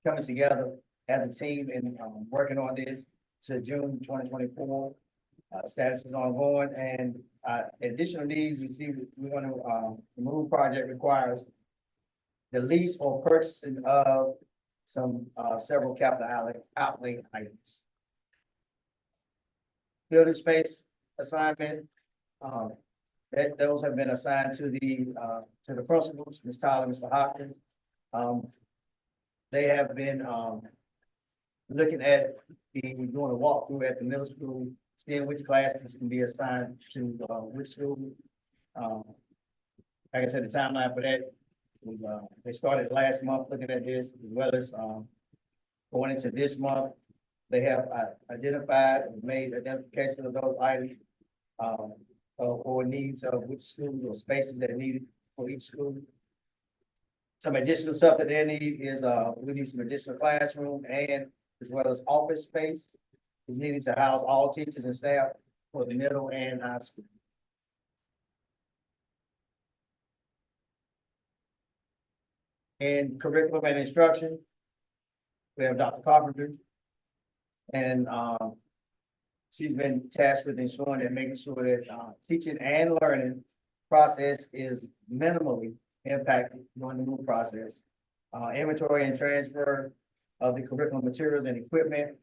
Coming together as a team and, working on this to June 2024. Status is ongoing and, additional needs, you see, we want to, the move project requires the lease or purchasing of some, several capital outlay items. Building space assignment, those have been assigned to the principals, Ms. Tyler, Mr. Hopkins. They have been, looking at doing a walkthrough at the middle school, seeing which classes can be assigned to, which school. Like I said, the timeline for that is, they started last month looking at this, as well as, going into this month. They have identified, made identification of those items, or needs of which schools or spaces that are needed for each school. Some additional stuff that they need is, we need some additional classroom and as well as office space is needed to house all teachers and staff for the middle and high school. And curriculum and instruction, we have Dr. Carpenter. And, she's been tasked with ensuring that making sure that, teaching and learning process is minimally impacted during the move process. Inventory and transfer of the curriculum materials and equipment.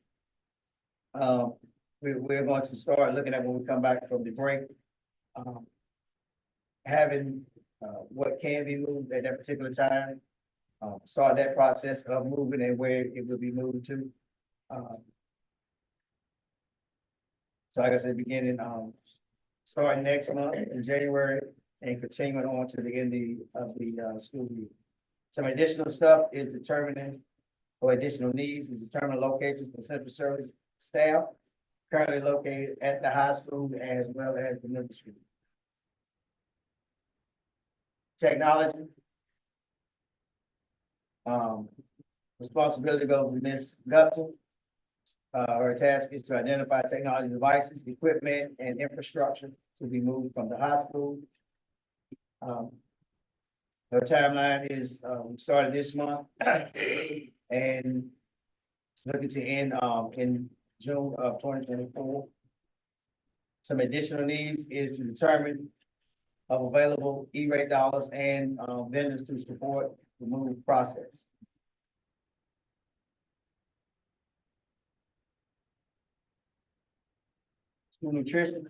We're going to start looking at when we come back from the break. Having, what can be moved at that particular time. Start that process of moving and where it will be moved to. So like I said, beginning, starting next month in January and continuing on to the end of the school year. Some additional stuff is determining, or additional needs is determining locations for central service staff currently located at the high school as well as the middle school. Technology. Responsibility goes to Ms. Gupton. Her task is to identify technology devices, equipment, and infrastructure to be moved from the high school. Her timeline is, started this month and looking to end, in June of 2024. Some additional needs is to determine of available E-rate dollars and, vendors to support the move process. School nutrition.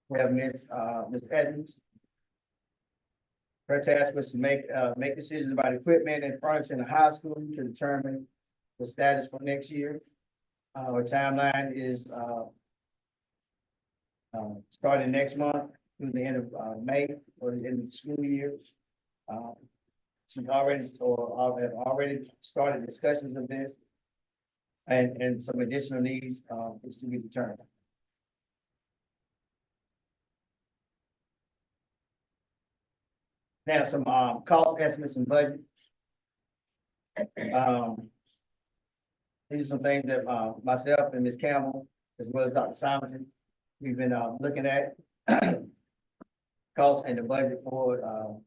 We have Ms. Edmonds. Her task was to make decisions about equipment and furniture in the high school to determine the status for next year. Our timeline is, starting next month through the end of, May or the end of the school year. She's already, or have already started discussions of this. And some additional needs, is to be determined. Now, some, cost estimates and budget. These are some things that, myself and Ms. Campbell, as well as Dr. Simonton, we've been, looking at. Cost and the budget for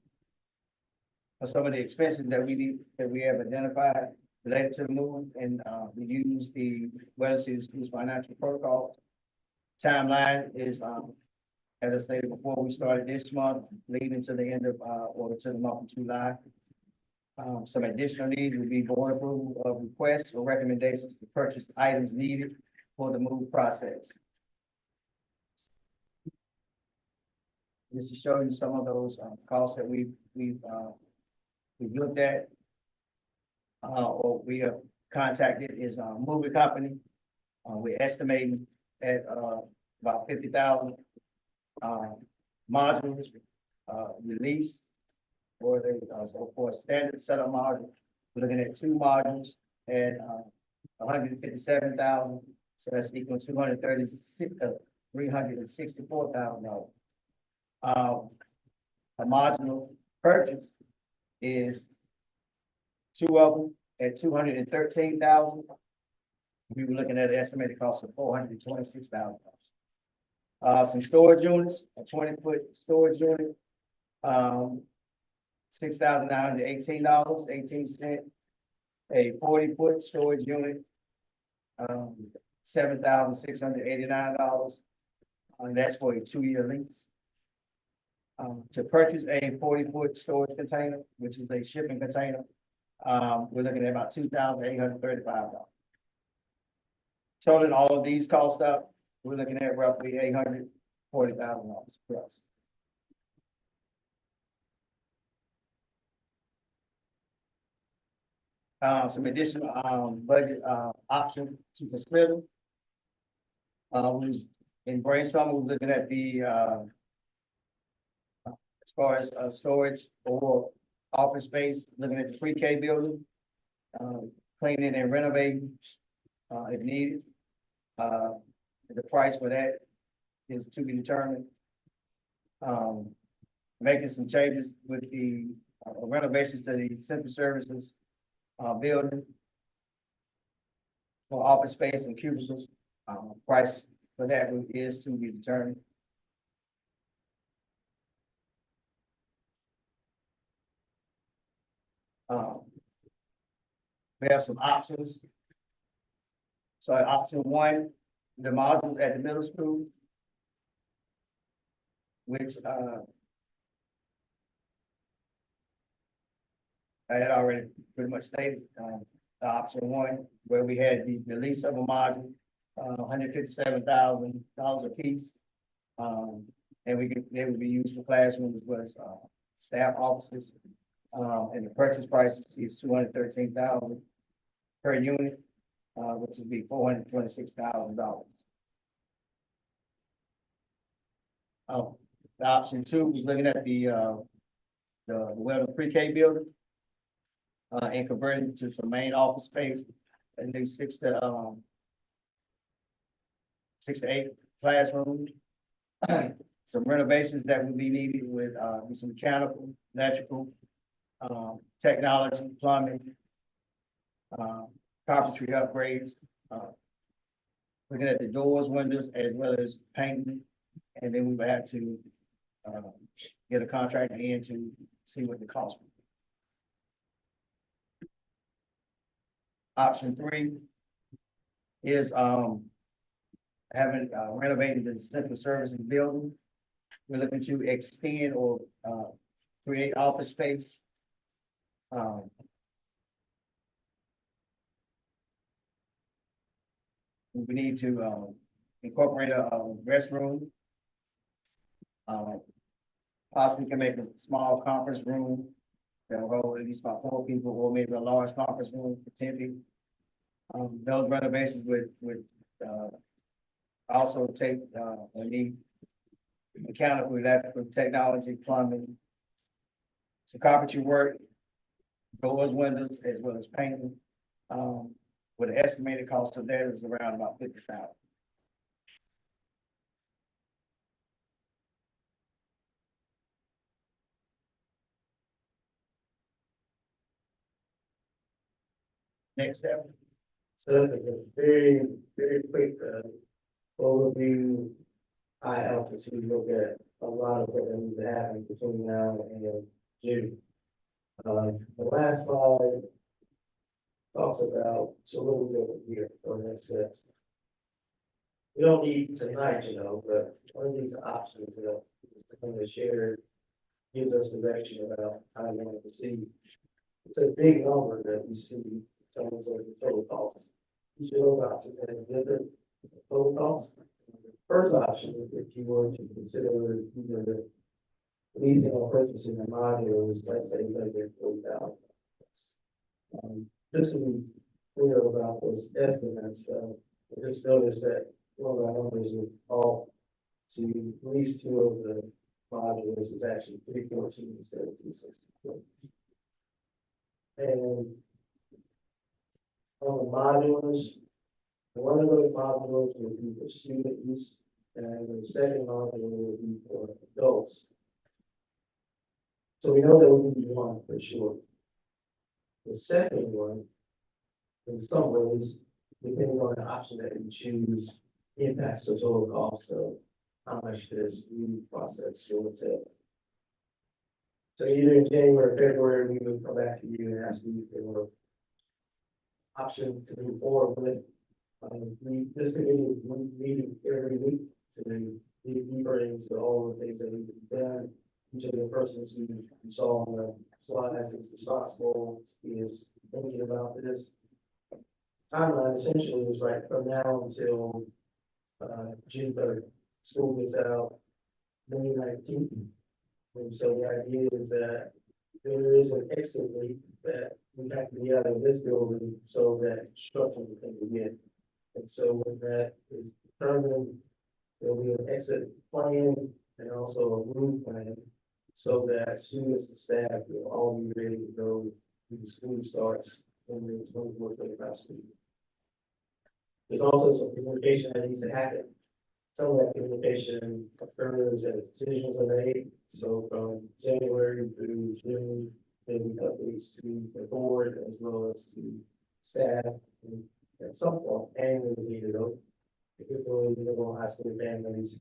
some of the expenses that we need, that we have identified. related to the move, and, we use the Wells City Schools Financial Protocol. Timeline is, as I stated before, we started this month, leading to the end of, or to the month of July. Some additional needs would be board approval of requests or recommendations to purchase items needed for the move process. This is showing you some of those, costs that we've looked at. Or we have contacted is a movie company. We're estimating at, about 50,000. Modules, released. Or they, so for a standard setup module, we're looking at 2 modules at, 157,000. So that's equal to $364,000. A modular purchase is 2 of them at 213,000. We were looking at an estimated cost of $426,000. Some storage units, a 20-foot storage unit, $6,918, 18 cents. A 40-foot storage unit, $7,689, and that's for a 2-year lease. To purchase a 40-foot storage container, which is a shipping container, we're looking at about $2,835. Totaling all of these costs up, we're looking at roughly $840,000 plus. Some additional, budget, option to consider. Was in brainstorming, we're looking at the, as far as, storage or office space, looking at the pre-K building, cleaning and renovating, if needed. The price for that is to be determined. Making some changes with the renovations to the central services building for office space and cubicles. Price for that is to be determined. We have some options. So option 1, the modules at the middle school, which I had already pretty much stated, option 1, where we had the lease of a module, $157,000 a piece. And they would be used for classrooms as well as staff offices. And the purchase price is $213,000 per unit, which would be $426,000. The option 2 was looking at the Weldon Pre-K building. And converting to some main office space, and then 6 to 8 classrooms. Some renovations that would be needed with some mechanical, electrical, technology, plumbing, carpentry upgrades. Looking at the doors, windows, as well as painting, and then we would have to get a contractor in to see what the cost would be. Option 3 is having renovated the central services building. We're looking to extend or create office space. We need to incorporate a restroom. Possibly can make a small conference room that will hold at least about 4 people, or maybe a large conference room for 10 people. Those renovations would also take, need mechanical, electrical, technology, plumbing, some carpentry work, doors, windows, as well as painting. With an estimated cost of that is around about $50,000. Next step. So this is a very, very quick, overview. I also to look at a lot of what needs to happen between now and June. The last slide talks about, so what we do here for next steps. We don't need tonight, but one of these options, is to kind of share, gives us direction about how we want to proceed. It's a big number that we see in terms of the total cost. Each of those options have different total costs. The first option, if you were to consider either the leasing or purchasing a module, is let's say $40,000. Just to be clear about those estimates, I just noticed that one of our numbers would all to at least two of the modules is actually 314 instead of 264. And on the modulars, one of those modules would be for student use, and the second module would be for adults. So we know that we need one for sure. The second one, in some ways, depending on the option that you choose, impacts the total cost of how much this new process will take. So either in January or February, we would come back to you and ask you for option to move forward with. This committee is meeting every week to dig deeper into all the things that we've done. Each of the persons who you saw on the slides is responsible, is thinking about this. Timeline essentially is right from now until June 3rd. School gets out May 19th. And so the idea is that there is an exit date that we have to be out of this building so that construction can begin. And so when that is determined, there'll be an exit plan and also a room plan so that students and staff will all be ready to go when the school starts in the 24-25 school year. There's also some communication that needs to happen. Some of that communication occurs as decisions are made. So from January through June, there will be updates to the board as well as to staff. And at some point, annually needed though, particularly the middle high school families,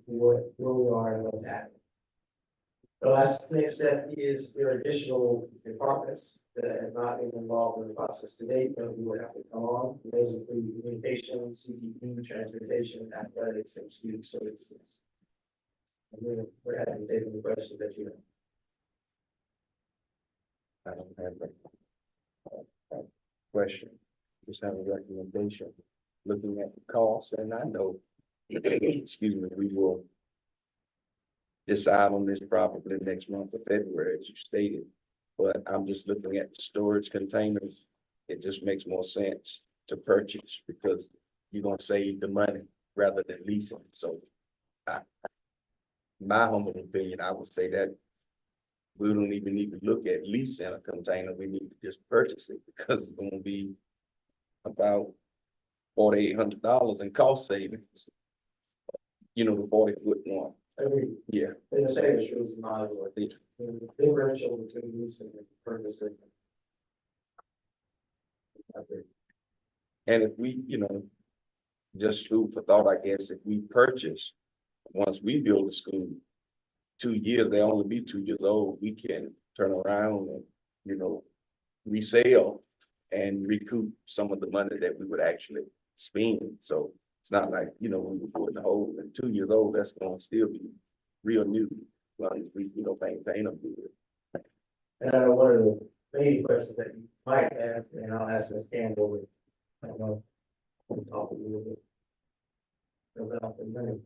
where we are and what's happening. The last next step is there are additional departments that have not been involved in the process to date, but we will have to come on. Those include communication, CTP, transportation, athletics, and student services. And we're happy to take any questions that you have. I don't have a question, just have a recommendation. Looking at the costs, and I know, excuse me, we will decide on this probably next month of February, as you stated. But I'm just looking at the storage containers. It just makes more sense to purchase because you're gonna save the money rather than leasing. So my humble opinion, I would say that we don't even need to look at leasing a container. We need to just purchase it because it's gonna be about $4,800 in cost savings. You know, the 40-foot one. Every, Yeah. in the same issue is modular. The differential between leasing and purchasing. And if we, just food for thought, I guess, if we purchase, once we build a school, 2 years, they only be 2 years old, we can turn around and, resell and recoup some of the money that we would actually spend. So it's not like, we would put in the hole and 2 years old, that's gonna still be real new. As long as we, maintain them good. And one of the main questions that you might have, and I'll ask Ms. Campbell, I don't know, we'll talk a little bit about the money.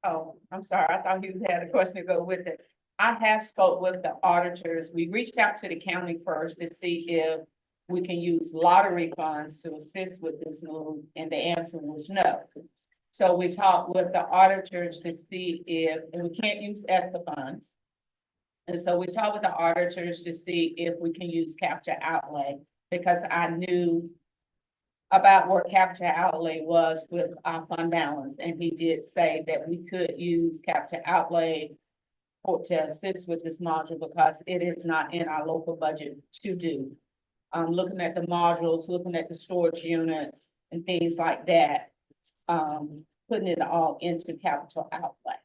Oh, I'm sorry. I thought you had a question to go with it. I have spoke with the auditors. We reached out to the county first to see if we can use lottery funds to assist with this move, and the answer was no. So we talked with the auditors to see if, and we can't use ESSA funds. And so we talked with the auditors to see if we can use capture outlay, because I knew about where capture outlay was with our fund balance, and he did say that we could use capture outlay to assist with this module because it is not in our local budget to do. Looking at the modules, looking at the storage units and things like that, putting it all into capital outlay.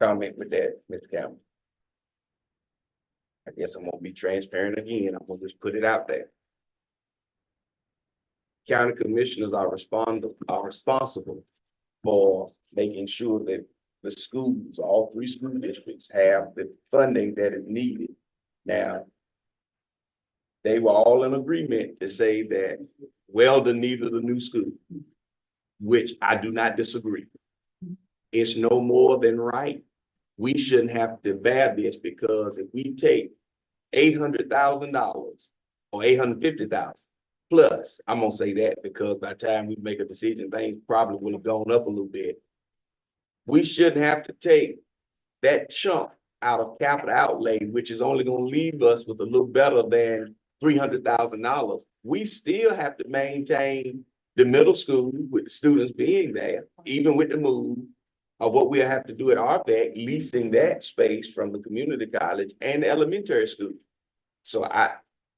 Comment with that, Mr. Campbell? I guess I'm gonna be transparent again. I'm gonna just put it out there. County commissioners are responsible for making sure that the schools, all 3 school districts, have the funding that is needed. Now, they were all in agreement to say that Weldon needed a new school, which I do not disagree. It's no more than right. We shouldn't have to bear this, because if we take $800,000 or $850,000 plus, I'm gonna say that because by the time we make a decision, things probably would have gone up a little bit. We shouldn't have to take that chunk out of capital outlay, which is only gonna leave us with a little better than $300,000. We still have to maintain the middle school with the students being there, even with the move. Or what we have to do at RPAC, leasing that space from the community college and the elementary school. So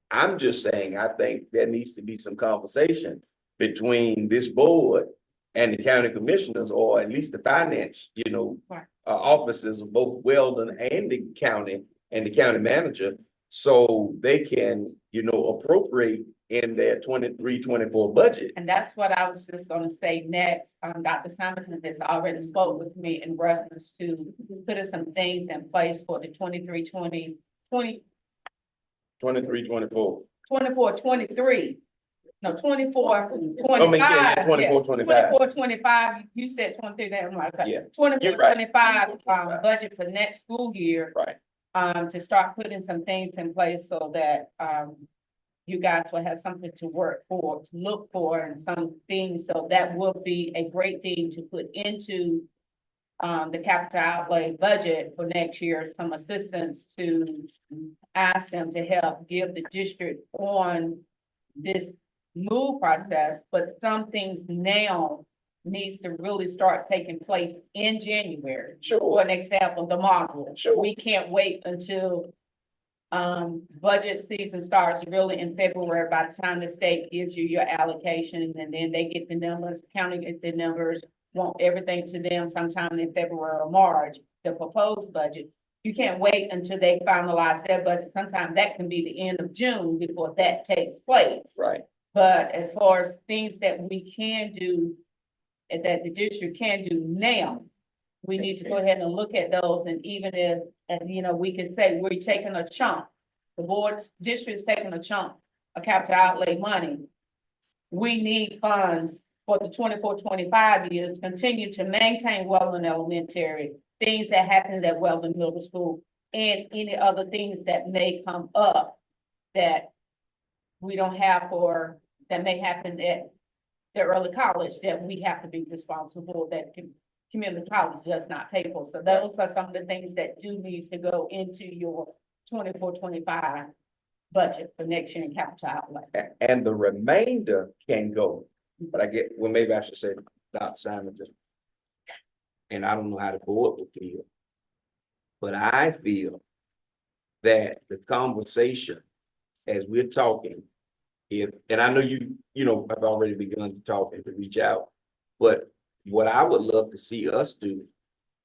I'm just saying, I think there needs to be some conversation between this board and the county commissioners, or at least the finance, officers of both Weldon and the county manager, so they can, appropriate in their 23-24 budget. And that's what I was just gonna say next. Dr. Simonton has already spoke with me in reference to putting some things in place for the 23-24. 24-23. No, 24-25. 24-25. You said 23, that I'm like, Yeah. 24-25, budget for next school year. Right. To start putting some things in place so that, you guys will have something to work for, to look for, and some things. So that will be a great thing to put into the capital outlay budget for next year, some assistance to ask them to help give the district on this move process, but some things now needs to really start taking place in January. Sure. For an example, the module. Sure. We can't wait until budget season starts really in February. By the time the state gives you your allocation, and then they get the numbers, county get the numbers, want everything to them sometime in February or March, the proposed budget. You can't wait until they finalize their budget. Sometimes that can be the end of June before that takes place. Right. But as far as things that we can do, and that the district can do now, we need to go ahead and look at those. And even if, we can say we're taking a chunk, the board's district's taking a chunk of capital outlay money. We need funds for the 24-25 years, continue to maintain Weldon Elementary, things that happen at Weldon Middle School, and any other things that may come up that we don't have that may happen at the early college that we have to be responsible for, that community college does not pay for. So those are some of the things that do need to go into your 24-25 budget for next year in capital outlay. And the remainder can go, but maybe I should say, Dr. Simon, and I don't know how the board will feel, but I feel that the conversation as we're talking, and I know I've already begun to talk and to reach out, but what I would love to see us do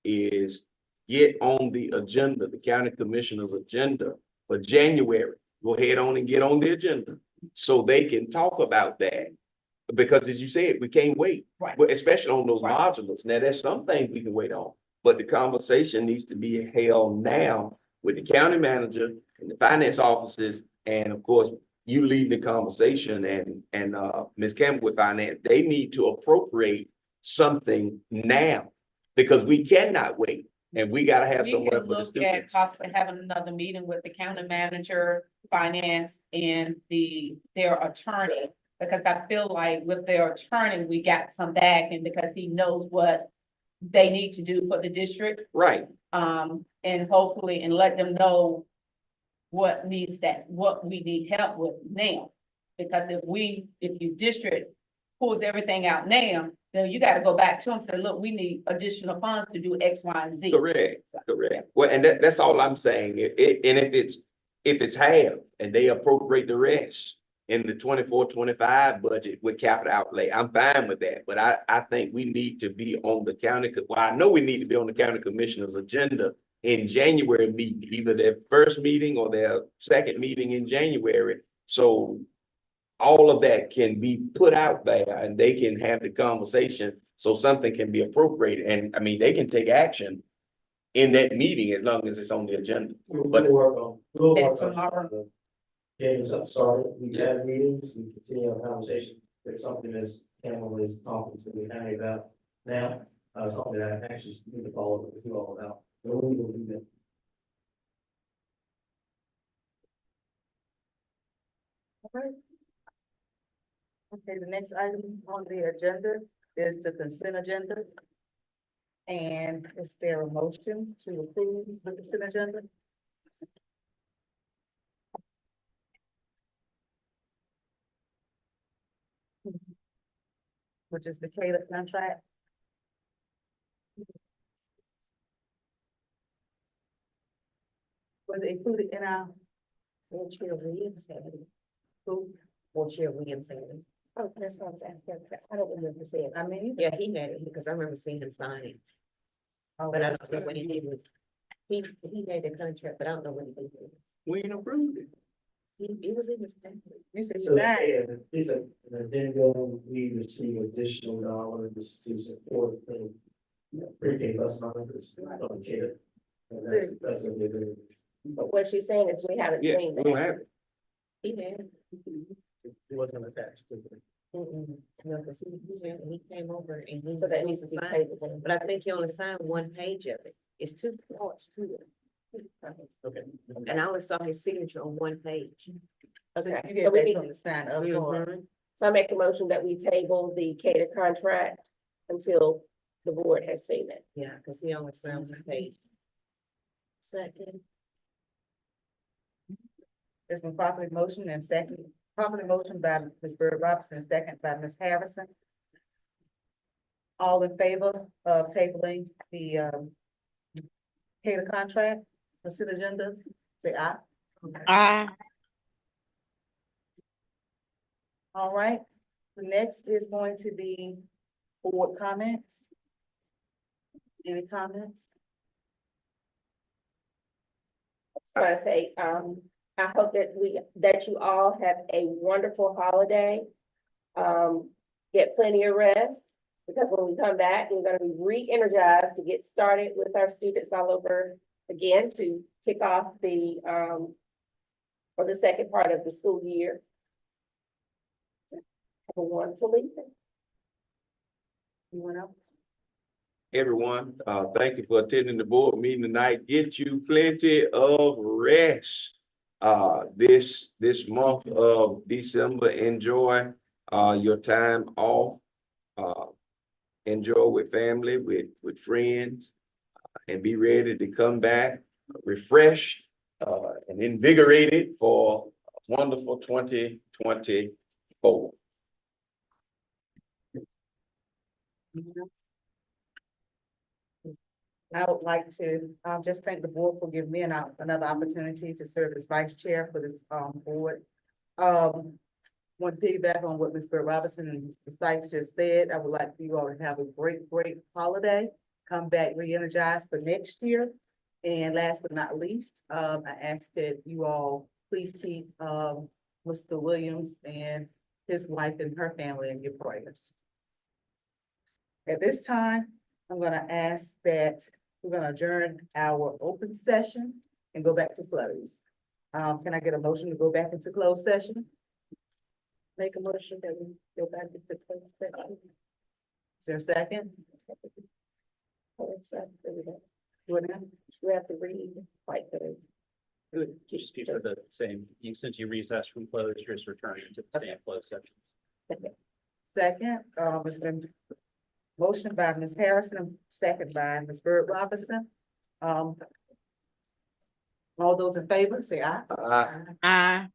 is get on the agenda, the county commissioner's agenda for January. Go ahead on and get on the agenda so they can talk about that. Because as you said, we can't wait, Right. Especially on those modulars. Now, there's some things we can wait on, but the conversation needs to be held now with the county manager and the finance officers, and of course, you lead the conversation, and Ms. Campbell with finance. They need to appropriate something now, because we cannot wait, and we gotta have We somewhere can for the look at students. possibly having another meeting with the county manager, finance, and their attorney. Because I feel like with their attorney, we got some backing because he knows what they need to do for the district. Right, And hopefully, and let them know what we need help with now. Because if you district pulls everything out now, then you gotta go back to them and say, look, we need additional funds to do X, Y, and Z. correct. Well, and that's all I'm saying. And if it's half and they appropriate the rest, in the 24-25 budget with capital outlay. I'm fine with that, but I think we need to be on the well, I know we need to be on the county commissioner's agenda in January meeting, either their first meeting or their second meeting in January. So all of that can be put out there and they can have the conversation so something can be appropriated. And I mean, they can take action in that meeting as long as it's on the agenda. But We'll work on tomorrow. getting something started. We've had meetings, we continue our conversation. It's something that's Campbell is talking to the county about now, something that I actually need to follow up with you all about. So we will do that. Okay, the next item on the agenda is the consent agenda. And is there a motion to approve the consent agenda? Which is the CADA contract. Was it included in our? Chair Williams had it. Who? Or Chair Williams had it. Oh, that's what I was asking. I don't remember seeing. I mean, Yeah, he had it because I remember seeing him sign it. But I don't know what he did with. He made the contract, but I don't know what he did with it. we ain't approved it. It was in his paper. you said So, that. it's an addendum, we receive additional dollars to support the pre-K bus monitors. I don't care. And that's what we're doing. But what she's saying is we haven't Yeah, seen we that. don't have it. He had. It wasn't attached to it. No, 'cause he came over and he. So that needs to be signed. paid. then. But I think he only signed one page of it. It's two parts to it. Okay. And I only saw his signature on one page. So Okay, you so get we back need, on the sign up for. Mhm. so I make a motion that we table the cater contract until the board has seen it. Yeah, because he only signed one page. Second. It's been properly motioned and second, properly motioned by Ms. Bird Robinson, second by Ms. Harrison. All in favor of tabling the CADA contract, consent agenda, say aye. Aye. All right, the next is going to be board comments. Any comments? I want to say, I hope that you all have a wonderful holiday. Get plenty of rest, because when we come back, we're gonna be re-energized to get started with our students all over again to kick off for the second part of the school year. Have a wonderful evening. Anyone else? Everyone, thank you for attending the board meeting tonight. Get you plenty of rest. This month of December, enjoy your time off. Enjoy with family, with friends, and be ready to come back refreshed and invigorated for a wonderful 2024. I would like to, just thank the board for giving me another opportunity to serve as vice chair for this, board. Want to piggyback on what Ms. Bird Robinson and Mr. Sykes just said. I would like you all to have a great holiday. Come back re-energized for next year. And last but not least, I ask that you all please keep, Mr. Williams and his wife and her family in your prayers. At this time, I'm gonna ask that we're gonna adjourn our open session and go back to close. Can I get a motion to go back into closed session? Make a motion that we go back to the closed session. Is there a second? Do it now? We have to read like the. It would just be for the same, since you recessed from closed, you're just returning to the same closed section. Second, it's been motion by Ms. Harrison, and second by Ms. Bird Robinson. All those in favor, say aye. Aye.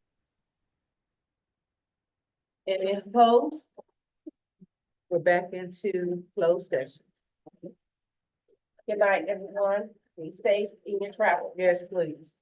Any opposed? We're back into closed session. Good night, everyone. Be safe in your travels. Yes, please.